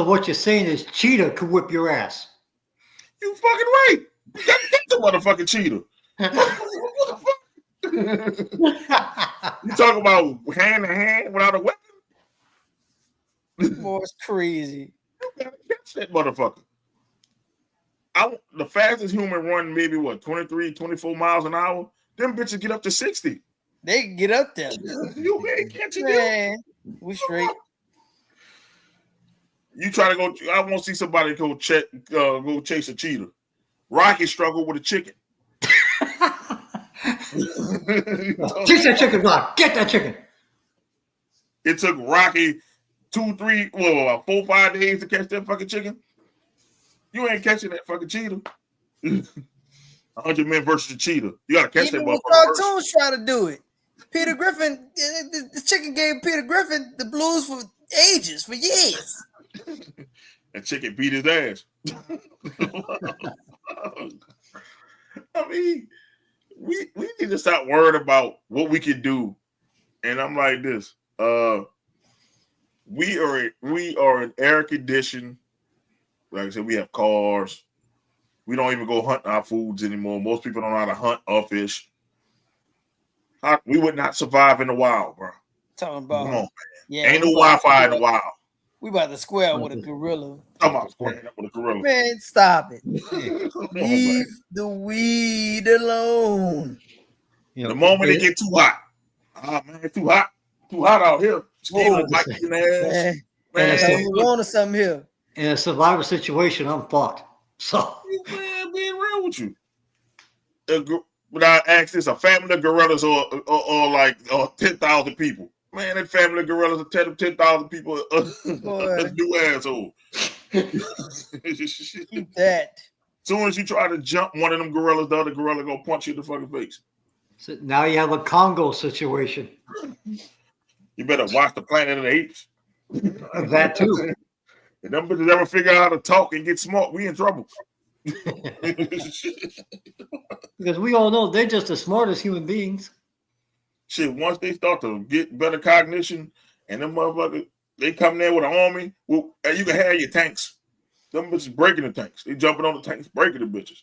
what you're saying is cheetah could whip your ass. You fucking right. Get the motherfucking cheetah. What the fuck? You talking about hand to hand without a weapon? Boy, it's crazy. You gotta catch that motherfucker. The fastest human run maybe 23, 24 miles an hour. Them bitches get up to 60. They can get up there. You ain't catching Man, we straight. You try to go. I want to see somebody go chase a cheetah. Rocky struggled with a chicken. Chase that chicken, block. Get that chicken. It took Rocky 4 or 5 days to catch that fucking chicken. You ain't catching that fucking cheetah. 100 men versus a cheetah. You gotta catch that motherfucker. Cartoons try to do it. Peter Griffin, the chicken gave Peter Griffin the blues for ages, for years. That chicken beat his ass. I mean, we need to stop worrying about what we can do. And I'm like this. We are in air conditioned. Like I said, we have cars. We don't even go hunt our foods anymore. Most people don't know how to hunt or fish. We would not survive in the wild, bro. Talking about, come on, man. Yeah, Ain't no Wi-Fi in the wild. We about to square with a gorilla. I'm about squaring up with a gorilla. Man, stop it. Come on, Leave man. the weed alone. The moment it get too hot. Oh man, too hot out here. Mosquitoes biting in the ass. Man, you want something here. In a survivor situation, I'm fucked. So, man, being real with you. When I ask this, a family of gorillas or like 10,000 people. Man, that family of gorillas are 10,000 people a new asshole. That. As soon as you try to jump one of them gorillas, the other gorilla gonna punch you in the fucking face. So now you have a Congo situation. You better watch the Planet of the Apes. That too. If them bitches ever figure out how to talk and get smart, we in trouble. Because we all know they're just the smartest human beings. Shit, once they start to get better cognition and them motherfuckers, they come there with an army, well, you can have your tanks. Them bitches breaking the tanks. They jumping on the tanks, breaking the bitches.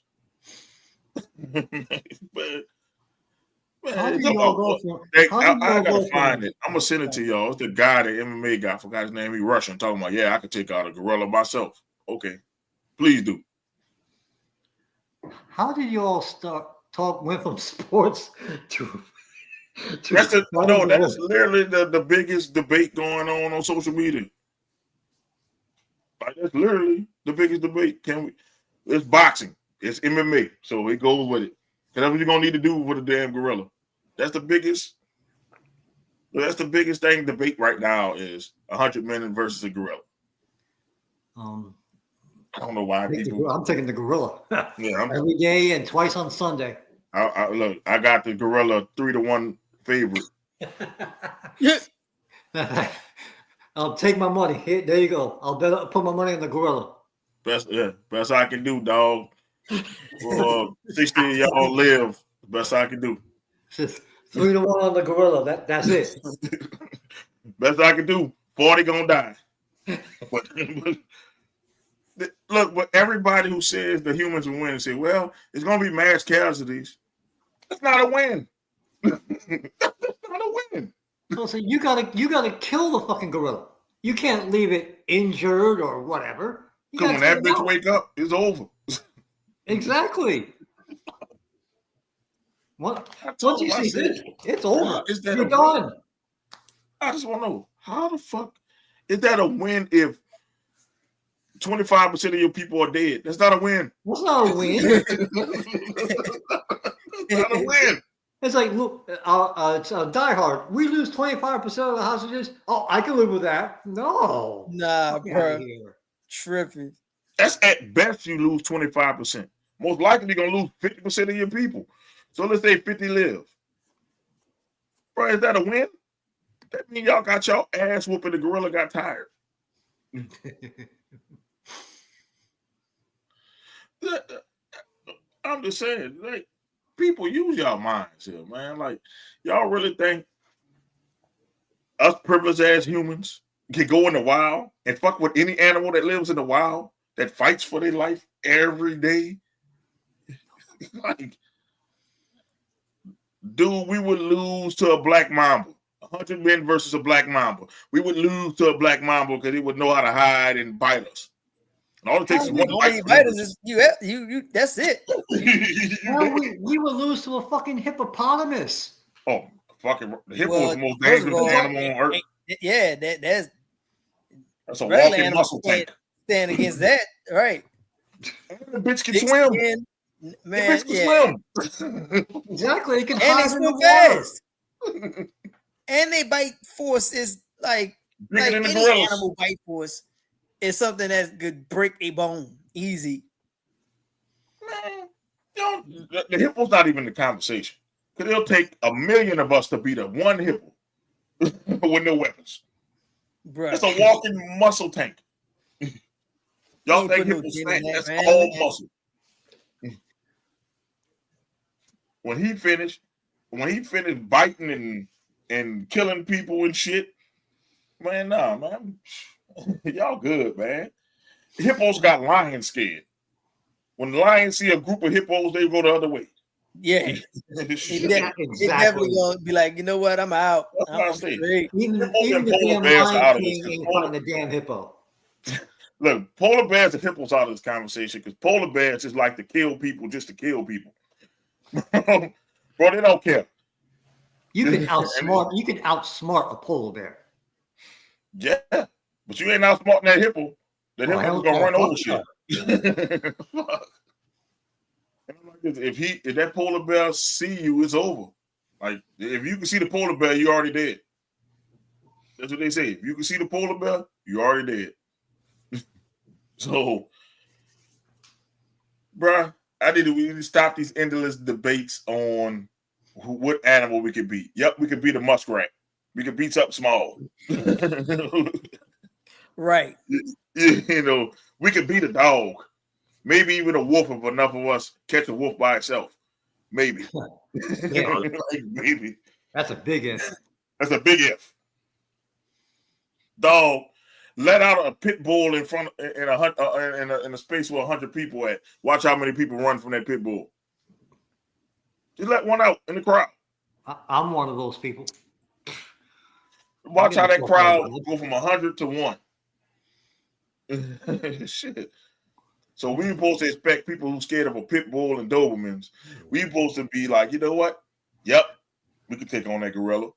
I gotta find it. I'm gonna send it to y'all. It's the guy, the MMA guy. I forgot his name. He Russian. Talking about, yeah, I could take out a gorilla myself. Okay, please do. How did you all went from sports to that's literally the biggest debate going on social media. Like, that's literally the biggest debate. It's boxing. It's MMA. So it goes with it. That's what you're gonna need to do with a damn gorilla. That's the biggest thing debate right now is 100 men versus a gorilla. I don't know why people. I'm taking the gorilla. Yeah, every day and twice on Sunday. Look, I got the gorilla 3-1 favorite. I'll take my money. Here, there you go. I'll put my money on the gorilla. Best I can do, dog. 60 of y'all live. Best I can do. 3-1 on the gorilla. That's it. Best I can do. 40 gonna die. But everybody who says the humans will win and say, well, it's gonna be mass casualties. That's not a win. That's not a win. So you gotta kill the fucking gorilla. You can't leave it injured or whatever. Because when that bitch wake up, it's over. Exactly. Once you see this, it's over. You're done. I just want to know, how the fuck is that a win if 25% of your people are dead? That's not a win. That's not a win. It's not a win. It's like, look, it's Die Hard. We lose 25% of the hostages. Oh, I can live with that. No. Nah, bro. Tripping. That's at best you lose 25%. Most likely you're going to lose 50% of your people. So let's say 50 live. Bro, is that a win? That means y'all got y'all ass whooping. The gorilla got tired. I'm just saying, like, people use y'all minds here, man. Like, y'all really think us privileged ass humans can go in the wild and fuck with any animal that lives in the wild that fights for their life every day? Like, dude, we would lose to a black mamba. 100 men versus a black mamba. We would lose to a black mamba because he would know how to hide and bite us. And all it takes is one bite. You that's it. We would lose to a fucking hippopotamus. Oh, fucking the hippo is the most dangerous animal on earth. Yeah, that's a walking muscle tank. Stand against that, right? The bitch can swim. Man, the bitch can swim. Exactly. It can and they swim fast. And they bite force is like any animal bite force is something that could break a bone easy. Man, the hippo's not even the conversation. Because it'll take 1,000,000 of us to beat up one hippo with no weapons. Bruh. It's a walking muscle tank. Y'all think hippos stand? That's all muscle. When he finished biting and killing people and shit, man, nah, man. Y'all good, man. Hippos got lions scared. When lions see a group of hippos, they go the other way. Yeah, he definitely gonna be like, you know what, I'm out. That's what I say. Even the damn Lion King ain't fighting the damn hippo. Look, polar bears and hippos out of this conversation because polar bears just like to kill people just to kill people. Bro, they don't care. You can outsmart a polar bear. Yeah, but you ain't outsmarting that hippo. That hippo's gonna run over shit. If that polar bear see you, it's over. Like if you can see the polar bear, you already dead. That's what they say. If you can see the polar bear, you already dead. So, bruh, we need to stop these endless debates on what animal we could beat. Yep, we could beat a muskrat. We could beat something small. Right. You know, we could beat a dog. Maybe even a wolf if enough of us catch a wolf by itself. Maybe. Yeah. Maybe. That's a big if. That's a big if. Dog, let out a pit bull in front in a space where 100 people at. Watch how many people run from that pit bull. Just let one out in the crowd. I'm one of those people. Watch how that crowd go from 100 to 1. Shit. So we supposed to expect people who scared of a pit bull and Dobermans. We supposed to be like, you know what? Yep, we can take on that gorilla.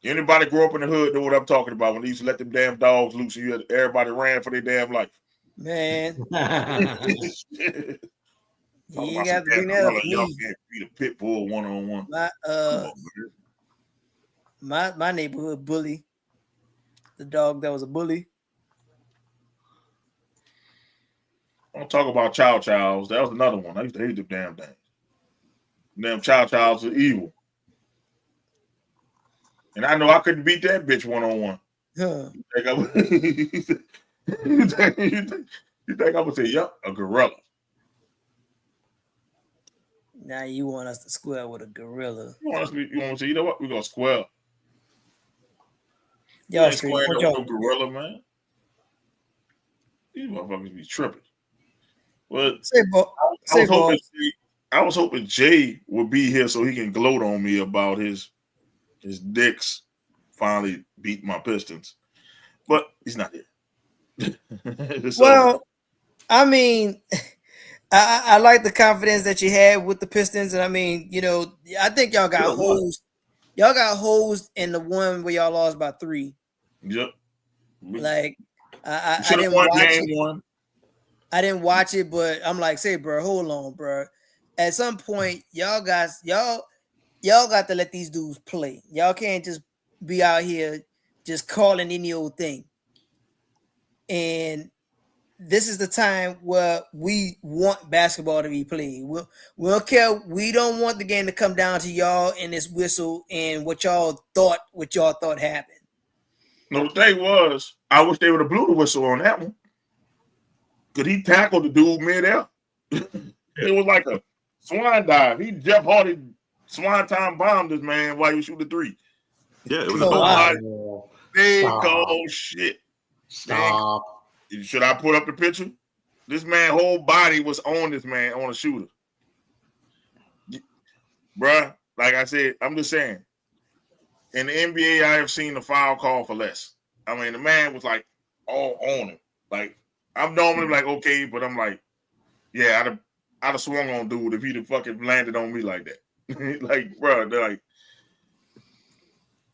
Anybody grow up in the hood know what I'm talking about when they used to let them damn dogs loose and everybody ran for their damn life. Man. You got to bring that up. Y'all can't beat a pit bull one-on-one. My neighborhood bully, the dog that was a bully. I'll talk about chow chows. That was another one. I used to hate them damn things. Damn chow chows are evil. And I know I couldn't beat that bitch one-on-one. Huh. You think I would say, yep, a gorilla. Now you want us to square with a gorilla. You want to say, you know what? We're going to square. Y'all square no gorilla, man. These motherfuckers be tripping. Well, I was hoping Jay would be here so he can gloat on me about his dicks finally beat my Pistons. But he's not here. Well, I mean, I like the confidence that you had with the Pistons. And I mean, you know, I think y'all got hosed. Y'all got hosed in the one where y'all lost by 3. Yep. Like, I didn't watch it. I didn't watch it, but I'm like, say, bro, hold on, bro. At some point, y'all got to let these dudes play. Y'all can't just be out here just calling any old thing. And this is the time where we want basketball to be played. We don't care. We don't want the game to come down to y'all and this whistle and what y'all thought happened. No, the thing was, I wish they would have blew the whistle on that one. Because he tackled the dude mid-air. It was like a swan dive. He Jeff Hardy swan time bombed this man while he was shooting the 3. Yeah, it was a big cold shit. Stop. Should I put up the picture? This man's whole body was on this man, on a shooter. Bruh, like I said, I'm just saying. In the NBA, I have seen the foul call for less. I mean, the man was like all on him. Like, I'm normally like, okay, but I'm like, yeah, I'd have swung on dude if he'd have fucking landed on me like that. Like, bro, they're like,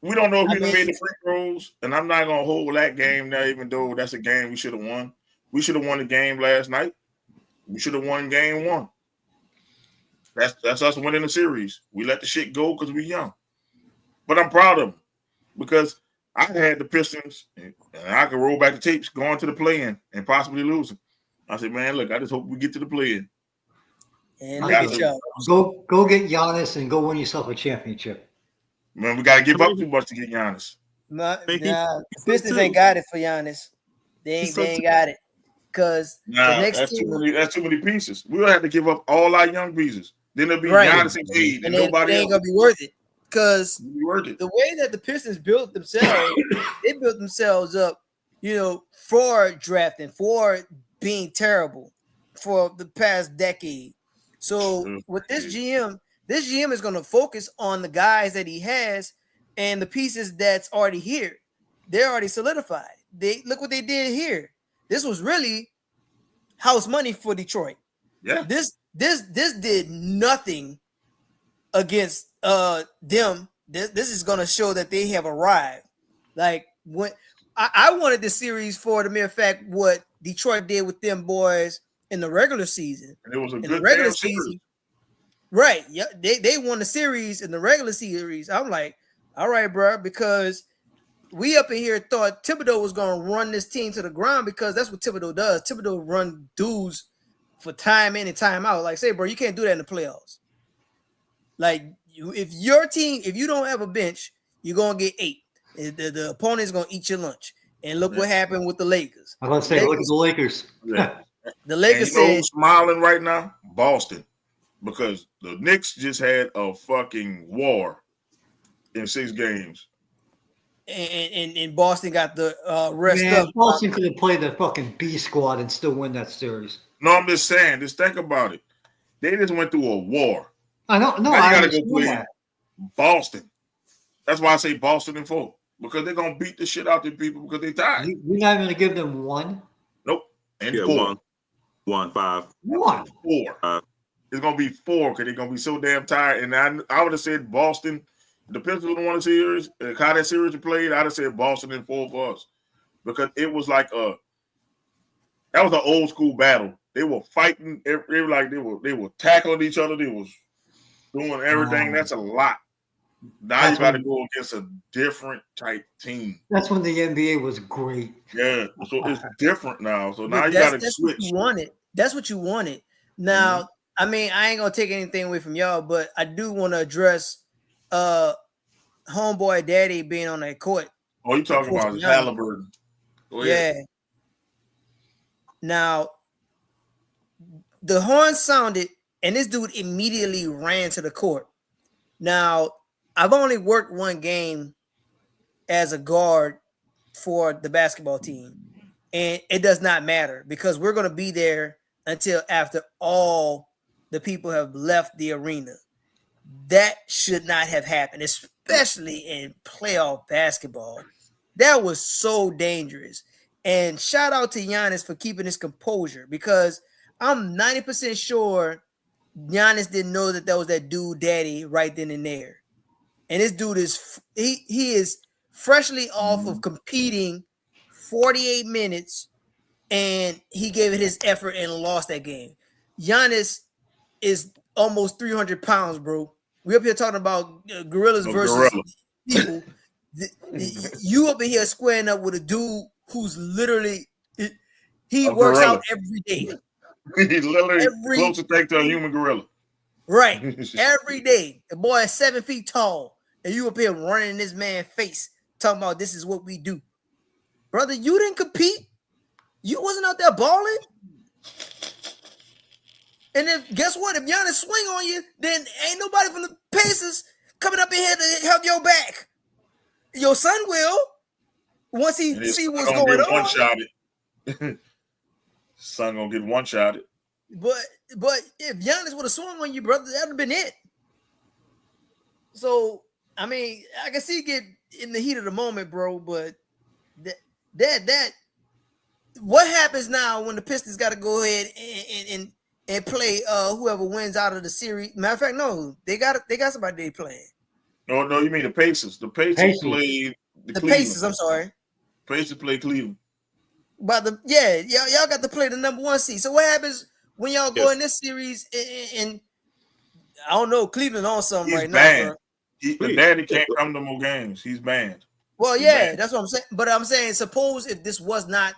we don't know if he'd have made the free throws, and I'm not gonna hold that game now, even though that's a game we should have won. We should have won the game last night. We should have won game 1. That's us winning the series. We let the shit go because we're young. But I'm proud of them because I had the Pistons, and I could roll back the tapes going to the play-in and possibly losing. I said, man, look, I just hope we get to the play-in. And look at y'all. Go get Giannis and go win yourself a championship. Man, we got to give up too much to get Giannis. The Pistons ain't got it for Giannis. They ain't got it. Because that's too many pieces. We'll have to give up all our young pieces. Then it'll be Giannis and Cade and nobody else. Ain't going to be worth it. Because the way that the Pistons built themselves, they built themselves up, you know, for drafting, for being terrible for the past decade. So with this GM is going to focus on the guys that he has and the pieces that's already here. They're already solidified. They look what they did here. This was really house money for Detroit. Yeah. This did nothing against them. This is going to show that they have arrived. Like when I wanted this series for the mere fact what Detroit did with them boys in the regular season. And it was a in good the regular series. season. Right. Yeah, they won the series in the regular series. I'm like, all right, bro, because we up in here thought Thibodeau was going to run this team to the ground because that's what Thibodeau does. Thibodeau run dudes for time in and time out. Like, say, bro, you can't do that in the playoffs. Like, if your team, if you don't have a bench, you're going to get 8. The opponent's going to eat your lunch. And look what happened with the Lakers. I was going to say, look at the Lakers. Yeah. The Lakers said, smiling right now, Boston, because the Knicks just had a fucking war in 6 games. And Boston got the rest up. Boston could have played the fucking B squad and still win that series. No, I'm just saying, just think about it. They just went through a war. I don't know. I gotta go play Boston. That's why I say Boston in 4. Because they're gonna beat the shit out of people because they tired. You're not gonna give them 1? Nope. And 4. 1, 5. 1. 4. It's gonna be 4 because they're gonna be so damn tired. And I would have said Boston. The Pistons would have won the series. How that series was played, I'd have said Boston in 4 for us. Because it was like that was an old school battle. They were fighting. They were tackling each other. They was doing everything. That's a lot. Now you got to go against a different type team. That's when the NBA was great. Yeah, so it's different now. So now you got to switch. What you wanted. That's what you wanted. Now, I mean, I ain't gonna take anything away from y'all, but I do want to address homeboy daddy being on that court. Oh, you talking about Halliburton? Yeah. Now, the horn sounded, and this dude immediately ran to the court. Now, I've only worked one game as a guard for the basketball team, and it does not matter because we're going to be there until after all the people have left the arena. That should not have happened, especially in playoff basketball. That was so dangerous. And shout out to Giannis for keeping his composure because I'm 90% sure Giannis didn't know that was that dude daddy right then and there. And this dude is he is freshly off of competing 48 minutes and he gave it his effort and lost that game. Giannis is almost 300 pounds, bro. We up here talking about gorillas versus people. You up in here squaring up with a dude who's literally he works out every day. He's literally close to take to a human gorilla. Right. Every day. The boy is 7 feet tall. And you up here running in this man's face, talking about this is what we do. Brother, you didn't compete. You wasn't out there balling. And if guess what? If Giannis swing on you, then ain't nobody from the Pacers coming up in here to help your back. Your son will. Once he see what's going on. One-shotted. Son gonna get one-shotted. But if Giannis would have swung on you, brother, that'd have been it. So I mean, I can see get in the heat of the moment, bro. But that what happens now when the Pistons got to go ahead and play whoever wins out of the series? Matter of fact, no, they got somebody they playing. No, you mean the Pacers? The Pacers played the Pacers. I'm sorry. Pacers play Cleveland. But y'all got to play the number 1 seed. So what happens when y'all go in this series? And I don't know, Cleveland on something He's right banned. now, bro. The daddy can't come to more games. He's banned. Well, yeah, that's what I'm saying. But I'm saying, suppose if this was not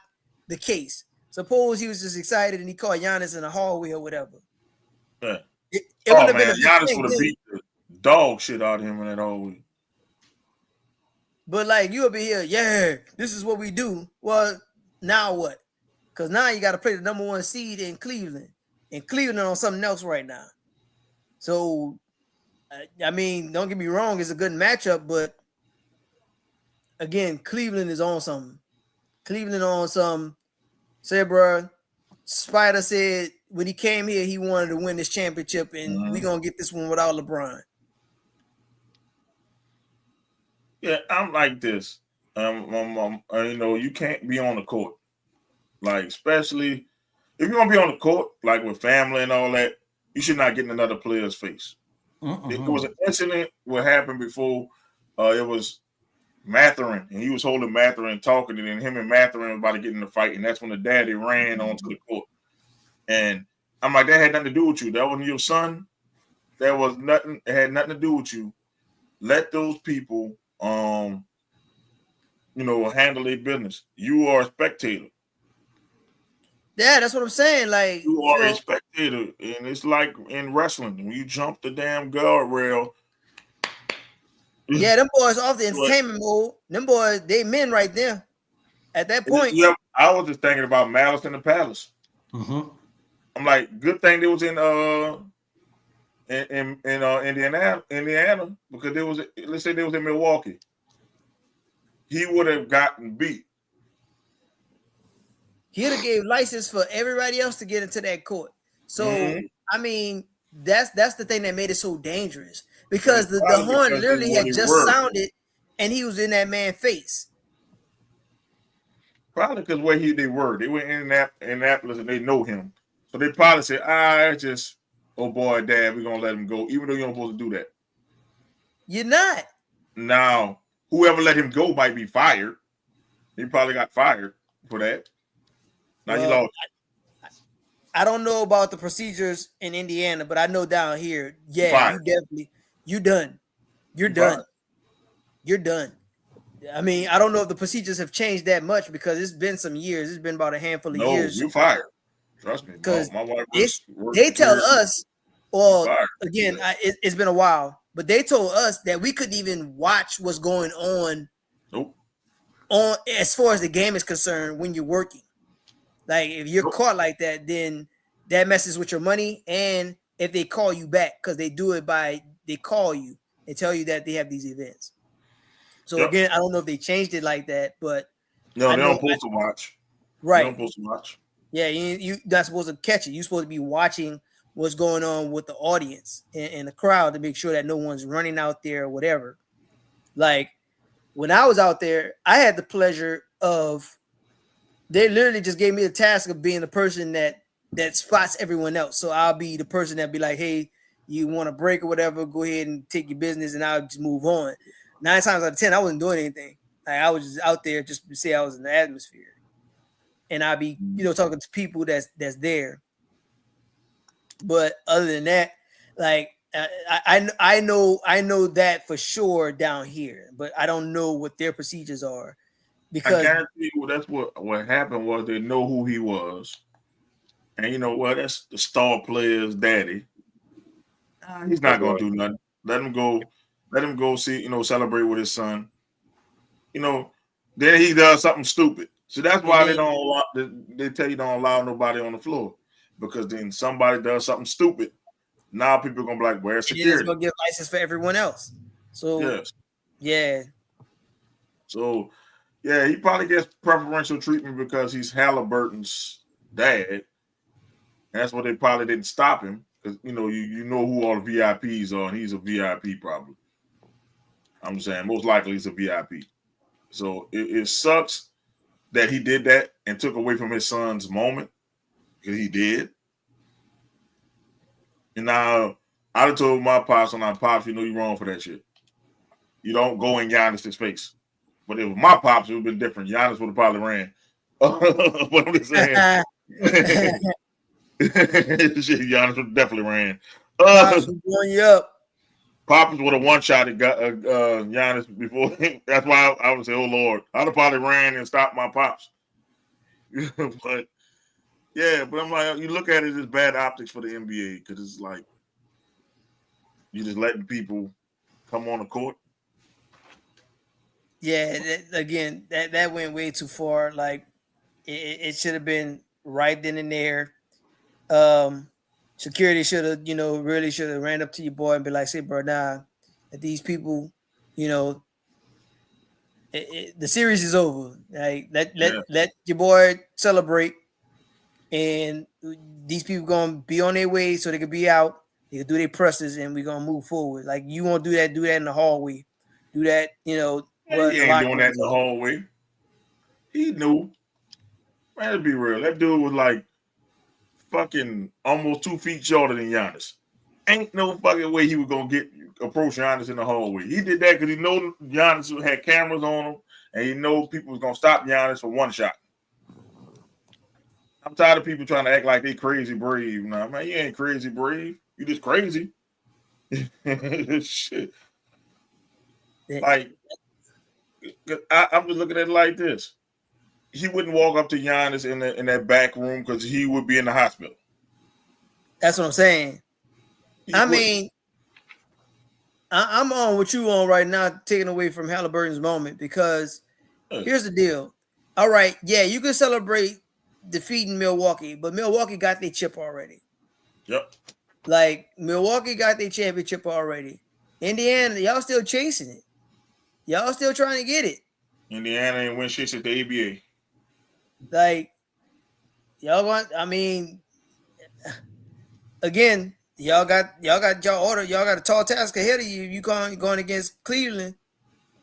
the case, suppose he was just excited and he caught Giannis in the hallway or whatever. Yeah. It would have been a Giannis would have beat the dog shit out of him in that hallway. But like you up in here, yeah, this is what we do. Well, now what? Because now you got to play the number 1 seed in Cleveland, and Cleveland on something else right now. So, I mean, don't get me wrong, it's a good matchup, but again, Cleveland is on something. Cleveland on some. Say, bro, Spider said when he came here, he wanted to win this championship, and we're gonna get this one without LeBron. Yeah, I'm like this. You know, you can't be on the court, like especially if you're gonna be on the court, like with family and all that. You should not get in another player's face. It was an incident what happened before. It was Matherin, and he was holding Matherin talking, and then him and Matherin were about to get in the fight, and that's when the daddy ran onto the court. And I'm like, that had nothing to do with you. That wasn't your son. That was nothing. It had nothing to do with you. Let those people, you know, handle their business. You are a spectator. Yeah, that's what I'm saying. Like, you are a spectator, and it's like in wrestling when you jump the damn guardrail. Yeah, them boys off the entertainment mode. Them boys, they men right there. At that point, yeah, I was just thinking about Malice in the Palace. I'm like, good thing they was in Indiana, because they was, let's say they was in Milwaukee. He would have gotten beat. He'd have gave license for everybody else to get into that court. So I mean, that's the thing that made it so dangerous, because the horn literally had just sounded, and he was in that man's face. Probably because where they were in Annapolis, and they know him, so they probably said, it's just, oh boy, Dad, we're gonna let him go, even though you're not supposed to do that. You're not. Now, whoever let him go might be fired. He probably got fired for that. Now he lost. I don't know about the procedures in Indiana, but I know down here, yeah, you're done. You're done. You're done. I mean, I don't know if the procedures have changed that much, because it's been some years. It's been about a handful of years. You're fired. Trust me. Because my wife they tell us, well, again, it's been a while, but they told us that we couldn't even watch what's going on. Nope. On as far as the game is concerned, when you're working. Like, if you're caught like that, then that messes with your money. And if they call you back, because they do it they call you and tell you that they have these events. So again, I don't know if they changed it like that, but no, they don't supposed to watch. Right. They don't supposed to watch. Yeah, you're not supposed to catch it. You're supposed to be watching what's going on with the audience and the crowd to make sure that no one's running out there or whatever. Like, when I was out there, I had the pleasure of, they literally just gave me the task of being the person that spots everyone else. So I'll be the person that be like, hey, you want a break or whatever, go ahead and take your business, and I'll just move on. 9 times out of 10, I wasn't doing anything. Like, I was just out there just to say I was in the atmosphere. And I'll be, talking to people that's there. But other than that, like, I know that for sure down here, but I don't know what their procedures are. Because I guarantee you, that's what happened was they know who he was, and you know what? That's the star player's daddy. He's not gonna do nothing. Let him go. Let him go see. Celebrate with his son. Then he does something stupid. So that's why they don't. They tell you don't allow nobody on the floor, because then somebody does something stupid. Now people are gonna be like, "Where's security?" It's gonna give license for everyone else. So yes, yeah. So. Yeah, he probably gets preferential treatment because he's Halliburton's dad. And that's why they probably didn't stop him, because you know who all the VIPs are, and he's a VIP probably. I'm saying most likely he's a VIP. So it sucks that he did that and took away from his son's moment, because he did. And now I'd have told my pops, and you're wrong for that shit. You don't go in Giannis's face. But if my pops, it would have been different. Giannis would have probably ran. What I'm just saying. Shit, Giannis would have definitely ran. Pops was blowing you up. Pops would have one-shot and got Giannis before. That's why I would say, oh, Lord. I'd have probably ran and stopped my pops. But, yeah, but I'm like, you look at it as bad optics for the NBA, because it's like you just letting people come on the court. Yeah, that went way too far. Like, it should have been right then and there. Security should have, really should have ran up to your boy and be like, "Say, bro, nah, that these people, the series is over. Like, let your boy celebrate. and these people gonna be on their way so they can be out. They can do their presses, and we're gonna move forward. Like you want to do that in the hallway. Do that, He ain't doing that in the hallway. He knew. Man, to be real, that dude was like fucking almost 2 feet shorter than Giannis. Ain't no fucking way he was gonna approach Giannis in the hallway. He did that because he know Giannis had cameras on him, and he know people was gonna stop Giannis for one shot. I'm tired of people trying to act like they crazy brave. Nah, man, you ain't crazy brave. You just crazy. Shit. Like, I'm just looking at it like this. He wouldn't walk up to Giannis in that back room because he would be in the hospital. That's what I'm saying. I'm on what you on right now, taking away from Halliburton's moment, because here's the deal. All right, yeah, you can celebrate defeating Milwaukee, but Milwaukee got their chip already. Yep. Like, Milwaukee got their championship already. Indiana, y'all still chasing it. Y'all still trying to get it. Indiana ain't win shit at the ABA. Like, y'all want, I mean, again, y'all got y'all order. Y'all got a tall task ahead of you. You going against Cleveland.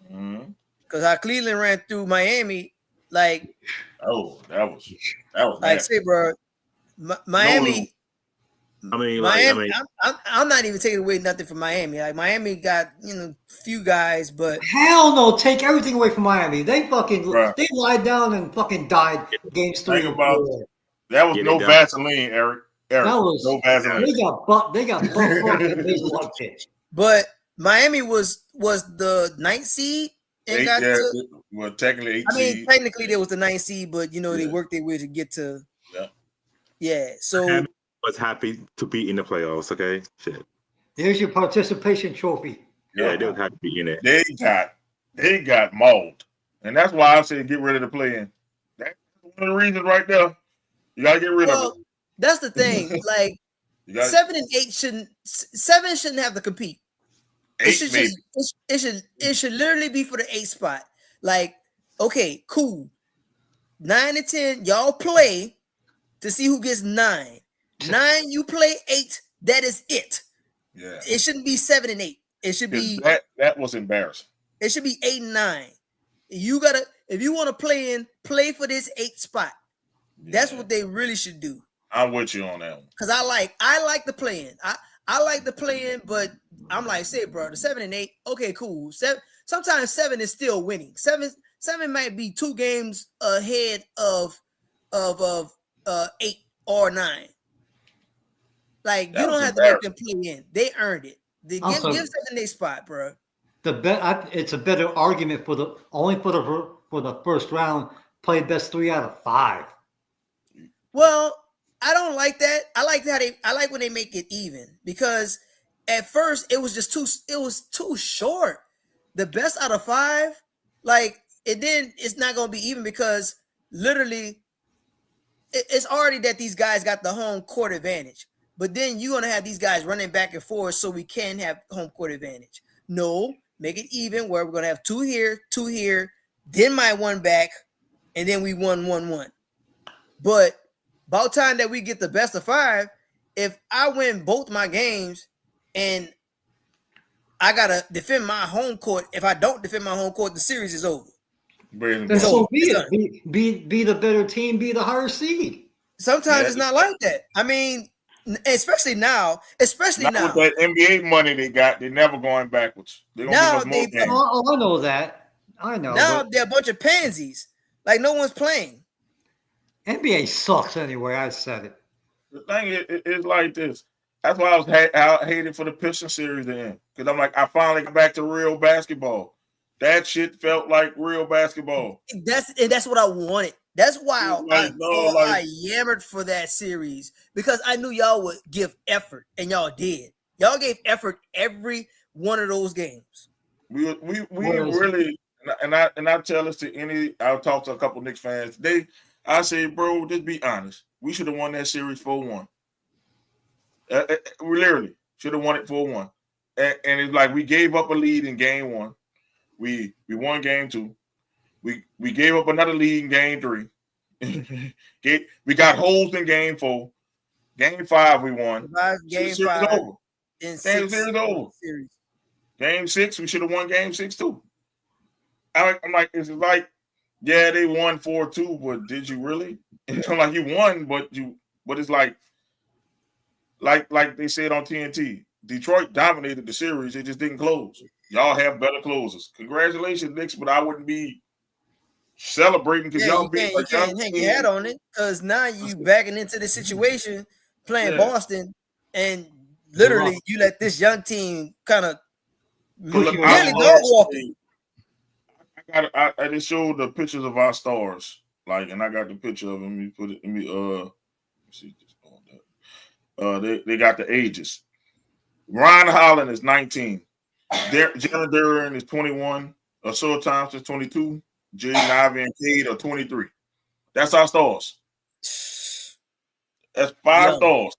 Because how Cleveland ran through Miami, like, that was like nasty. say, bro, Miami. Miami. I'm not even taking away nothing from Miami. Like, Miami got few guys, but hell no, take everything away from Miami. They fucking they lied down and fucking died games 3 and 4. That was no Vaseline, Eric. That was no Vaseline. They got butt and made one pitch. But Miami was the 9th seed and well, technically 8th seed. I mean, technically they was the 9th seed, but they worked their way to get to. Yeah. So Miami was happy to be in the playoffs. Okay, shit. There's your participation trophy. Yeah, they was happy to be in it. They got mauled, and that's why I said get rid of the play-in. That's one of the reasons right there. You gotta get rid of it. That's the thing. Like, 7 and 8 shouldn't have to compete. It should literally be for the 8th spot. Like, okay, cool. 9 and 10, y'all play to see who gets 9. 9, you play 8. That is it. Yeah. It shouldn't be 7 and 8. It should be that was embarrassing. It should be 8 and 9. You gotta, if you want to play for this 8th spot. That's what they really should do. I'm with you on that one. Because I like the play-in. I like the play-in, but I'm like, say, bro, the 7 and 8, okay, cool. Sometimes 7 is still winning. 7 might be 2 games ahead of 8 or 9. Like, you don't have to make them play in. They earned it. Give 7 8 spot, bro. It's a better argument for the first round. Play best 3 out of 5. Well, I don't like that. I like when they make it even, because at first it was too short. The best out of 5, like, it's not gonna be even, because literally it's already that these guys got the home court advantage. But then you're gonna have these guys running back and forth so we can have home court advantage. No, make it even, where we're gonna have 2 here, then my 1 back, and then we 1-1-1. But about time that we get the best of 5, if I win both my games and I gotta defend my home court, if I don't defend my home court, the series is over. So be it. Be the better team, be the higher seed. Sometimes it's not like that. I mean, especially now. With that NBA money they got, they're never going backwards. They're gonna give us more games. I know that. I know. Now they're a bunch of pansies. Like, no one's playing. NBA sucks anyway. I said it. The thing is like this. That's why I hated for the Pistons series to end, because I'm like, I finally got back to real basketball. That shit felt like real basketball. That's what I wanted. That's why I yammered for that series, because I knew y'all would give effort, and y'all did. Y'all gave effort every one of those games. We really, and I tell this to I'll talk to a couple Knicks fans. I say, bro, just be honest. We should have won that series 4-1. We literally should have won it 4-1. And it's like we gave up a lead in game 1. We won game 2. We gave up another lead in game 3. We got holes in game 4. Game 5 we won. Game series 5. over. In Game 6 series over. series. Game 6 we should have won game 6 too. I'm like, it's like, yeah, they won 4-2, but did you really? I'm like, you won, but it's like they said on TNT, Detroit dominated the series. It just didn't close. Y'all have better closers. Congratulations, Knicks, but I wouldn't be celebrating because y'all beat you can't hang your hat on it because now you backing into the situation playing Boston, and literally you let this young team kind of really dog walking. I just showed the pictures of our stars, and I got the picture of them. See this. They got the ages. Ryan Holland is 19. Jalen Duran is 21. Asura Thompson is 22. Jaden Ivey and Cade are 23. That's our stars. That's 5 stars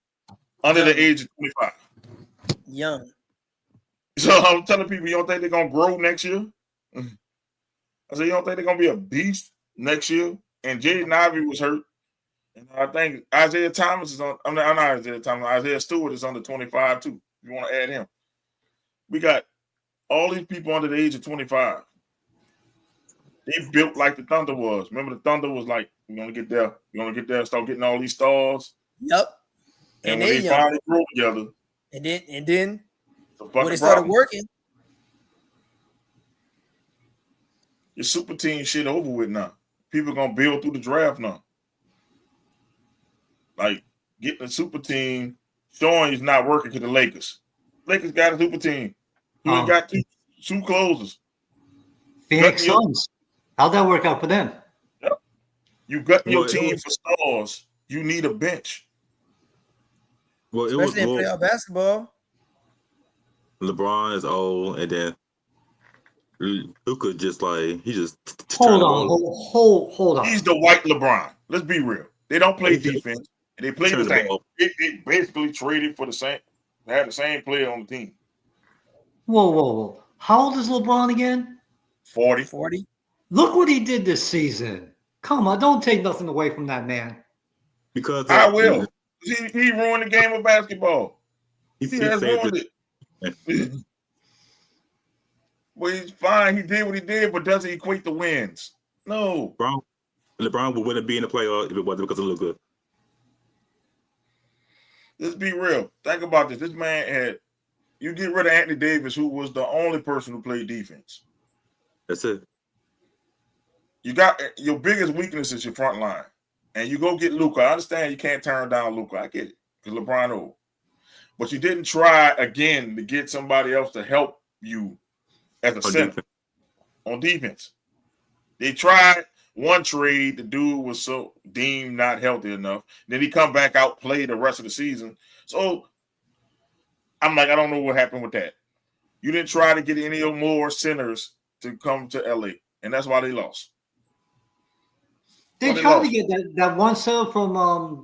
under the age of 25. Young. So I'm telling people, you don't think they're gonna grow next year? I said, you don't think they're gonna be a beast next year? And Jaden Ivey was hurt. And I think Isaiah Thomas is on. I'm not Isaiah Thomas. Isaiah Stewart is under 25 too. If you want to add him, we got all these people under the age of 25. They built like the Thunder was. Remember, the Thunder was like, "We're gonna get there. We're gonna get there. Start getting all these stars." Yep. And when they finally grew together, and then when it started working, your super team shit over with now. People gonna build through the draft now. Like getting a super team, showing it's not working to the Lakers. Lakers got a super team. You ain't got two closers. Phoenix Suns. How'd that work out for them? Yep. You got your team for stars. You need a bench. Well, especially in playoff basketball. LeBron is old, and then Luka just hold on. He's the white LeBron. Let's be real. They don't play defense. They play the same. They basically traded for the same. They had the same player on the team. Whoa. How old is LeBron again? 40. Look what he did this season. Come on, don't take nothing away from that man. Because I will. He ruined the game of basketball. He has ruined it. Well, he's fine. He did what he did, but does it equate to wins? No. LeBron wouldn't be in the playoffs if it wasn't because of Luka. Let's be real. Think about this. This man you get rid of Anthony Davis, who was the only person who played defense. That's it. You got your biggest weakness is your front line. And you go get Luka. I understand you can't turn down Luka. I get it. Because LeBron old. But you didn't try again to get somebody else to help you as a center on defense. They tried one trade. The dude was so deemed not healthy enough. Then he come back out, play the rest of the season. So I'm like, I don't know what happened with that. You didn't try to get any more centers to come to LA, and that's why they lost. They tried to get that one center from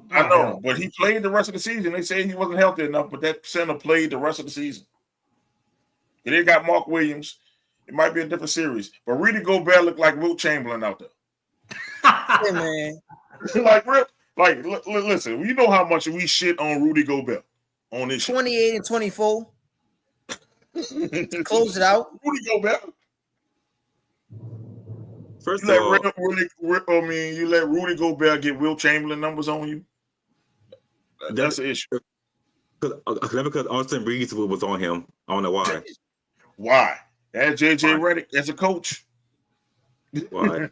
I know, but he played the rest of the season. They say he wasn't healthy enough, but that center played the rest of the season. And they got Mark Williams. It might be a different series, but Rudy Gobert looked like Wilt Chamberlain out there. Hey, man. Listen, you know how much we shit on Rudy Gobert on this 28 and 24. Close it out. Rudy Gobert. First you let Rudy Gobert get Wilt Chamberlain numbers on you. That's the issue. Because Austin Reeves was on him. I don't know why. Why? That's JJ Redick as a coach. Why?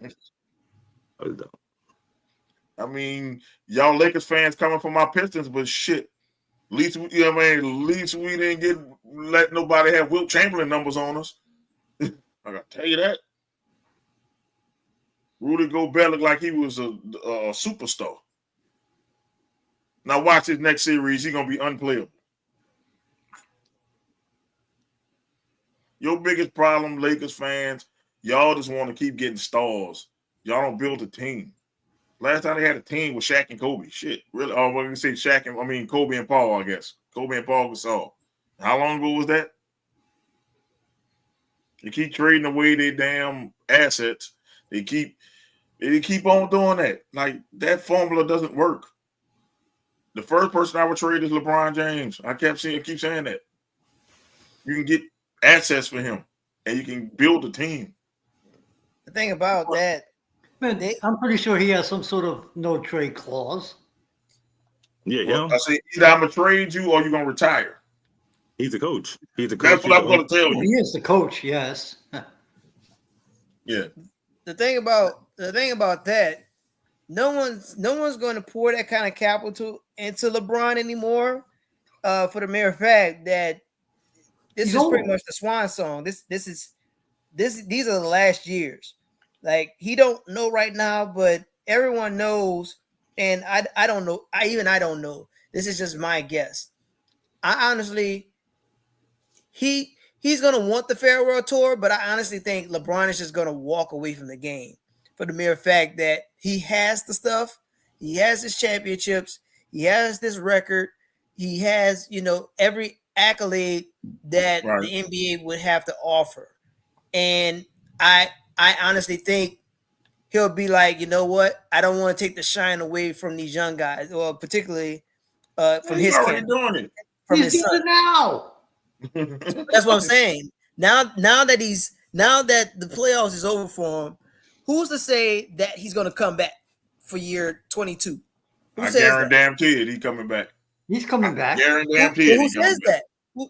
I mean, y'all Lakers fans coming for my Pistons, but shit. At least we didn't let nobody have Wilt Chamberlain numbers on us. I gotta tell you that. Rudy Gobert looked like he was a superstar. Now watch his next series. He's gonna be unplayable. Your biggest problem, Lakers fans, y'all just want to keep getting stars. Y'all don't build a team. Last time they had a team with Shaq and Kobe. Shit, really? Oh, we're gonna say Kobe and Paul, I guess. Kobe and Paul Gasol. How long ago was that? They keep trading away their damn assets. They keep They keep on doing that. Like that formula doesn't work. The first person I would trade is LeBron James. I keep saying that. You can get assets for him, and you can build a team. The thing about that, Man, I'm pretty sure he has some sort of no trade clause. Yeah, well, I say either I'm gonna trade you or you're gonna retire. He's the coach. He's the coach. That's what I'm gonna tell you. He is the coach, yes. Yeah. The thing about that, no one's going to pour that kind of capital into LeBron anymore. For the mere fact that this is pretty much the swan song. These are the last years. Like he don't know right now, but everyone knows, and I don't know. I don't know. This is just my guess. I honestly, he's gonna want the farewell tour, but I honestly think LeBron is just gonna walk away from the game for the mere fact that he has the stuff, he has his championships, he has this record, he has every accolade that the NBA would have to offer, and I honestly think he'll be like, you know what, I don't want to take the shine away from these young guys, or particularly from his already camp, doing it. from He's his son. now. That's what I'm saying. Now that the playoffs is over for him, who's to say that he's going to come back for year 22? I guarantee it. He's coming back. He's coming back. Guarantee it. Who says that?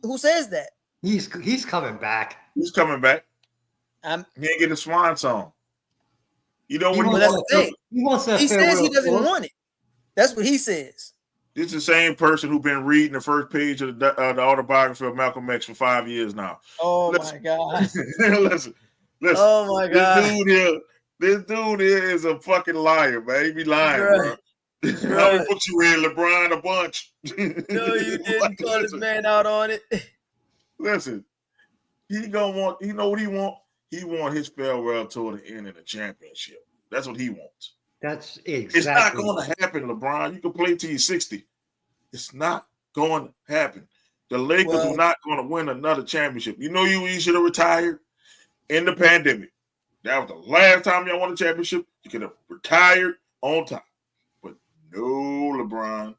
Who says that? He's coming back. He's coming back. He ain't get a swan song. You know what that's the thing. He says he doesn't want it. That's what he says. This is the same person who's been reading the first page of the autobiography of Malcolm X for 5 years now. Oh my God! listen. Oh my God! This dude here is a fucking liar, man. He be lying, bro. How many books you read, LeBron? A bunch. No, you didn't call this man out on it. Listen, he gonna want. You know what he want? He want his farewell tour to end in a championship. That's what he wants. That's exactly. It's not going to happen, LeBron. You can play till you're 60. It's not going to happen. The Lakers are not going to win another championship. You know, you should have retired in the pandemic. That was the last time y'all won a championship. You could have retired on time. But no, LeBron,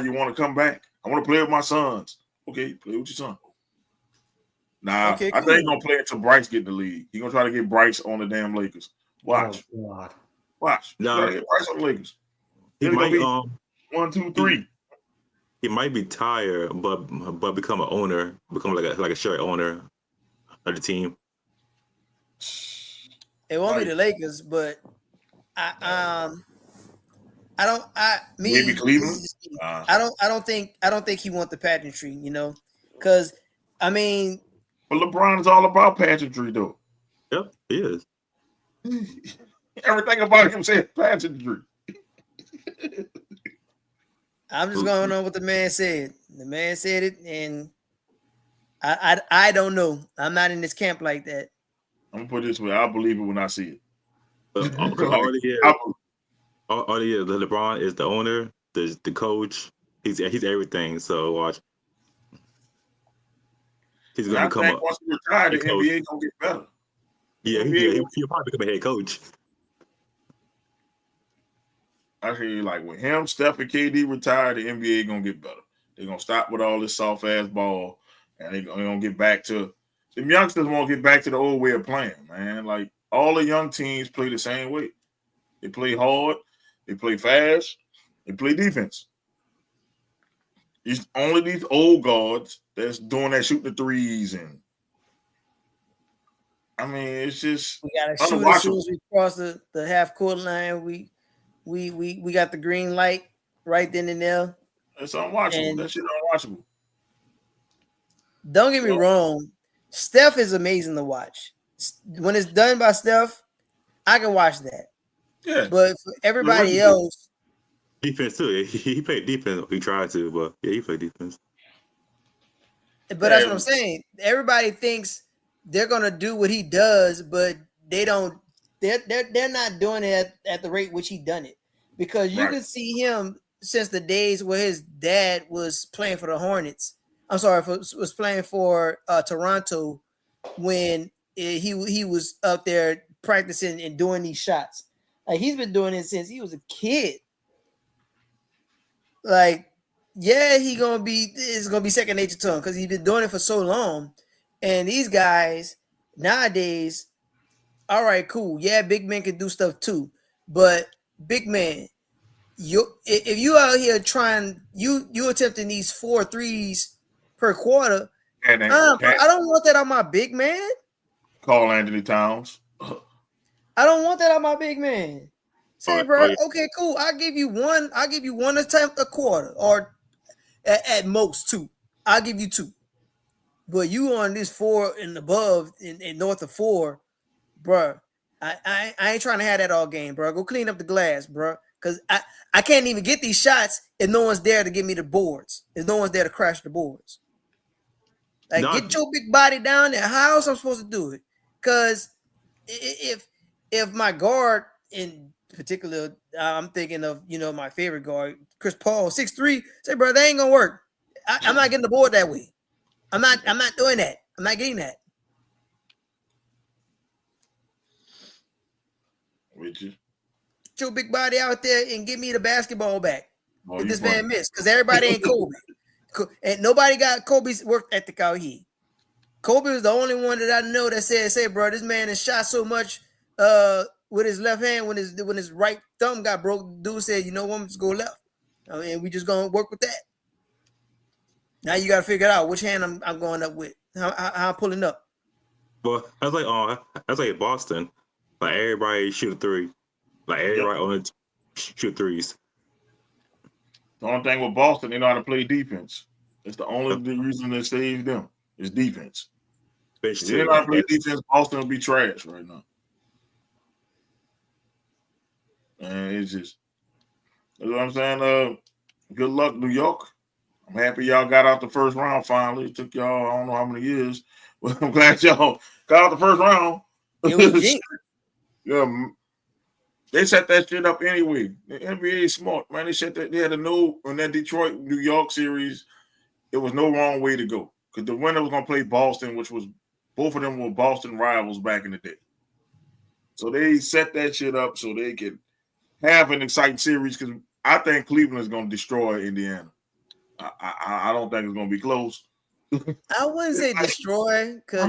you want to come back? I want to play with my sons. Okay, play with your son. Nah, okay, cool. I think he's going to play until Bryce get the league. He's going to try to get Bryce on the damn Lakers. Watch. Oh, God. Watch. No, get Bryce on the Lakers. He might 1, 2, 3. He might be tired, but become an owner, become like a shared owner of the team. It won't be the Lakers, but maybe Cleveland. I don't think he wants the pageantry, because I mean, but LeBron is all about pageantry, though. Yep, he is. Everything about him says pageantry. I'm just going on what the man said. The man said it, and I don't know. I'm not in this camp like that. I'm gonna put it this way: I'll believe it when I see it. All year, LeBron is the owner, the coach. He's everything. So watch. He's gonna become once he retires, the NBA gonna get better. Yeah, he'll probably become a head coach. I hear you, like with him, Steph and KD retire, the NBA gonna get better. They're gonna stop with all this soft ass ball, and they're gonna get back to the youngsters. Want to get back to the old way of playing, man. Like all the young teams play the same way. They play hard, they play fast, they play defense. It's only these old guards that's doing that, shooting the threes, and I mean, it's just we gotta shoot as soon as we cross the half court line. We got the green light right then and there. It's unwatchable. That shit unwatchable. Don't get me wrong. Steph is amazing to watch. When it's done by Steph, I can watch that. Yeah. But for everybody else, defense too. He played defense. He tried to, but yeah, he played defense. But that's what I'm saying. Everybody thinks they're gonna do what he does, but they don't. They're not doing it at the rate which he done it, because you can see him since the days where his dad was playing for the Hornets. I'm sorry, was playing for Toronto when he was up there practicing and doing these shots. Like he's been doing it since he was a kid. Like, yeah, it's gonna be second nature to him because he's been doing it for so long. And these guys nowadays, all right, cool. Yeah, big men can do stuff too, but big man, if you out here trying, you attempting these 4 threes per quarter. I don't want that on my big man. Carl Anthony Towns. I don't want that on my big man. Say, bro, okay, cool. I'll give you one attempt a quarter, or at most 2. I'll give you 2. But you on this 4 and above and north of 4, bro. I ain't trying to have that all game, bro. Go clean up the glass, bro. Because I can't even get these shots if no one's there to give me the boards. If no one's there to crash the boards. Like, get your big body down there. How else I'm supposed to do it? Because if my guard, in particular, I'm thinking of, my favorite guard, Chris Paul, 6'3", say, bro, that ain't going to work. I'm not getting the board that way. I'm not doing that. I'm not getting that. With you. Get your big body out there and give me the basketball back. If this man missed, because everybody ain't Kobe. And nobody got Kobe's work ethic out here. Kobe was the only one that I know that said, "Say, bro, this man has shot so much with his left hand when his right thumb got broke." Dude said, "You know what? I'm just go left, and we just gonna work with that." Now you gotta figure out which hand I'm going up with. How I'm pulling up. Well, that's like Boston. Like everybody shoot a 3. Like everybody only shoot 3s. The only thing with Boston, they know how to play defense. That's the only reason that saves them is defense. If they know how to play defense, Boston will be trash right now. And it's just, you know what I'm saying? Good luck, New York. I'm happy y'all got out the first round finally. It took y'all, I don't know how many years, but I'm glad y'all got out the first round. It was yeah, they set that shit up anyway. The NBA is smart, man. They set that. They had a no on that Detroit New York series. It was no wrong way to go because the winner was gonna play Boston, which was both of them were Boston rivals back in the day. So they set that shit up so they could have an exciting series because I think Cleveland is gonna destroy Indiana. I don't think it's gonna be close. I wouldn't say destroy because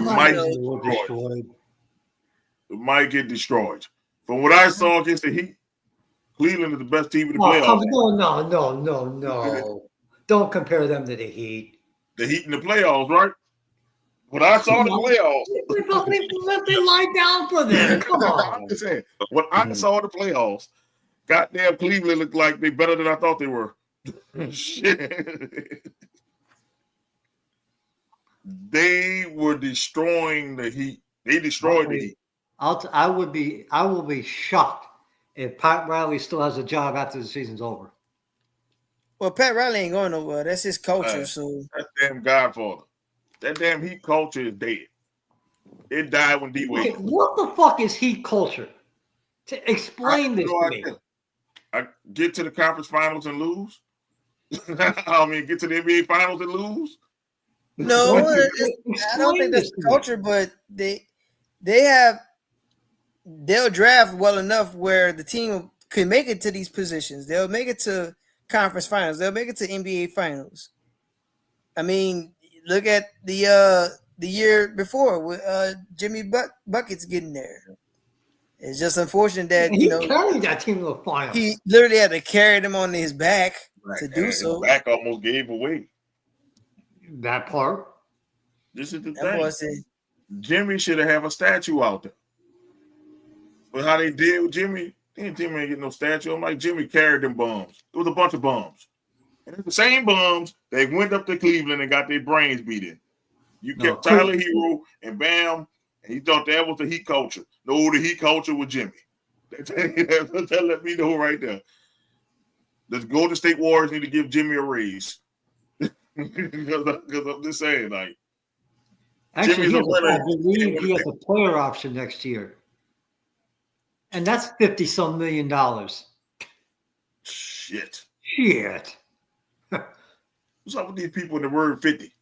it might get destroyed. From what I saw against the Heat, Cleveland is the best team in the playoffs. No. Don't compare them to the Heat. The Heat in the playoffs, right? What I saw in the playoffs. They lie down for them. Come on. I'm just saying. What I saw in the playoffs, goddamn Cleveland looked like they better than I thought they were. Shit. They were destroying the Heat. They destroyed the Heat. I will be shocked if Pat Riley still has a job after the season's over. Well, Pat Riley ain't going nowhere. That's his culture. So that's damn Godfather. That damn Heat culture is dead. It died when D-Wade. What the fuck is Heat culture? To explain this to me. I get to the conference finals and lose. I mean, get to the NBA finals and lose. No, I don't think that's the culture, but they'll draft well enough where the team can make it to these positions. They'll make it to conference finals. They'll make it to NBA finals. I mean, look at the year before with Jimmy Buckets getting there. It's just unfortunate that he carried that team to the finals. He literally had to carry them on his back to do so. His back almost gave away. That part. This is the thing. Jimmy should have a statue out there. But how they did with Jimmy, Jimmy ain't get no statue. I'm like, Jimmy carried them bums. It was a bunch of bums. And it's the same bums that went up to Cleveland and got their brains beat in. You kept Tyler Hero and Bam, and he thought that was the Heat culture. No, the Heat culture was Jimmy. That let me know right there. The Golden State Warriors need to give Jimmy a raise. Because I'm just saying, like, actually, I believe he has a player option next year. And that's $50-some million. Shit. What's up with these people in the word 50?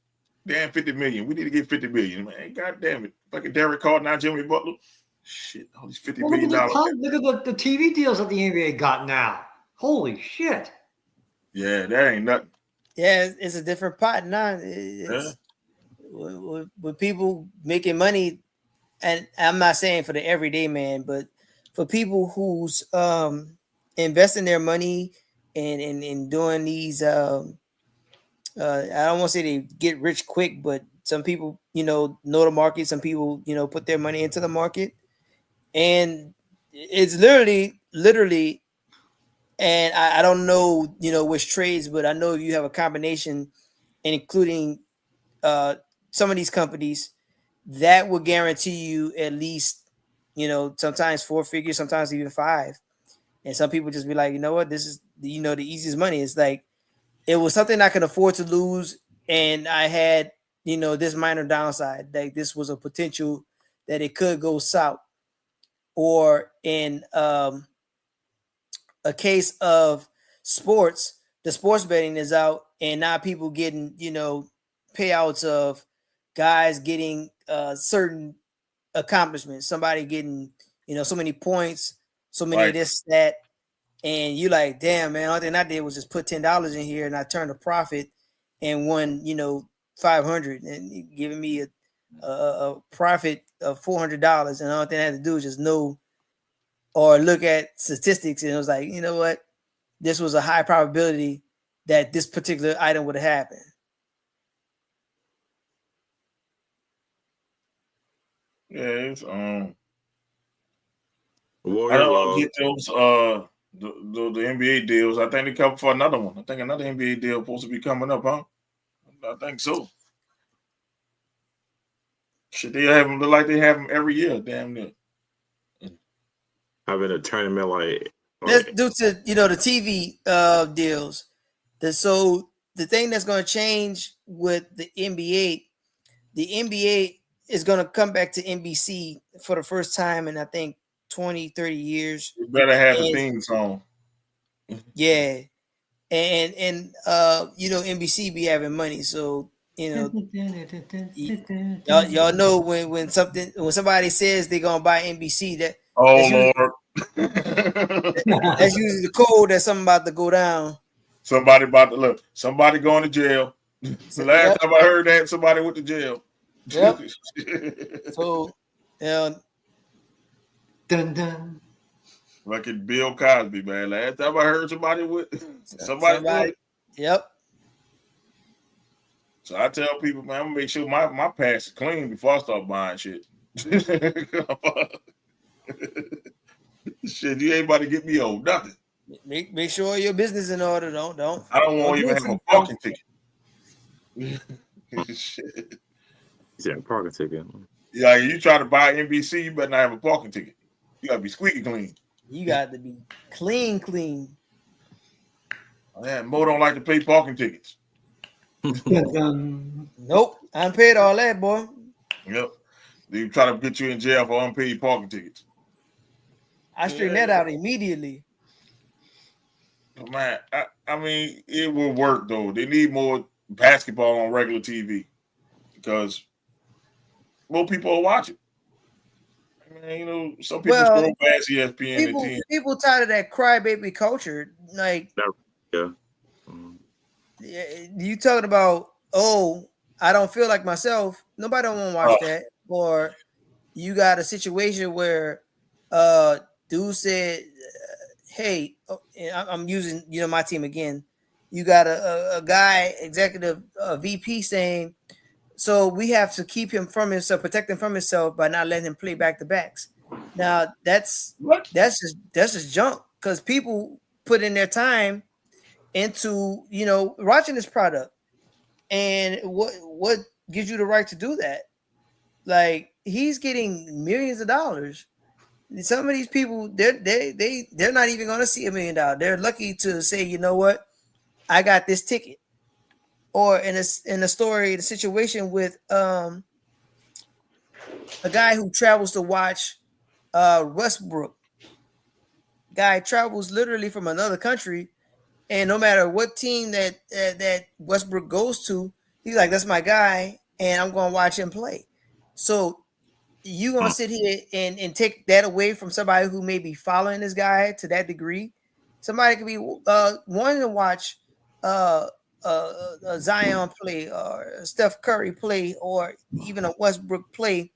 Damn, 50 million. We need to get 50 million, man. God damn it. Fucking Derek Carr, not Jimmy Butler. Shit, all these $50 million. Look at the TV deals that the NBA got now. Holy shit. Yeah, that ain't nothing. Yeah, it's a different pot now. It's, with people making money, and I'm not saying for the everyday man, but for people who's investing their money and doing these I don't want to say they get rich quick, but some people, know the market. Some people, put their money into the market, and it's literally. And I don't know, which trades, but I know you have a combination, including some of these companies that will guarantee you at least, sometimes 4 figures, sometimes even 5. And some people just be like, you know what, this is, the easiest money. It's like, it was something I could afford to lose. And I had, this minor downside, like this was a potential that it could go south. Or in a case of sports, the sports betting is out, and now people getting, payouts of guys getting certain accomplishments. Somebody getting, so many points, so many of this, that, and you like, damn, man, all thing I did was just put $10 in here and I turned a profit and won, 500 and giving me a profit of $400. And all thing I had to do is just know or look at statistics, and it was like, you know what, this was a high probability that this particular item would have happened. Yeah, it's I Warriors don't get those the NBA deals. I think they come for another one. I think another NBA deal supposed to be coming up, huh? I think so. Shit, they have them look like they have them every year, damn near. Having a tournament like that's due to the TV deals. So the thing that's going to change with the NBA is going to come back to NBC for the first time in I think 20, 30 years. You better have the theme song. Yeah. And NBC be having money, so y'all know when somebody says they're gonna buy NBC, that's Lord, that's usually the code that something about to go down. Somebody about to look. Somebody going to jail. The last time I heard that, somebody went to jail. Yep. So, dun dun. Like it Bill Cosby, man. Last time I heard somebody. Yep. So I tell people, man, I'm gonna make sure my past is clean before I start buying shit. Shit, you ain't about to get me old nothing. Make sure your business in order. Don't. I don't want to even have a parking ticket. Shit. Yeah, parking ticket. Yeah, you try to buy NBC, you better not have a parking ticket. You gotta be squeaky clean. You got to be clean. Man, Mo don't like to pay parking tickets. Nope, I unpaid all that, boy. Yep. They try to get you in jail for unpaid parking tickets. I straighten that out immediately. Man, I mean, it will work though. They need more basketball on regular TV because more people are watching. I mean, some people scroll past ESPN. People tired of that crybaby culture. Like, you talking about, I don't feel like myself. Nobody don't want to watch that. Or you got a situation where dude said, hey, I'm using my team again. You got a guy, executive VP saying, so we have to keep him from himself, protect him from himself by not letting him play back to backs. Now that's just junk, because people put in their time into watching this product, and what gives you the right to do that? Like, he's getting millions of dollars. Some of these people, they're not even going to see $1 million. They're lucky to say, you know what, I got this ticket. Or in a story, the situation with a guy who travels to watch Westbrook. Guy travels literally from another country, and no matter what team that Westbrook goes to, he's like, that's my guy, and I'm going to watch him play. So you gonna sit here and take that away from somebody who may be following this guy to that degree? Somebody could be wanting to watch Zion play or Steph Curry play or even a Westbrook play,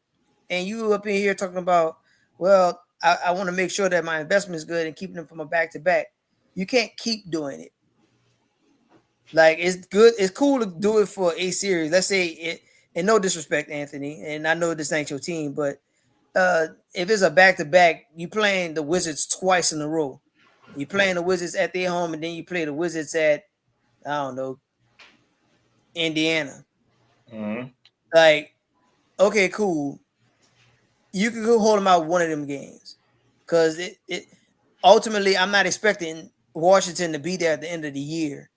and you up in here talking about, well, I want to make sure that my investment is good and keeping them from a back to back. You can't keep doing it. Like, it's good, it's cool to do it for a series. Let's say it, and no disrespect, Anthony, and I know this ain't your team, but if it's a back to back, you playing the Wizards twice in a row. You playing the Wizards at their home, and then you play the Wizards at, I don't know, Indiana. Mm-hmm. Like, okay, cool. You can go hold them out one of them games, because it ultimately, I'm not expecting Washington to be there at the end of the year,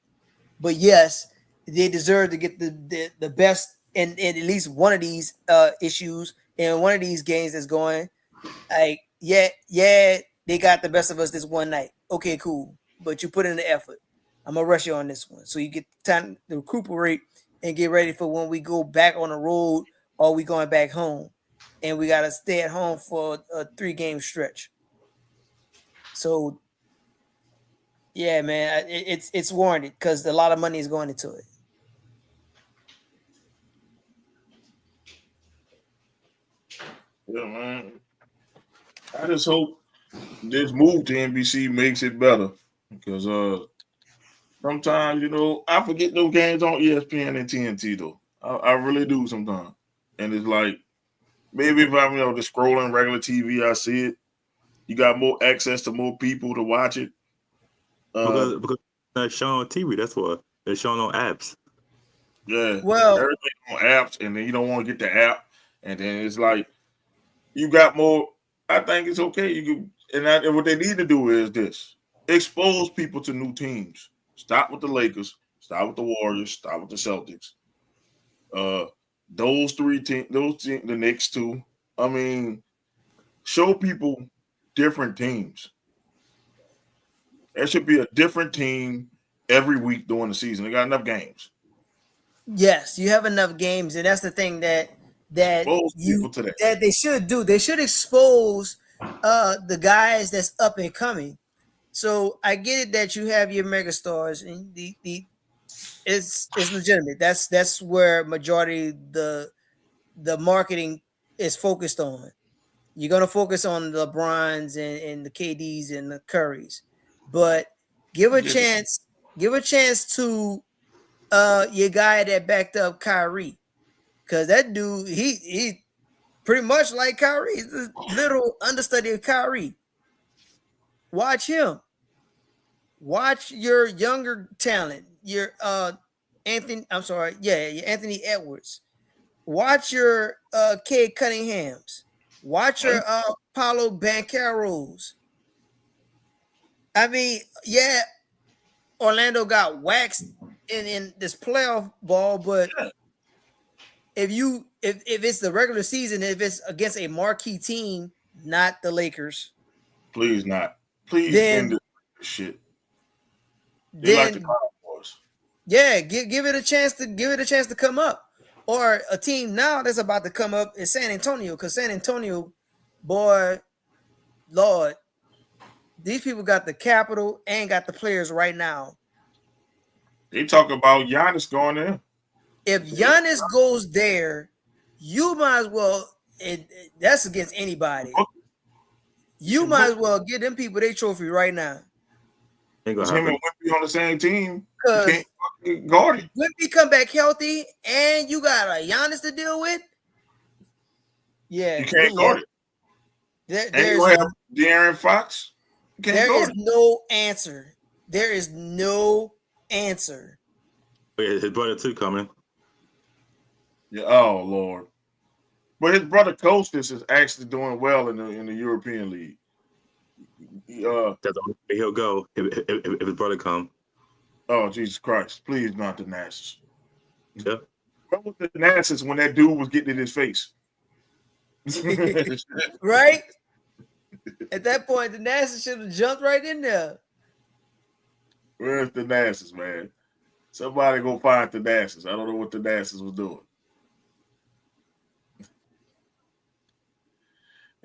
but yes, they deserve to get the best in at least one of these issues and one of these games that's going. Like, yeah, they got the best of us this one night. Okay, cool, but you put in the effort. I'm gonna rush you on this one, so you get time to recuperate and get ready for when we go back on the road or we going back home, and we gotta stay at home for a 3-game stretch. So yeah, man, it's warranted because a lot of money is going into it. Yeah, man. I just hope this move to NBC makes it better, because sometimes, I forget those games on ESPN and TNT though. I really do sometimes, and it's like, maybe if I'm just scrolling regular TV, I see it. You got more access to more people to watch it. Because they're showing on TV. That's what they're showing on apps. Yeah, Well, everything on apps, and then you don't want to get the app, and then it's like you got more. I think it's okay. And what they need to do is this: expose people to new teams. Stop with the Lakers. Stop with the Warriors. Stop with the Celtics. Those three teams. The Knicks too. I mean, show people different teams. There should be a different team every week during the season. They got enough games. yes, you have enough games, and that's the thing that Expose people to that. that they should do. They should expose the guys that's up and coming. So I get it that you have your mega stars, and it's legitimate. That's where majority the marketing is focused on. You're gonna focus on the LeBrons and the KDs and the Currys, but give a chance. Give a chance to your guy that backed up Kyrie, because that dude he pretty much like Kyrie. He's a little understudy of Kyrie. Watch him. Watch your younger talent. Your Anthony. I'm sorry. Yeah, your Anthony Edwards. Watch your Cade Cunninghams. Watch your Paulo Bancheros. I mean, yeah, Orlando got waxed in this playoff ball, but if it's the regular season, if it's against a marquee team, not the Lakers, please not. Please end this shit. They like the Cowboys. Yeah, give it a chance to come up. Or a team now that's about to come up is San Antonio, because San Antonio, boy, Lord, these people got the capital and got the players right now. They talk about Giannis going there. If Giannis goes there, you might as well. That's against anybody. You might as well give them people their trophy right now. Because him and Wimpy on the same team, you can't fucking guard it. Wimpy come back healthy, and you got a Giannis to deal with. Yeah, you can't guard it. And you have De'Aaron Fox. There is no answer. There is no answer. Wait, his brother too coming. Yeah. Oh Lord. But his brother Kostas is actually doing well in the European League. That's the only way he'll go if his brother come. Oh Jesus Christ! Please, not the Nassus. Yeah. What was the Nassus when that dude was getting in his face? Right? At that point, the Nassus should have jumped right in there. Where's the Nassus, man? Somebody go find the Nassus. I don't know what the Nassus was doing.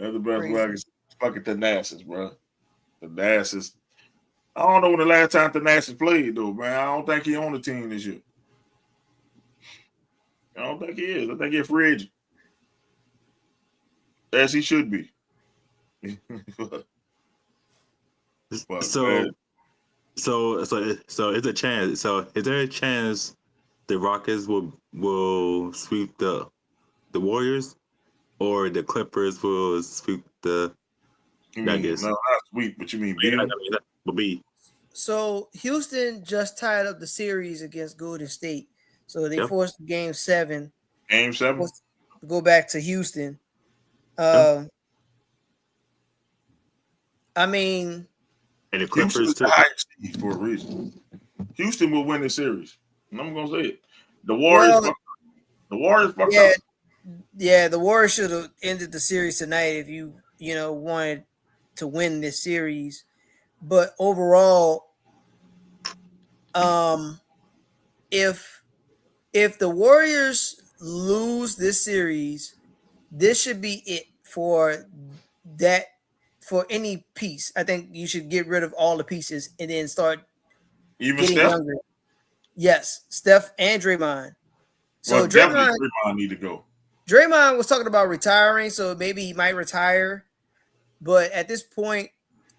That's the best way I can say. Fucking Thanasis, bro. Thanasis. I don't know when the last time Thanasis played though, man. I don't think he on the team this year. I don't think he is. I think he's free agent. As he should be. But, so it's a chance. So is there a chance the Rockets will sweep the Warriors, or the Clippers will sweep the Nuggets? No, not sweep, but you mean B? So Houston just tied up the series against Golden State. So they forced Game 7. Game 7? To go back to Houston. I mean, and the Clippers too. For a reason. Houston will win the series. I'm gonna say it. The Warriors. Fucked up. Yeah, the Warriors should have ended the series tonight if you wanted to win this series. But overall, if the Warriors lose this series, this should be it for that. For any piece, I think you should get rid of all the pieces and then start getting younger. Yes, Steph and Draymond. So Draymond need to go. Draymond was talking about retiring, so maybe he might retire. But at this point,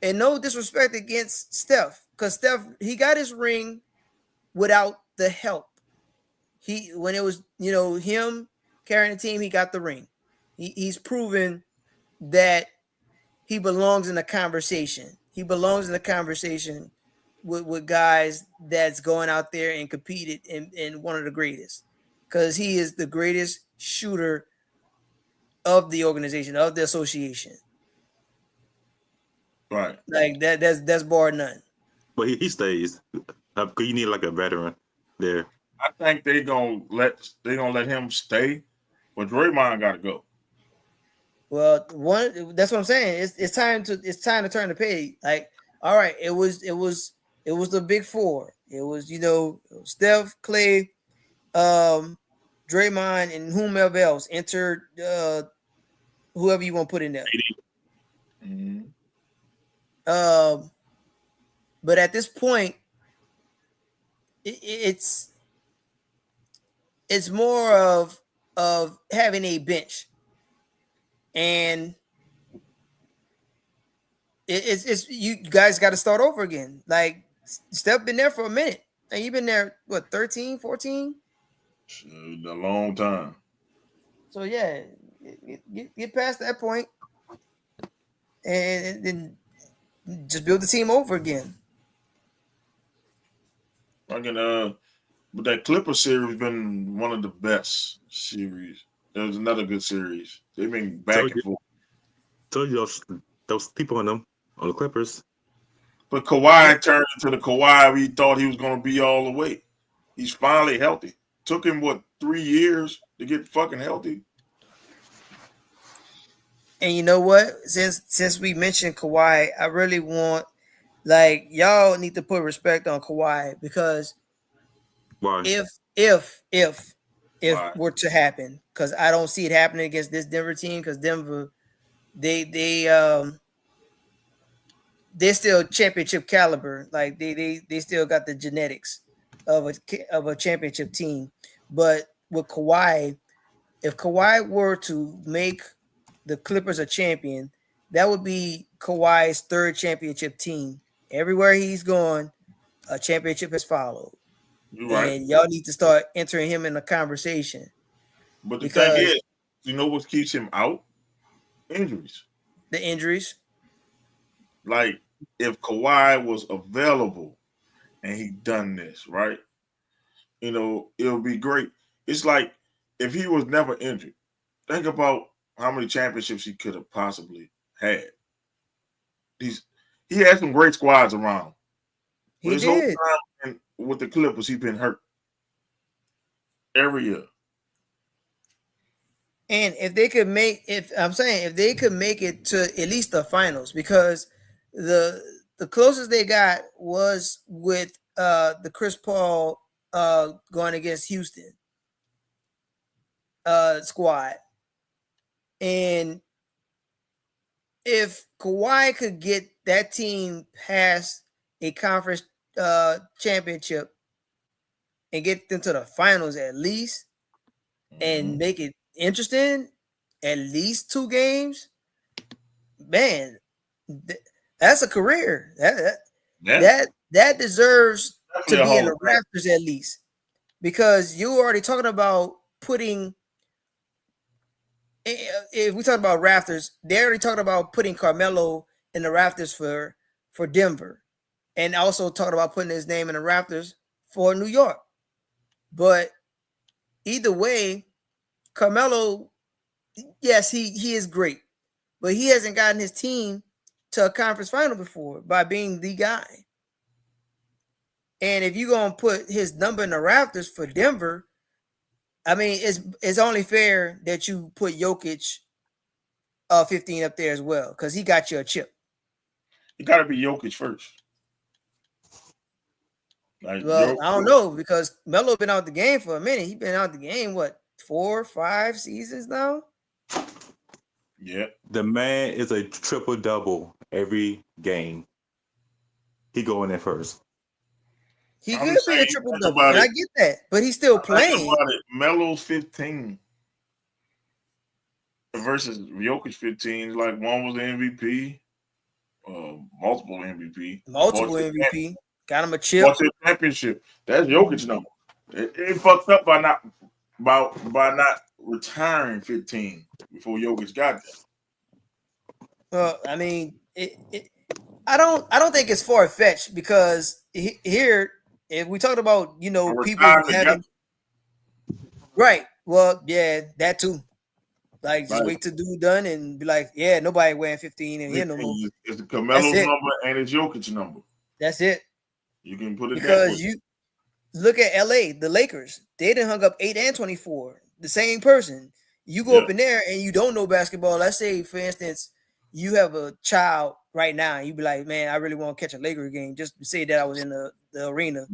and no disrespect against Steph, because Steph, he got his ring without the help. When it was him carrying the team, he got the ring. He's proven that he belongs in the conversation. He belongs in the conversation with guys that's going out there and competed in one of the greatest, because he is the greatest shooter of the organization, of the association. Right. Like that's bar none. But he stays. You need like a veteran there. I think they're gonna let him stay, but Draymond got to go. Well, that's what I'm saying. It's time to turn the page. Like, all right, it was the big four. It was Steph, Clay, Draymond, and whomever else entered. Whoever you want to put in there. Mm-hmm. But at this point, it's more of having a bench. And it's you guys got to start over again. Like, Steph been there for a minute. And you've been there, what, 13, 14? A long time. So, yeah, get past that point and then just build the team over again. But that Clipper series been one of the best series. There was another good series. They've been back and forth. Told you those people on the Clippers. But Kawhi turned into the Kawhi we thought he was going to be all the way. He's finally healthy. Took him, 3 years to get fucking healthy? And you know what? Since we mentioned Kawhi, I really want, y'all need to put respect on Kawhi, because if were to happen, because I don't see it happening against this Denver team, because Denver, they're still championship caliber. Like they still got the genetics of a championship team. But with Kawhi, if Kawhi were to make the Clippers a champion, that would be Kawhi's third championship team. Everywhere he's gone, a championship has followed. You're right. And y'all need to start entering him in the conversation. But the thing is, you know what keeps him out? Injuries. The injuries. Like, if Kawhi was available and he done this, right? It would be great. It's like if he was never injured, think about how many championships he could have possibly had. He had some great squads around him. He did. Whole time with the Clippers, he's been hurt every year. And if they could make it to at least the finals, because the closest they got was with the Chris Paul going against Houston squad, and if Kawhi could get that team past a conference championship and get them to the finals at least, and make it interesting, at least 2 games, man, that's a career. That deserves to be in the rafters at least, because you already talking about putting. If we talk about rafters, they're already talking about putting Carmelo in the rafters for Denver, and also talking about putting his name in the rafters for New York. But either way, Carmelo, yes, he is great, but he hasn't gotten his team to a conference final before by being the guy. And if you're gonna put his number in the rafters for Denver, I mean, it's only fair that you put Jokic 15 up there as well, because he got you a chip. It got to be Jokic first. Like, well, I don't know, because Melo been out the game for a minute. He been out the game, what, 4 or 5 seasons now? Yeah. The man is a triple-double every game. He going in first. He could be a triple-double, and I get that, but he's still playing. Melo's 15 versus Jokic 15. Like, one was the MVP, multiple MVP. Multiple MVP. Got him a chip. What's his championship? That's Jokic number. It fucked up by not retiring 15 before Jokic got there. Well, I mean, I don't think it's far fetched, because here, if we talked about, you know, people having right. Well, yeah, that too. Like, just wait till dude done and be like, yeah, nobody wearing 15 in here no more. It's the Carmelo's number and it's Jokic number. That's it. You can put it because you look at LA, the Lakers, they done hung up 8 and 24. The same person. You go up in there and you don't know basketball. Let's say, for instance, you have a child right now, and you be like, man, I really want to catch a Lakers game. Just to say that I was in the arena.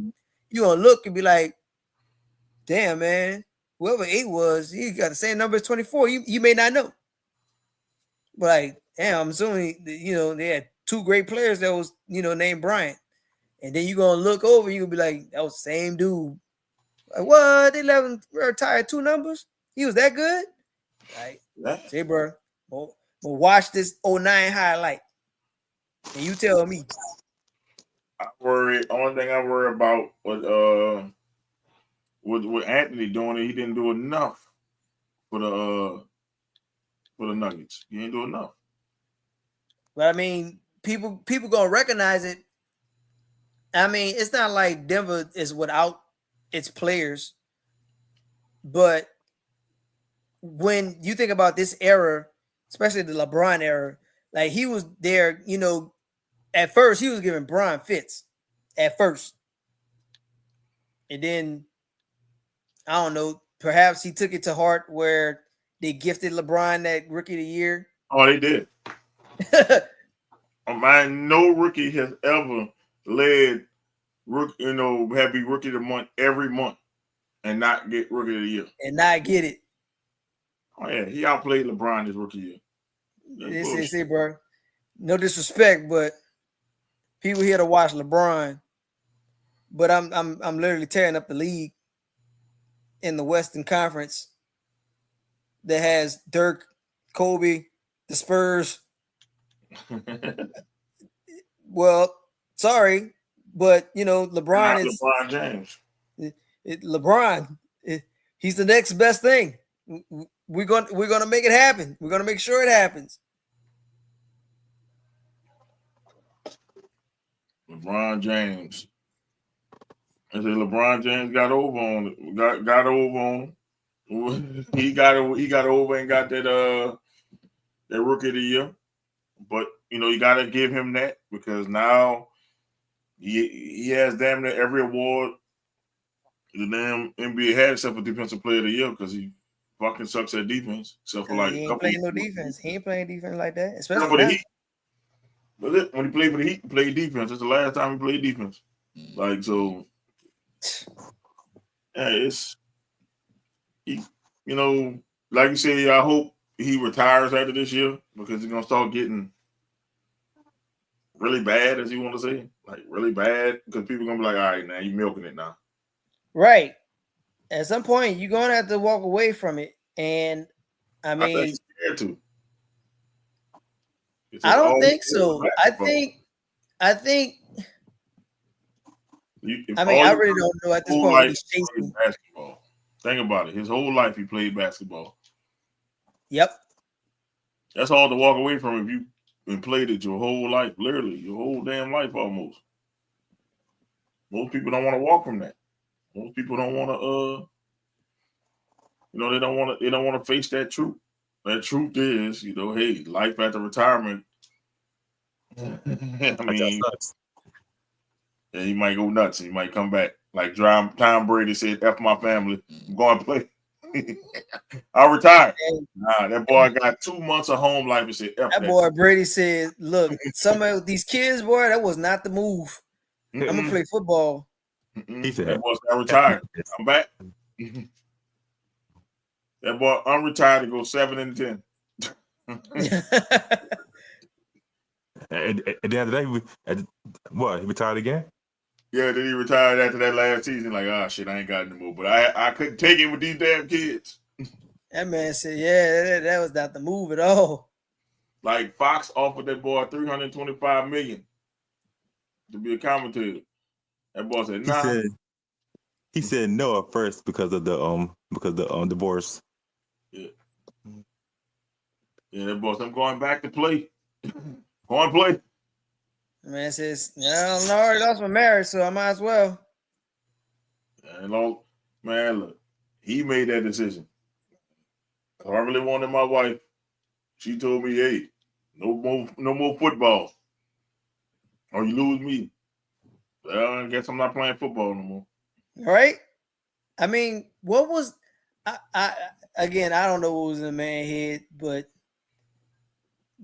You gonna look and be like, damn, man, whoever 8 was, he got the same number as 24. You may not know. But like, damn, I'm assuming, you know, they had 2 great players that was, you know, named Bryant. And then you're gonna look over, you're gonna be like, that was the same dude. Like, what? They let him retire 2 numbers? He was that good? Like, say, bro, but watch this 09 highlight. And you tell me. Only thing I worry about with Anthony doing it, he didn't do enough for the Nuggets. He didn't do enough. But I mean, people gonna recognize it. I mean, it's not like Denver is without its players, but when you think about this era, especially the LeBron era, like, he was there, you know, at first he was giving Bron fits at first. And then, I don't know, perhaps he took it to heart where they gifted LeBron that Rookie of the Year. Oh, they did. Man, no rookie has ever led, you know, have be Rookie of the Month every month and not get Rookie of the Year. And not get it. Oh, yeah, he outplayed LeBron this rookie year. This is, bro. No disrespect, but people here to watch LeBron. But I'm literally tearing up the league in the Western Conference that has Dirk, Kobe, the Spurs. Well, sorry, but you know, LeBron is LeBron James. LeBron, he's the next best thing. We're gonna make it happen. We're gonna make sure it happens. LeBron James. I said LeBron James got over on got over on him. He got over and got that Rookie of the Year. But you know, you gotta give him that, because now he has damn near every award the damn NBA had except for Defensive Player of the Year, because he fucking sucks at defense. Except for like he ain't playing no defense. He ain't playing defense like that. Especially for the Heat. But when he played for the Heat, he played defense. That's the last time he played defense. Like, so, yeah, you know, like you said, I hope he retires after this year, because he's gonna start getting really bad, as you want to say, like really bad, because people gonna be like, all right, now you milking it now. Right. At some point, you're gonna have to walk away from it, and I mean, I think he's scared to. I don't think so. I think. I mean, I really don't know at this point what he's chasing. Basketball. Think about it. His whole life he played basketball. Yep. That's all to walk away from if you've been played it your whole life, literally your whole damn life almost. Most people don't want to walk from that. Most people don't want to they don't want to face that truth. That truth is, hey, life after retirement. I mean, yeah, he might go nuts. He might come back. Like Tom Brady said, F my family. I'm going to play. I'll retire. Nah, that boy got 2 months of home life and said, F that. Boy Brady said, look, some of these kids, boy, that was not the move. I'm going to play football. He said, that boy's got retired. I'm back. That boy unretired to go 7-10. And the other day, he retired again? Yeah, then he retired after that last season. Like, oh shit, I ain't got no more. But I couldn't take it with these damn kids. That man said, yeah, that was not the move at all. Like Fox offered that boy $325 million to be a commentator. That boy said, nah. He said no at first because of the divorce. Yeah. Yeah, that boy said, I'm going back to play. Go on, play. Man says, I already lost my marriage, so I might as well. And man, look, he made that decision. I really wanted my wife. She told me, hey, no more football. Or you lose me. Well, I guess I'm not playing football no more. Right? I mean, what was I don't know what was in the man's head, but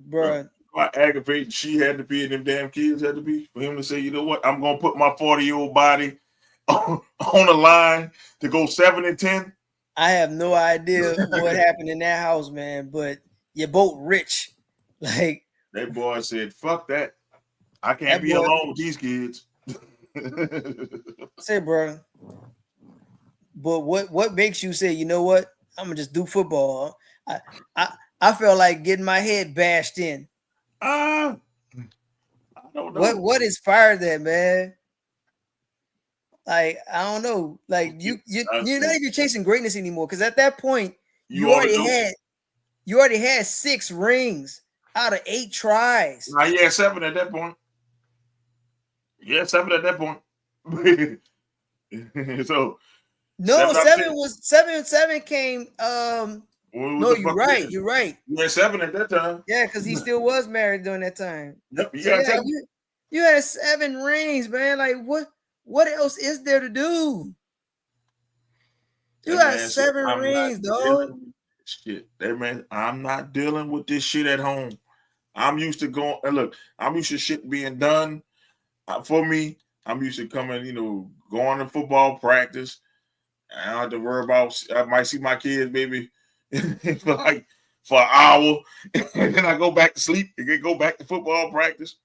bruh. How aggravating she had to be and them damn kids had to be for him to say, you know what, I'm gonna put my 40-year-old body on the line to go 7-10. I have no idea what happened in that house, man, but you're both rich. Like that boy said, fuck that. I can't be alone with these kids. Say, bro. But what makes you say, you know what? I'm gonna just do football. I felt like getting my head bashed in. I don't know. What inspired that, man? Like, I don't know. Like you're not even chasing greatness anymore, because at that point you already had 6 rings out of 8 tries. Nah, you had 7 at that point. You had 7 at that point. So no, 7 came. No, you're right. You're right. You had 7 at that time. Yeah, because he still was married during that time. Yep. You had 7 rings, man. Like what else is there to do? You got 7 rings, dog. Shit, that man, I'm not dealing with this shit at home. I'm used to going. Look, I'm used to shit being done for me. I'm used to coming, going to football practice. I don't have to worry about. I might see my kids, maybe. for an hour, and then I go back to sleep and then go back to football practice.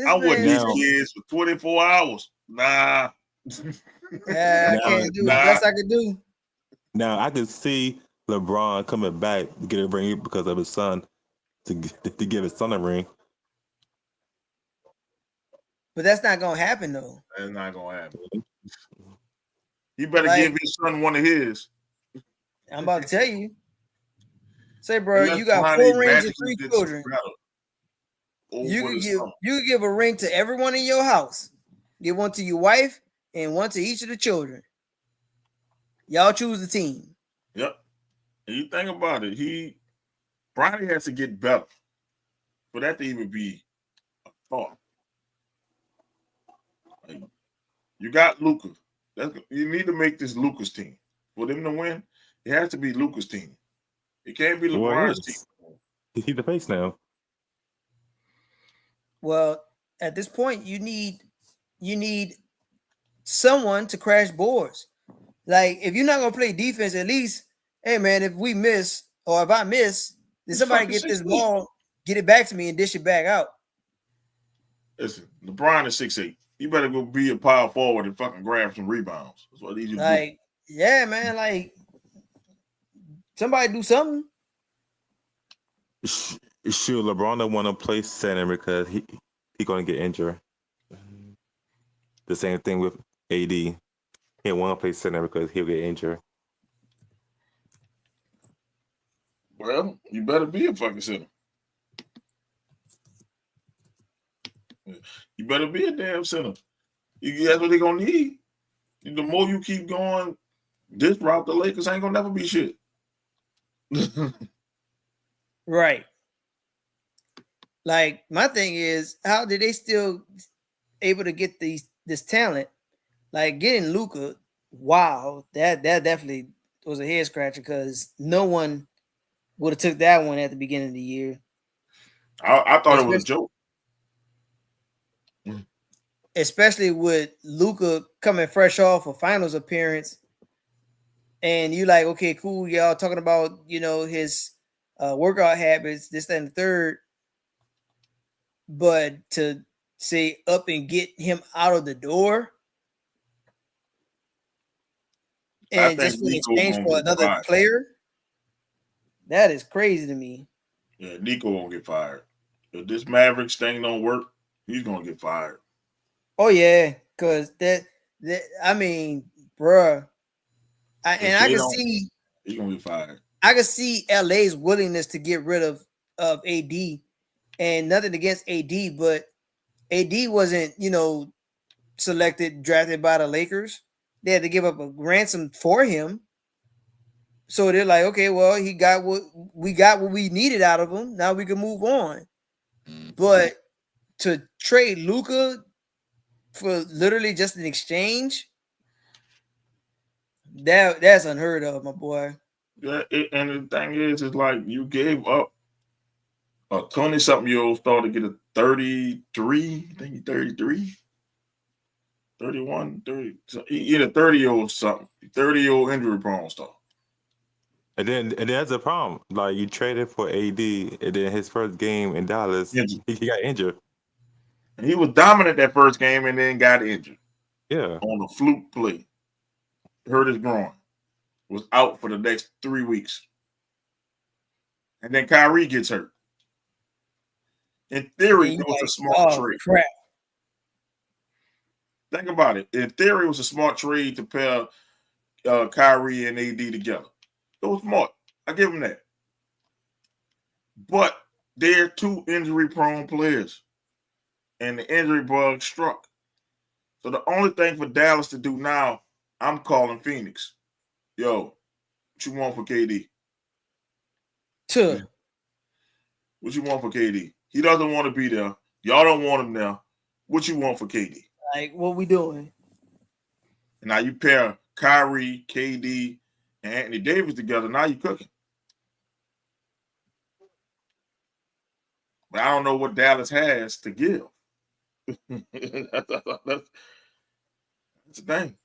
I want these kids for 24 hours. Nah. Yeah, I can't do the best I could do. Now I could see LeBron coming back to get a ring because of his son, to give his son a ring. But that's not gonna happen though. That's not gonna happen. He better give his son one of his. I'm about to tell you. Say, bro, you got 4 rings and 3 children. You can give a ring to everyone in your house. Give one to your wife and one to each of the children. Y'all choose the team. Yep. And you think about it, Bronny has to get better for that to even be a thought. Like, you got Luka. You need to make this Luka's team. For them to win, it has to be Luka's team. It can't be LeBron's team. He's the face now. Well, at this point, you need someone to crash boards. Like, if you're not gonna play defense, at least, hey man, if we miss or if I miss, then somebody get this ball, get it back to me, and dish it back out. Listen, LeBron is 6'8". You better go be a power forward and fucking grab some rebounds. That's what he need to do. Yeah, man. Like, somebody do something. Shoot, LeBron don't want to play center because he gonna get injured. The same thing with AD. He don't want to play center because he'll get injured. Well, you better be a fucking center. You better be a damn center. That's what they're gonna need. The more you keep going this route, the Lakers ain't gonna never be shit. Right. Like, my thing is, how did they still able to get this talent? Like, getting Luka, wow, that definitely was a head scratcher because no one would have took that one at the beginning of the year. I thought it was a joke. Especially with Luka coming fresh off a finals appearance. And you like, okay, cool, y'all talking about, his workout habits, this, that, and the third. But to say up and get him out of the door and just in exchange for another player, that is crazy to me. Yeah, Nico won't get fired. If this Mavericks thing don't work, he's gonna get fired. Oh yeah, because that I mean, bruh. I can see he's gonna get fired. I can see LA's willingness to get rid of AD, and nothing against AD, but AD wasn't, drafted by the Lakers. They had to give up a ransom for him. So they're like, okay, well, we got what we needed out of him. Now we can move on. But to trade Luka for literally just an exchange, that's unheard of, my boy. Yeah, and the thing is like you gave up a 20-something-year-old star to get a 33. I think he's 33, 31, 30. So he a 30-year-old something, 30-year-old injury prone star. And then that's a problem. Like, you traded for AD, and then his first game in Dallas, he got injured. And he was dominant that first game, and then got injured. Yeah, on a fluke play, hurt his groin, was out for the next 3 weeks, and then Kyrie gets hurt. In theory, it was a smart trade. Crap. Think about it. In theory, it was a smart trade to pair Kyrie and AD together. It was smart. I give them that. But they're two injury-prone players, and the injury bug struck. So the only thing for Dallas to do now, I'm calling Phoenix. Yo, what you want for KD? What you want for KD? He doesn't want to be there. Y'all don't want him there. What you want for KD? Like, what we doing? And now you pair Kyrie, KD, and Anthony Davis together. Now you cooking. But I don't know what Dallas has to give. That's the thing.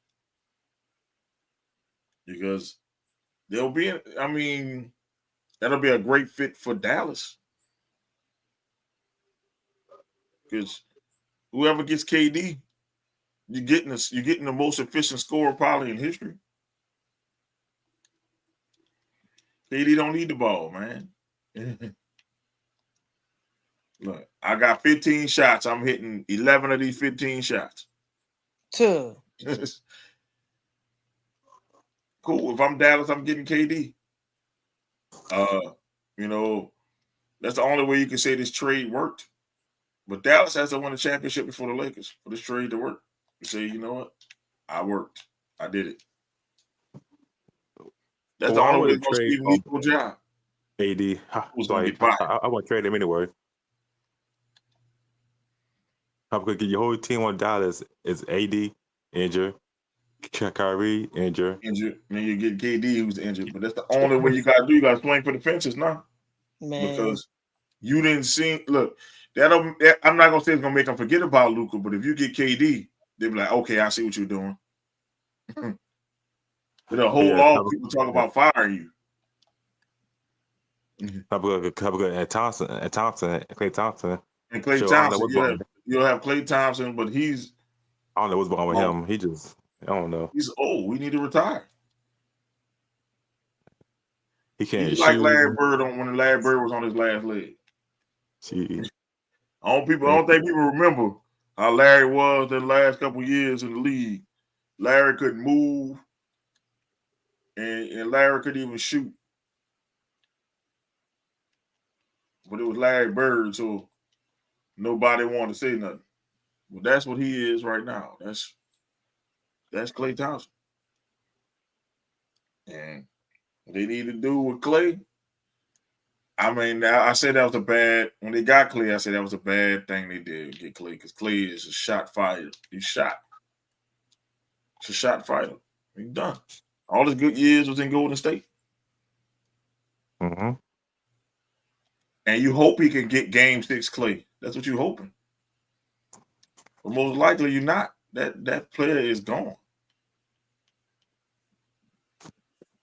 Because that'll be a great fit for Dallas. Because whoever gets KD, you're getting the most efficient scorer probably in history. KD don't need the ball, man. Look, I got 15 shots. I'm hitting 11 of these 15 shots. Cool. If I'm Dallas, I'm getting KD. That's the only way you can say this trade worked. But Dallas has to win a championship before the Lakers for this trade to work. You say, you know what? I worked. I did it. That's the only way to trade an equal job. AD. I want to trade him anyway. I'm going to get your whole team on Dallas. Is AD injured, Kyrie injured. Then you get KD who's injured. But that's the only way you got to do. You got to swing for the fences now. Man. Because you didn't see. Look, I'm not going to say it's going to make them forget about Luka, but if you get KD, they'll be like, okay, I see what you're doing. But a whole lot of people talk about firing you. Couple good and Thompson, Klay Thompson. And Klay Thompson, You'll have Klay Thompson, but he's. I don't know what's wrong with him. I don't know. He's old. We need to retire. He can't He's shoot. like Larry Bird when Larry Bird was on his last leg. Jeez. I don't think people remember how Larry was the last couple of years in the league. Larry couldn't move, and Larry couldn't even shoot. But it was Larry Bird, so nobody wanted to say nothing. But that's what he is right now. That's Klay Thompson. And what they need to do with Klay, I mean, I said that was when they got Klay, I said that was a bad thing they did get Klay, because Klay is a shot fighter. He's shot. He's a shot fighter. He's done. All his good years was in Golden State. Mm-hmm. And you hope he can get Game 6 Klay. That's what you're hoping. But most likely you're not. That player is gone.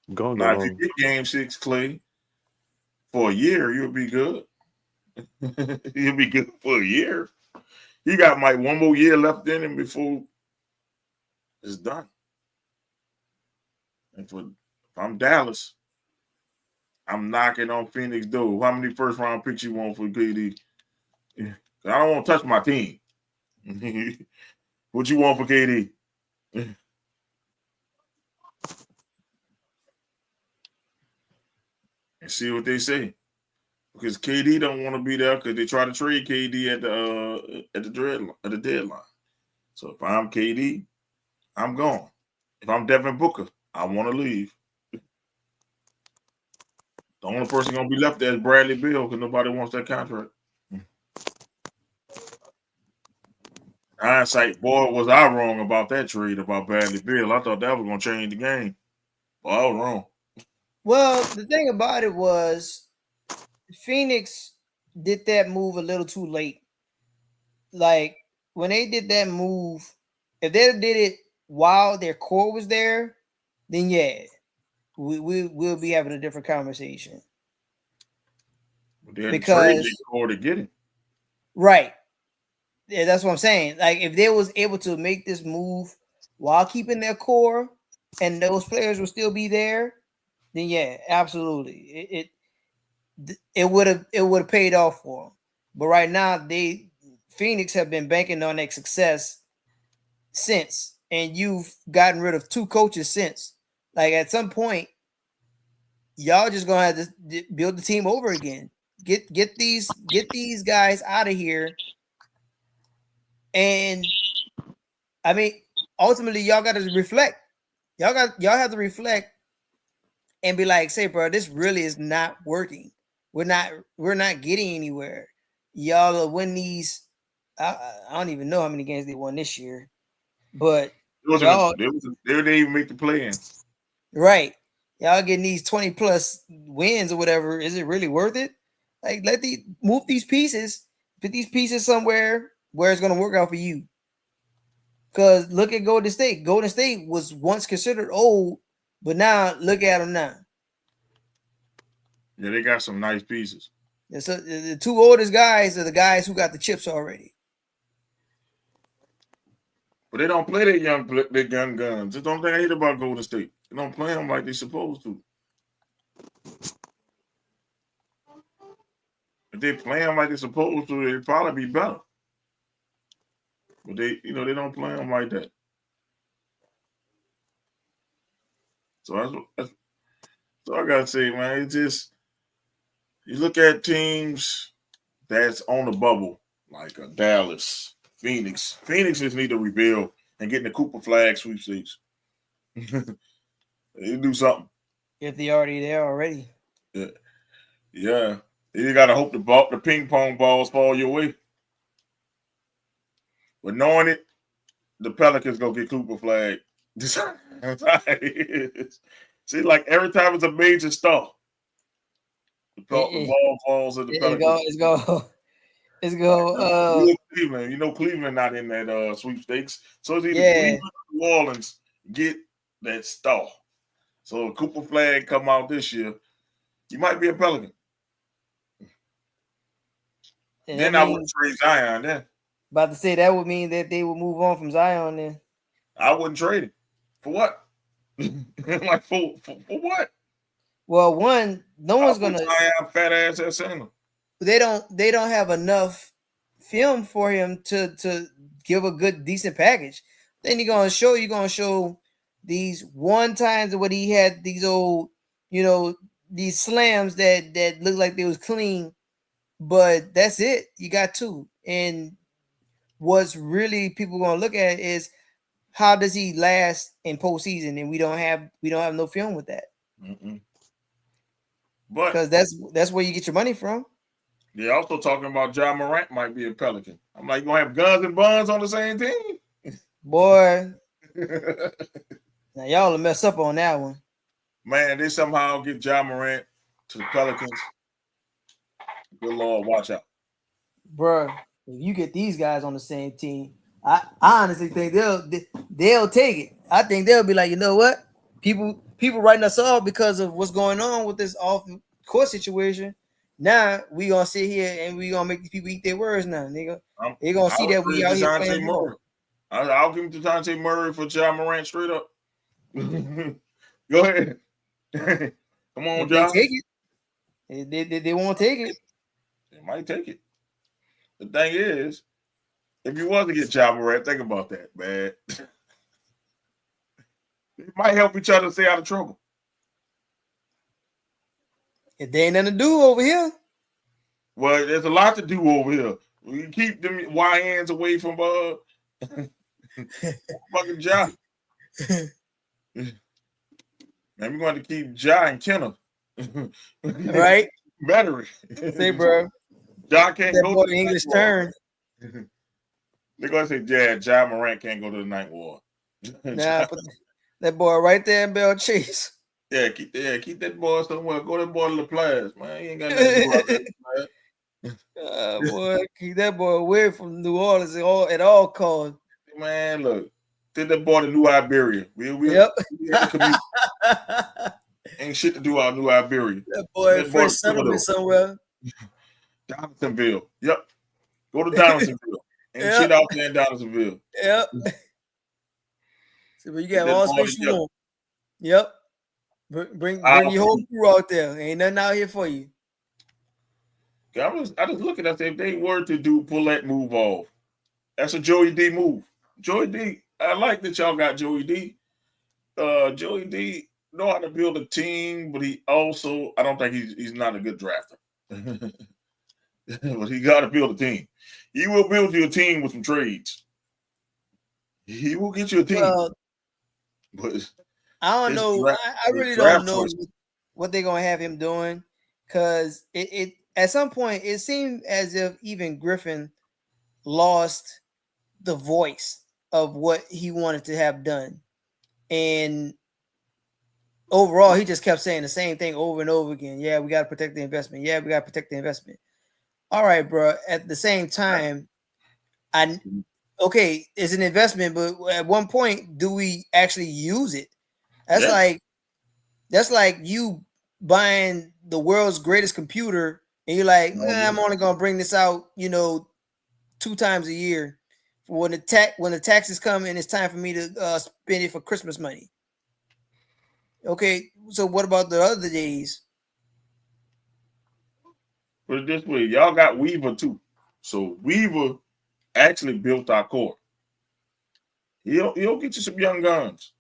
Now, if you get Game 6 Klay for a year, you'll be good. You'll be good for a year. He got one more year left in him before it's done. And if I'm Dallas, I'm knocking on Phoenix door. How many first round picks you want for KD? I don't want to touch my team. What you want for KD? And see what they say. Because KD don't want to be there because they try to trade KD at the deadline. So if I'm KD, I'm gone. If I'm Devin Booker, I want to leave. The only person going to be left there is Bradley Beal because nobody wants that contract. Hindsight, boy, was I wrong about that trade about Bradley Beal. I thought that was going to change the game. But I was wrong. Well, the thing about it was Phoenix did that move a little too late. Like, when they did that move, if they did it while their core was there, then yeah, we'll be having a different conversation. But they had to trade their core to get it. Right. Yeah, that's what I'm saying. Like, if they was able to make this move while keeping their core and those players will still be there, then yeah, absolutely. It would have paid off for them. But right now, Phoenix have been banking on their success since, and you've gotten rid of 2 coaches since. Like, at some point, y'all just gonna have to build the team over again. Get these guys out of here. And I mean, ultimately, y'all got to reflect. Y'all have to reflect and be like, say, bro, this really is not working. We're not getting anywhere. Y'all will win these. I don't even know how many games they won this year, but they didn't even make the play-in. Right. Y'all getting these 20 plus wins or whatever. Is it really worth it? Like, move these pieces, put these pieces somewhere where it's going to work out for you. Because look at Golden State. Golden State was once considered old, but now look at them now. Yeah, they got some nice pieces. Yeah, so the 2 oldest guys are the guys who got the chips already. But they don't play their young guns. That's the only thing I hate about Golden State. They don't play them like they're supposed to. If they play them like they're supposed to, they'd probably be better. But they don't play them like that. So that's I gotta say, man. It's just you look at teams that's on the bubble, like Dallas, Phoenix. Phoenix just need to rebuild and get in the Cooper flag sweepstakes. They do something. If they're already there already. Yeah. You gotta hope the ping pong balls fall your way. But knowing it, the Pelicans go get Cooper flag. See, like every time it's a major stuff, the ball falls at the Pelicans. It's go. Cleveland. Cleveland not in that sweepstakes. So it's either Cleveland or New Orleans get that star. So if Cooper flag come out this year, you might be a Pelican. Then I would trade Zion then. About to say that would mean that they would move on from Zion then. I wouldn't trade it. For what? Like for what? Well, one, no one's gonna fat ass at center. They don't have enough film for him to give a good decent package. Then you're gonna show these one times when he had these old, these slams that look like they was clean, but that's it. You got two. And what's really people gonna look at is how does he last in postseason, and we don't have no film with that. Mm-mm. But because that's where you get your money from. They're also talking about Ja Morant might be a Pelican. I'm like, you gonna have guns and buns on the same team? Boy. Now y'all will mess up on that one. Man, they somehow get Ja Morant to the Pelicans. Good Lord, watch out. Bruh, if you get these guys on the same team, I honestly think they'll take it. I think they'll be like, you know what? People writing us off because of what's going on with this off-court situation. Now we gonna sit here and we gonna make these people eat their words now. They gonna see that we out here playing ball. I'll give him to DeJounte Murray for Ja Morant straight up. Go ahead. Come on, John. They take it. They won't take it. They might take it. The thing is, if you want to get Ja Morant, think about that, man. It might help each other stay out of trouble. If there ain't nothing to do over here. Well, there's a lot to do over here. We keep them YNs away from fucking Ja. Man, we're going to keep Ja and Kenner. Right? Battery. Say, bro. Ja can't go to the English turn. They're going to say, Ja Morant can't go to the Ninth Ward. Nah, put that boy right there in Bell Chase. Yeah, keep that boy somewhere. Go that boy to LaPlace, man. He ain't got nothing to do out there. Boy, keep that boy away from New Orleans at all costs. Man, look, take that boy to New Iberia. Yep. Ain't shit to do out New Iberia. That boy fresh settlement somewhere. Donaldsonville. Yep. Go to Donaldsonville. And shit out there in Donaldsonville. Yep. So you got all space you want. Yep. Bring your whole crew out there. Ain't nothing out here for you. I just looking at if they were to pull that move off. That's a Joey D move. Joey D, I like that y'all got Joey D. Joey D know how to build a team, but he also, I don't think he's not a good drafter. But he got to build a team. He will build you a team with some trades. He will get you a team. But I don't know. I really don't know what they're gonna have him doing, because it at some point it seemed as if even Griffin lost the voice of what he wanted to have done, and overall he just kept saying the same thing over and over again. Yeah, we got to protect the investment. Yeah, we got to protect the investment. All right, bro. At the same time, okay, it's an investment, but at one point, do we actually use it? That's like you buying the world's greatest computer, and you're like, I'm only gonna bring this out, 2 times a year. When the taxes come and it's time for me to spend it for Christmas money. Okay, so what about the other days? Put it this way, y'all got Weaver too. So Weaver actually built our core. He'll get you some young guns.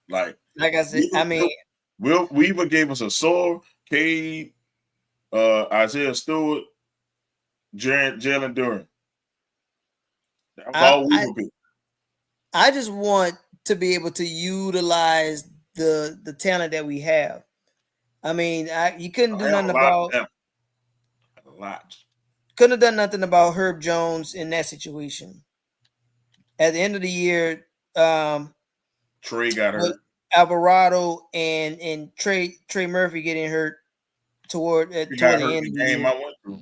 Like I said, Weaver gave us a Soar, Cade, Isaiah Stewart, Jalen Duren. That was all Weaver built. I just want to be able to utilize the talent that we have. I mean, you couldn't do nothing about a lot. Couldn't have done nothing about Herb Jones in that situation. At the end of the year, Trey got hurt. Alvarado and Trey Murphy getting hurt toward the end of the game. I went through.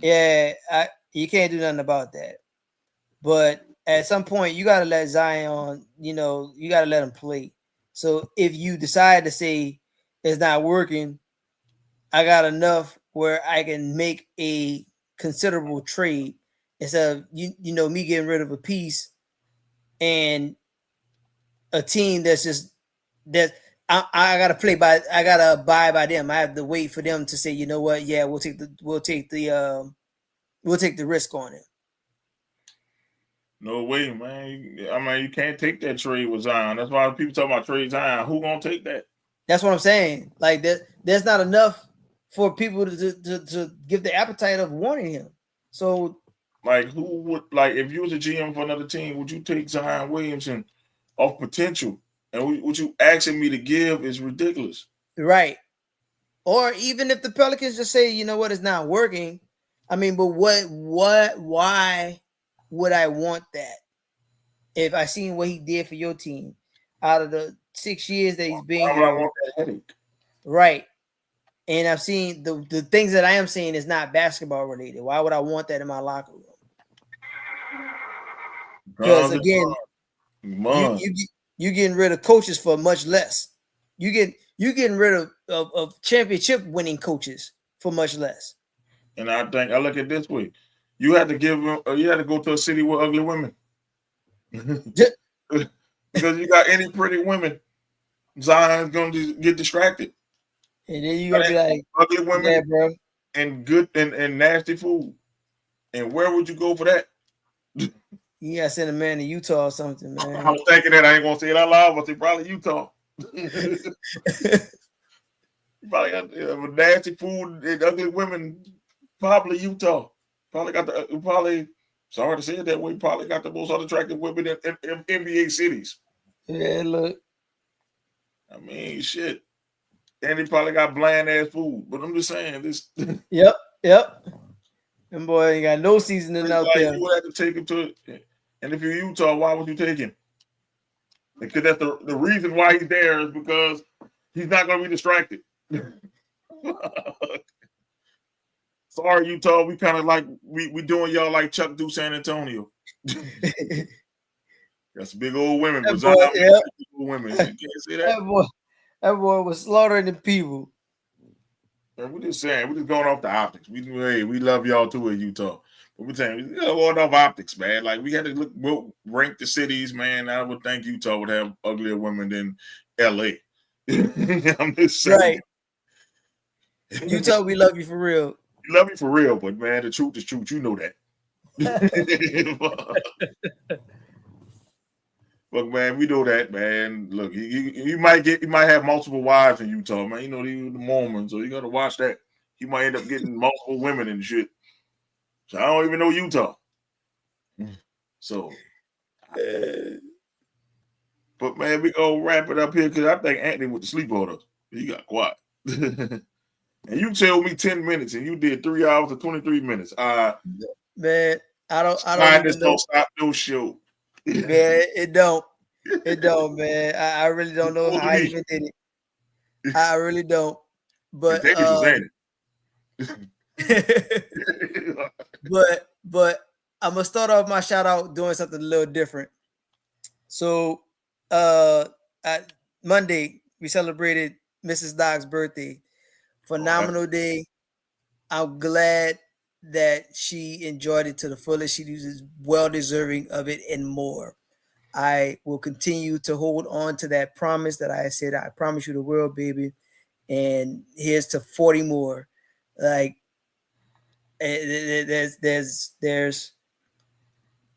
Yeah, you can't do nothing about that. But at some point, you got to let Zion. You got to let him play. So if you decide to say it's not working, I got enough where I can make a considerable trade instead of me getting rid of a piece and a team that's just that I gotta play by, I gotta abide by them. I have to wait for them to say, you know what, yeah, we'll take the risk on it. No way, man. I mean, you can't take that trade with Zion. That's why people talk about trade Zion. Who gonna take that? That's what I'm saying. Like there's not enough for people to give the appetite of wanting him. So, like, who would, like, if you was a GM for another team, would you take Zion Williamson off potential? And what you asking me to give is ridiculous. Right. Or even if the Pelicans just say, you know what, it's not working. I mean, but why would I want that? If I seen what he did for your team out of the 6 years that he's been here. I want that headache. Right. And I've seen the things that I am seeing is not basketball related. Why would I want that in my locker room? Because again, you getting rid of coaches for much less. You getting rid of championship winning coaches for much less. And I think I look at it this way: you had to go to a city with ugly women, because you got any pretty women, Zion's gonna just get distracted. And then you're gonna be like ugly women, yeah, bro, and good and nasty food. And where would you go for that? You gotta send a man to Utah or something, man. I was thinking that. I ain't gonna say it out loud, but say probably Utah. Probably got nasty food and ugly women. Probably Utah. Probably got sorry to say it that way. Probably got the most unattractive women in NBA cities. Yeah, look. I mean, shit. And he probably got bland ass food. But I'm just saying this. Yep. And boy ain't got no seasoning out there. You would have to take him to it. And if you're Utah, why would you take him? Because that's the reason why he's there is because he's not going to be distracted. Sorry, Utah. We kind of like we doing y'all like Chuck do San Antonio. That's big old women. That boy, big old women. You can't say that. That boy was slaughtering the people. And we're just saying, we're just going off the optics. We love y'all too in Utah. But we're saying, we're going off optics, man. Like, we had to rank the cities, man. I would think Utah would have uglier women than LA. I'm just saying. Right. Utah, we love you for real. We love you for real, but man, the truth is truth. You know that. Look, man, we know that, man. Look, you might have multiple wives in Utah, man. You know, the Mormons, so you got to watch that. He might end up getting multiple women and shit. So I don't even know Utah. So, but man, we go wrap it up here because I think Anthony went to sleep on us. He got quiet. And you tell me 10 minutes, and you did 3 hours and 23 minutes. Man, I don't stop no show. Man, it don't, man. I really don't know how I even did it. I really don't. But but I'm gonna start off my shout out doing something a little different. So Monday we celebrated Mrs. Doc's birthday. Phenomenal day. I'm glad that she enjoyed it to the fullest. She is well deserving of it and more. I will continue to hold on to that promise that I said. I promise you the world, baby. And here's to 40 more. Like there's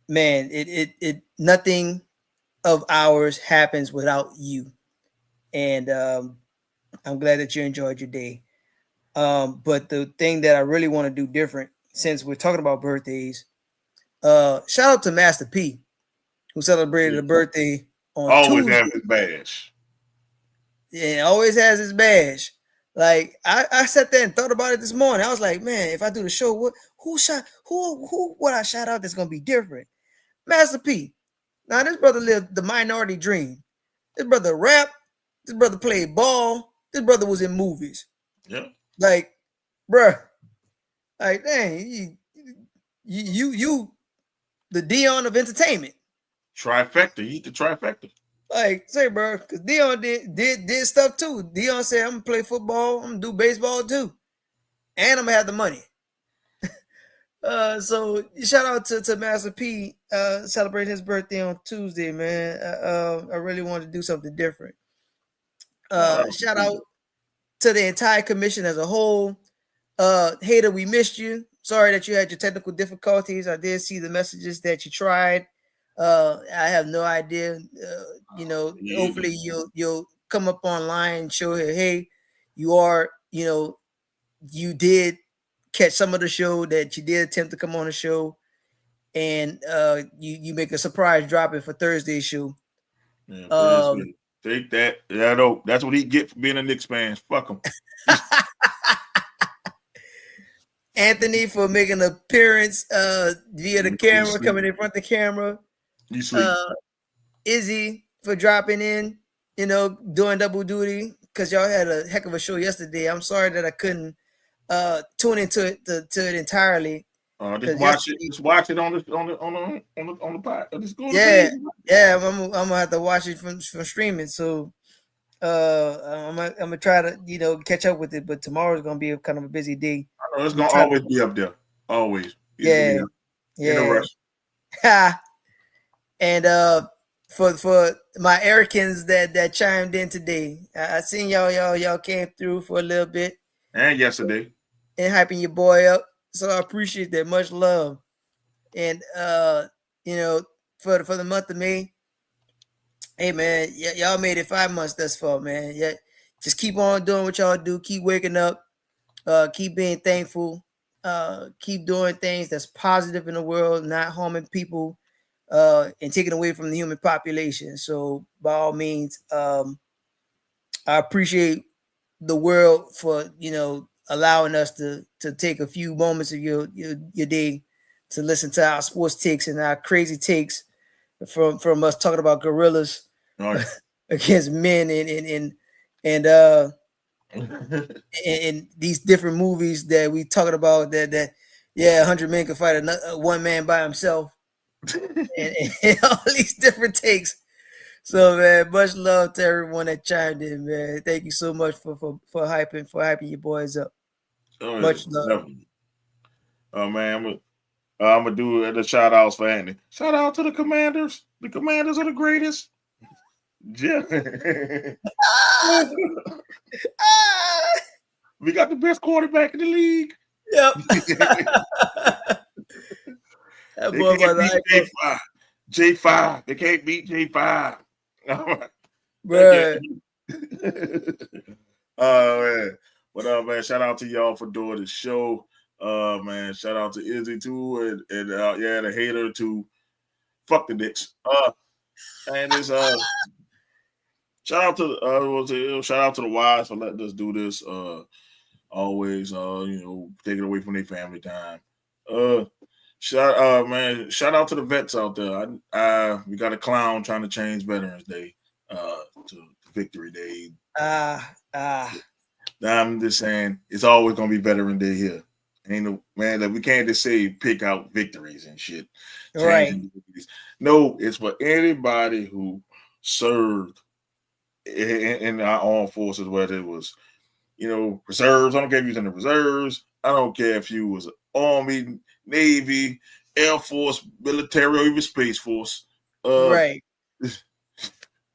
man, it nothing of ours happens without you. And I'm glad that you enjoyed your day. But the thing that I really want to do different, since we're talking about birthdays, shout out to Master P, who celebrated a birthday on always Tuesday. Have his badge. Yeah, always has his badge. Like I sat there and thought about it this morning. I was like, man, if I do the show, who would I shout out that's gonna be different? Master P. Now this brother lived the minority dream. This brother rap. This brother played ball. This brother was in movies. Yeah. Like, bruh, like, dang, you, the Dion of entertainment. Trifecta. He the trifecta. Like, say, bro, because Dion did stuff too. Dion said, I'm gonna play football. I'm gonna do baseball too, and I'm gonna have the money. So shout out to Master P, celebrating his birthday on Tuesday, man. I really wanted to do something different. Shout out to the entire commission as a whole. Hater, we missed you. Sorry that you had your technical difficulties. I did see the messages that you tried. I have no idea. Hopefully you'll come up online and show her, hey, you did catch some of the show, that you did attempt to come on the show, and you make a surprise drop it for Thursday's show. Yeah, take that. That's what he get for being a Knicks fan. Fuck him. Anthony for making an appearance via the camera, coming in front of the camera. You sleep. Izzy for dropping in, doing double duty, because y'all had a heck of a show yesterday. I'm sorry that I couldn't tune into it entirely. Just watch it. Just watch it on the pod. Yeah. I'm gonna have to watch it from streaming. So I'm gonna try to catch up with it. But tomorrow's gonna be kind of a busy day. I know it's gonna always be up there. Always. Yeah. In a rush. And for my Americans that chimed in today, I seen y'all came through for a little bit. And yesterday. And hyping your boy up. So I appreciate that. Much love. And for the month of May, hey man, y'all made it 5 months thus far, man. Yeah, just keep on doing what y'all do. Keep waking up. Keep being thankful. Keep doing things that's positive in the world, not harming people, and taking away from the human population. So by all means, I appreciate the world for allowing us to take a few moments of your day to listen to our sports takes and our crazy takes from us talking about gorillas against men and these different movies that we talking about that 100 men can fight one man by himself and all these different takes. So man, much love to everyone that chimed in, man. Thank you so much for hyping your boys up. Much love. Definitely. Oh man, I'm gonna do the shout outs for Andy. Shout out to the Commanders. The Commanders are the greatest. Yeah. We got the best quarterback in the league. Yep. That boy beat J5. They can't beat J5. Bruh. Man. What up, man? Shout out to y'all for doing the show. Man, shout out to Izzy too, and the hater too. Fuck the Knicks. And it's shout out to the wives for letting us do this. Always taking away from their family time. Shout out to the vets out there. We got a clown trying to change Veterans Day to Victory Day. I'm just saying it's always gonna be Veteran Day here. Ain't no man that we can't just say pick out victories and shit. Right. No, it's for anybody who served in our armed forces, whether it was reserves. I don't care if you was in the reserves. I don't care if you was Army, Navy, Air Force, military, or even Space Force. Right.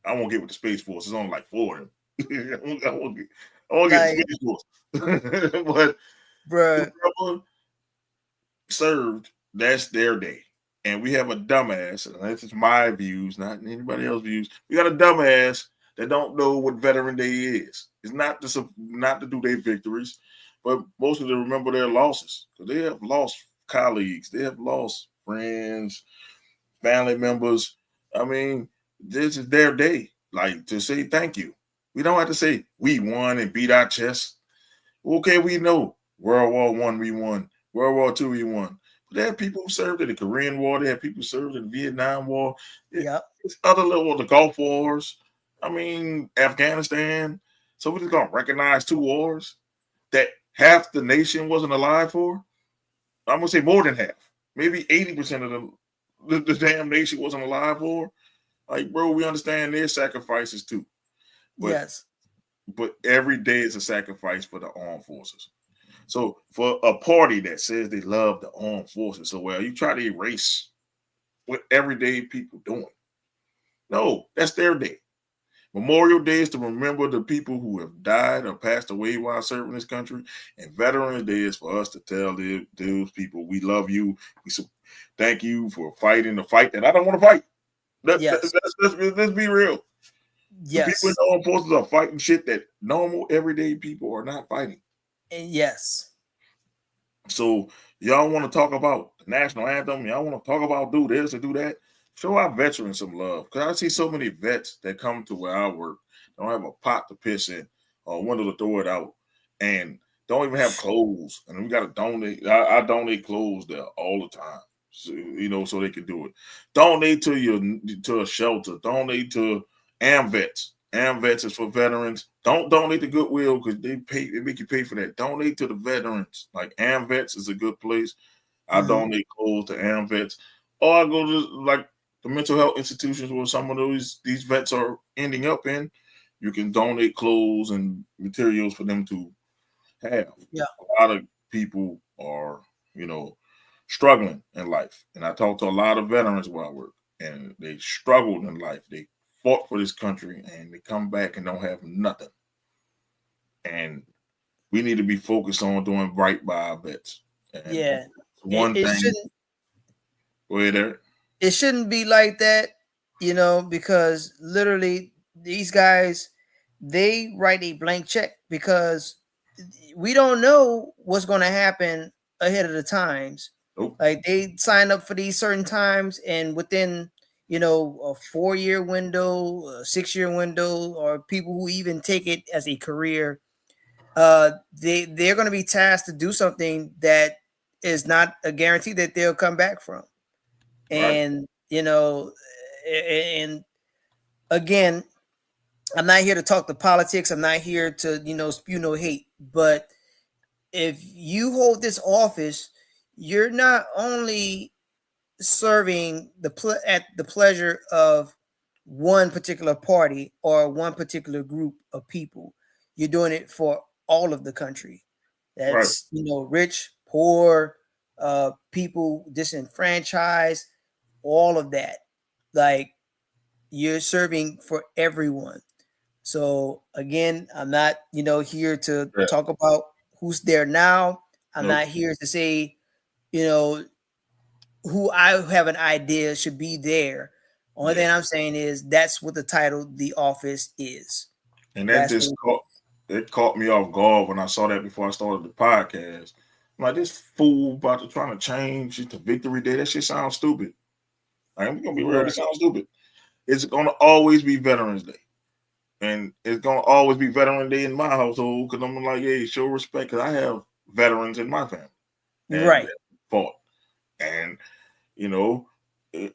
I won't get with the Space Force. It's only like 4 of them. I won't get the Space Force. But whoever served, that's their day. And we have a dumbass, and this is my views, not anybody else's views. We got a dumbass that don't know what Veteran Day is. It's not to do their victories, but mostly to remember their losses. Because they have lost colleagues, they have lost friends, family members. I mean, this is their day, like to say thank you. We don't have to say we won and beat our chest. Okay, we know World War I we won, World War II we won. But they had people who served in the Korean War. They had people who served in the Vietnam War. It's other level of the Gulf Wars. I mean, Afghanistan. So we're just going to recognize 2 wars that half the nation wasn't alive for? I'm going to say more than half. Maybe 80% of the damn nation wasn't alive for. Like, bro, we understand their sacrifices too. But, yes. But every day is a sacrifice for the armed forces. So for a party that says they love the armed forces so well, you try to erase what everyday people doing. No, that's their day. Memorial Day is to remember the people who have died or passed away while serving this country, and Veterans Day is for us to tell those people we love you. Thank you for fighting the fight that I don't want to fight. Let's be real. Yes. The people in the armed forces are fighting shit that normal everyday people are not fighting. Yes. So y'all want to talk about the national anthem? Y'all want to talk about do this or do that? Show our veterans some love. Because I see so many vets that come to where I work, don't have a pot to piss in or a window to throw it out, and don't even have clothes. And we got to donate. I donate clothes there all the time, so, so they can do it. Donate to a shelter. Donate to AmVets. AmVets is for veterans. Don't donate to Goodwill because they make you pay for that. Donate to the veterans. Like AmVets is a good place. I donate clothes to AmVets. Or I go to like the mental health institutions where some of these vets are ending up in. You can donate clothes and materials for them to have. Yeah. A lot of people are, struggling in life. And I talk to a lot of veterans where I work, and they struggled in life. They fought for this country, and they come back and don't have nothing. And we need to be focused on doing right by our vets. And one thing. Go ahead, Eric. It shouldn't be like that, because literally these guys, they write a blank check because we don't know what's going to happen ahead of the times. Nope. Like they sign up for these certain times, and within a 4-year window, a 6-year window, or people who even take it as a career, they're going to be tasked to do something that is not a guarantee that they'll come back from. And and again, I'm not here to talk the politics. I'm not here to spew no hate. But if you hold this office, you're not only serving at the pleasure of one particular party or one particular group of people. You're doing it for all of the country. That's rich, poor, people disenfranchised, all of that. Like, you're serving for everyone. So again, I'm not here to talk about who's there now. I'm not here to say who I have an idea should be there. Only thing I'm saying is that's what the title, the office, is. And that just caught me off guard when I saw that before I started the podcast. I'm like, this fool about to trying to change it to Victory Day. That shit sounds stupid. I'm gonna be real. It sounds stupid. It's gonna always be Veterans Day, and it's gonna always be Veteran Day in my household because I'm like, hey, show respect because I have veterans in my family, right? Fought, and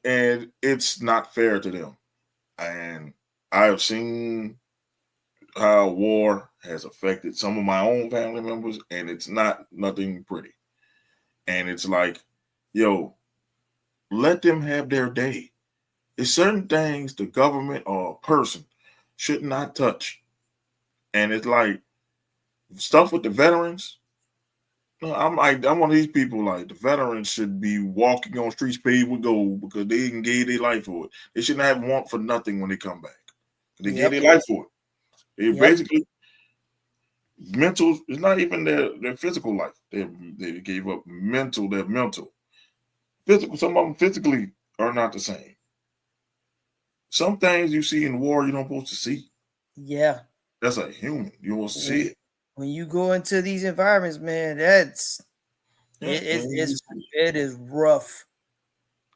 and it's not fair to them. And I have seen how war has affected some of my own family members, and it's nothing pretty. And it's like, let them have their day. There's certain things the government or a person should not touch. And it's like stuff with the veterans. I'm one of these people, like, the veterans should be walking on streets paved with gold because they can give their life for it. They shouldn't have want for nothing when they come back. They gave their life for it. They basically mental, it's not even their physical life. They gave up their mental. Physical, some of them physically are not the same. Some things you see in war, you don't supposed to see. Yeah. That's a human. You will see it. When you go into these environments, man, it is rough.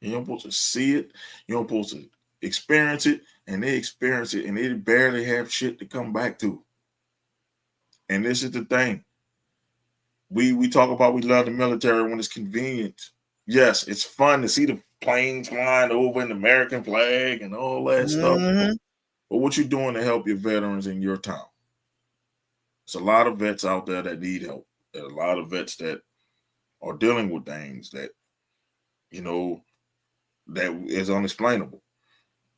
You don't supposed to see it. You don't supposed to experience it, and they experience it, and they barely have shit to come back to. And this is the thing. We talk about we love the military when it's convenient. Yes, it's fun to see the planes flying over an American flag and all that stuff. But what you doing to help your veterans in your town? There's a lot of vets out there that need help. There are a lot of vets that are dealing with things that, that is unexplainable.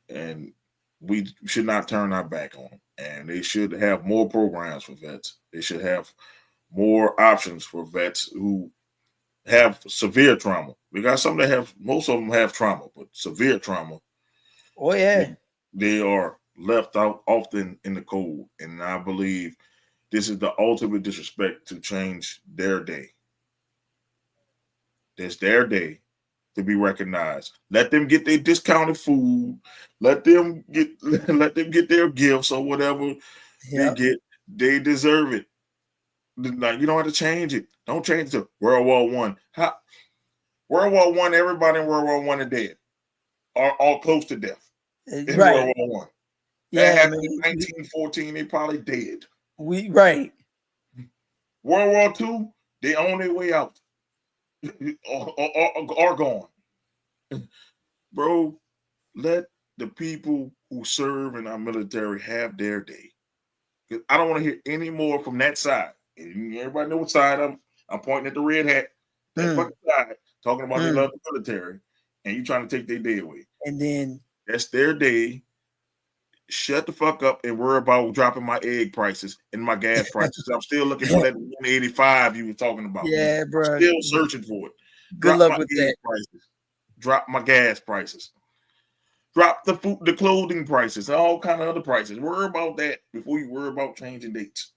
And we should not turn our back on them. And they should have more programs for vets. They should have more options for vets who have severe trauma. We got some that have, most of them have trauma, but severe trauma. Oh yeah, they are left out often in the cold, and I believe this is the ultimate disrespect to change their day. It's their day to be recognized. Let them get their discounted food. Let them get their gifts or whatever they get. They deserve it. Like, you don't have to change it. Don't change it to World War One. World War One. Everybody in World War One are dead, or all close to death in World War One. That happened in 1914. They probably dead. World War II, they on their way out or gone. Bro, let the people who serve in our military have their day. I don't want to hear any more from that side. Everybody know what side I'm pointing at the red hat. That fucking side talking about they love the military, and you trying to take their day away. And then that's their day. Shut the fuck up and worry about dropping my egg prices and my gas prices. I'm still looking for that 185 you were talking about. Yeah, bro. I'm still searching for it. Good luck with that. Prices. Drop my gas prices. Drop the food, the clothing prices, all kind of other prices. Worry about that before you worry about changing dates.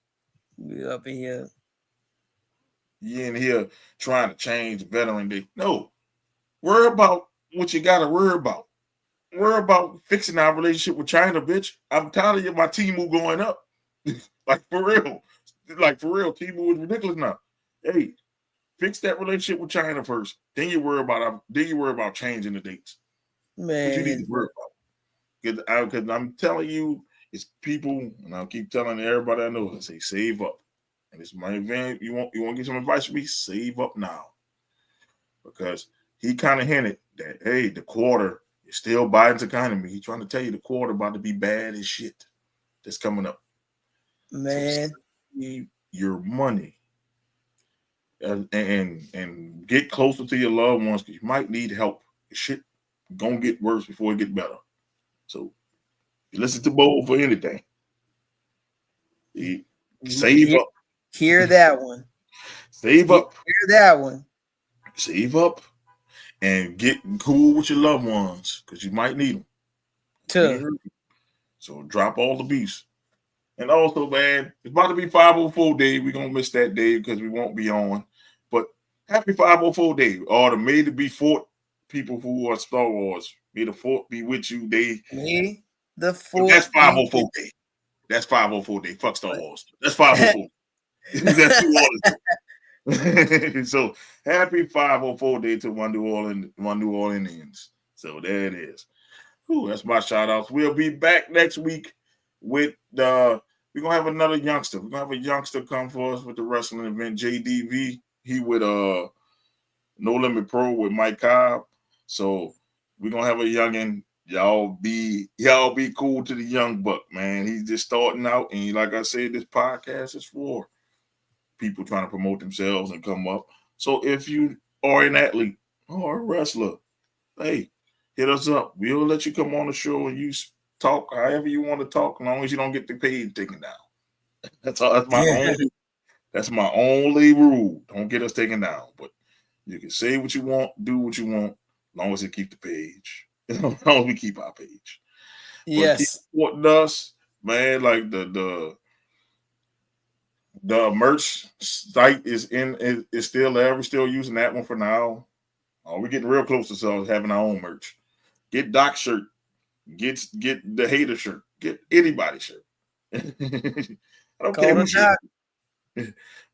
We up in here. You in here trying to change veteran day. No. Worry about what you gotta worry about. Worry about fixing our relationship with China, bitch. I'm tired of my Temu going up. Like for real. Temu is ridiculous now. Hey, fix that relationship with China first. Then you worry about changing the dates. Man, what you need to worry about. Because I'm telling you, it's people, and I'll keep telling everybody I know, I say save up. And it's my event. You want to get some advice from me? Save up now. Because he kind of hinted that, hey, the quarter is still Biden's economy. He's trying to tell you the quarter about to be bad as shit. That's coming up. Man. So save your money. And get closer to your loved ones, because you might need help. Shit gonna get worse before it get better. So you listen to Bo for anything. Save up. Hear that one. Save up. Hear that one. Save up and get cool with your loved ones, because you might need them. So drop all the beefs. And also, man, it's about to be 504 day. We're gonna miss that day because we won't be on. But happy 504 day. Or the May to be Fort people who are Star Wars. May the Fort be with you day. May the Fort. That's 504 day. That's 504 day. Fuck Star Wars. That's 504. That's 2 orders. So happy 504 day to one New Orleanians. So there it is. Ooh, that's my shout outs. We'll be back next week with we're gonna have another youngster. We're gonna have a youngster come for us with the wrestling event. JDV. He with No Limit Pro with Mike Cobb. So we're gonna have a youngin'. Y'all be cool to the young buck, man. He's just starting out, and like I said, this podcast is for people trying to promote themselves and come up. So if you are an athlete or a wrestler, hey, hit us up. We'll let you come on the show and you talk however you want to talk, as long as you don't get the page taken down. That's all. That's my only rule. Don't get us taken down. But you can say what you want, do what you want, as long as it keep the page. As long as we keep our page. Yes. But keep supporting us, man. Like the merch site is still there. We're still using that one for now. We're getting real close to having our own merch. Get Doc shirt. Get the hater shirt. Get anybody shirt. I don't care who shirt.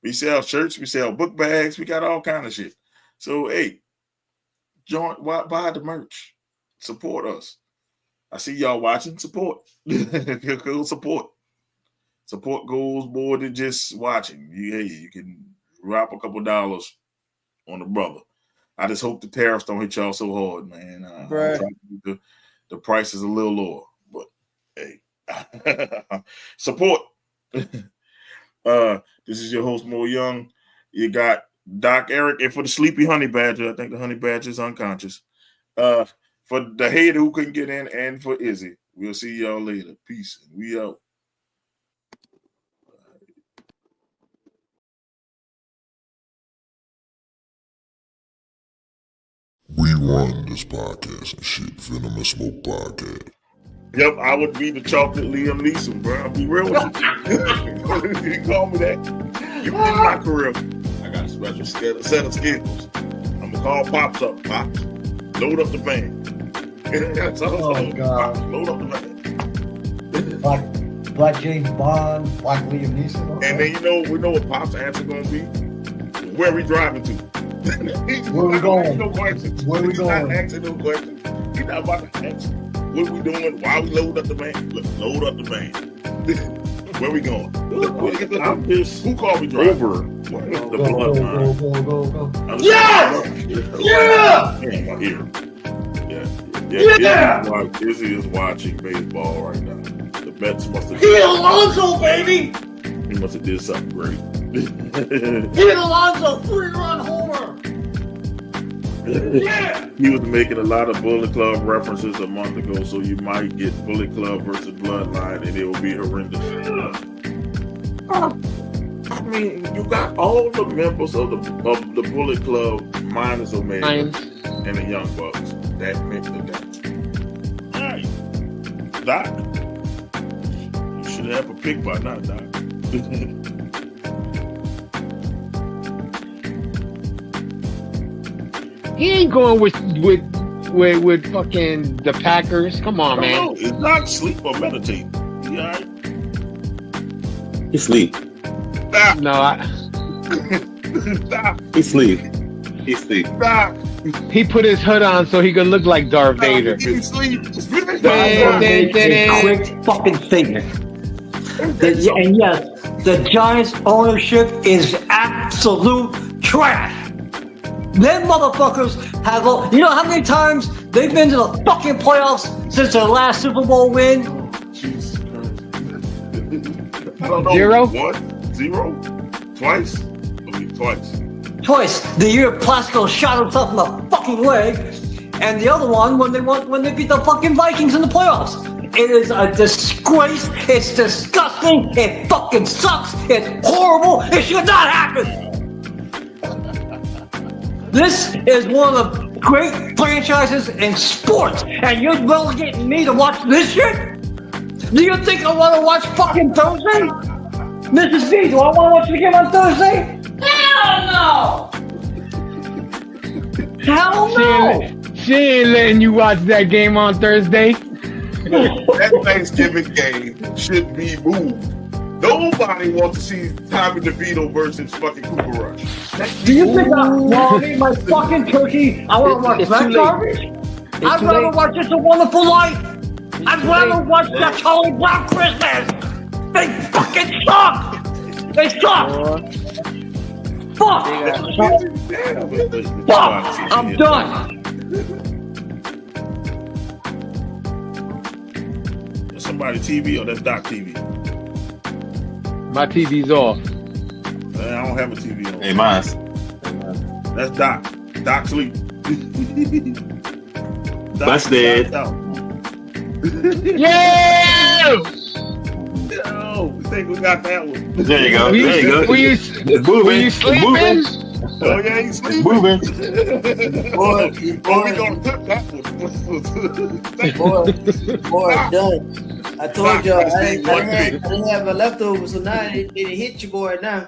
We sell shirts. We sell book bags. We got all kind of shit. So hey, buy the merch. Support us. I see y'all watching. Support. Go support. Support goes more than just watching. You can drop a couple dollars on the brother. I just hope the tariffs don't hit y'all so hard, man. I'm trying to keep the prices a little lower, but hey, support. This is your host, Mo Young. You got Doc Eric, and for the sleepy honey badger, I think the honey badger is unconscious. For the hater who couldn't get in, and for Izzy, we'll see y'all later. Peace. We out. We run this podcast and shit. Venom and Smoke podcast. Yep, I would be the chocolate Liam Neeson, bro. I'll be real with you. You call me that. You in my career. I got a special set of skills. I'm gonna call Pops up. Pops, load up the van. That's all. Oh, God. Pops, load up the van. Black James Bond, Black Liam Neeson. Okay. And then we know what Pops' answer gonna be. Where we driving to? Where we going? No questions. Where we He's going? not asking no questions. He's not about to ask. What we doing? Why we load up the van? Let's load up the van. Where we going? I'm pissed. Who called me driver? The bloodline. Go. Yes! Yeah! Yeah. Izzy is watching baseball right now. The Mets must have. Pete Alonso, baby! He must have did something great. Pete Alonso, 3-run homer! Yeah! He was making a lot of Bullet Club references a month ago, so you might get Bullet Club versus Bloodline, and it will be horrendous. I mean, you got all the members of the Bullet Club minus Omega and the Young Bucks. That makes the difference. All right, Doc, you should have a pick by now, Doc. He ain't going with fucking the Packers. Come on, man. No, it's not sleep or meditate. You all right? He sleep. Stop. No, Stop. He sleep. He sleep. Stop. he put his hood on so he could look like Darth Vader. He sleep. Quick fucking statement. And yes, the Giants ownership is absolute trash. Them motherfuckers have, you know how many times they've been to the fucking playoffs since their last Super Bowl win? Jesus Christ. I don't know. 0? 1, 0, twice. I mean, twice. Twice. The year Plasko shot himself in the fucking leg, and the other one when they beat the fucking Vikings in the playoffs. It is a disgrace. It's disgusting. It fucking sucks. It's horrible. It should not happen. This is one of the great franchises in sports, and you're relegating me to watch this shit? Do you think I want to watch fucking Thursday? Mrs. B, do I want to watch the game on Thursday? Hell no! Hell no! She ain't letting you watch that game on Thursday. That Thanksgiving game should be moved. Nobody wants to see Tommy DeVito versus fucking Cooper Rush. Do you think I'll eat my fucking turkey? I want to watch that garbage? I'd rather watch It's a Wonderful Life. I'd rather watch that Charlie Brown Christmas. They fucking suck. They suck. Fuck. Fuck. I'm done. Somebody TV or that's Doc TV? My TV's off. I don't have a TV on. Hey, mine's. That's Doc. Doc sleep. Busted. Yeah! Yo, we think we got that one. There you go. There you go. Were you sleeping? Oh yeah, he's sleeping. Moving. Boy, we gonna put that one. Boy, done. I told y'all I didn't have my leftovers, so now it hit your boy now.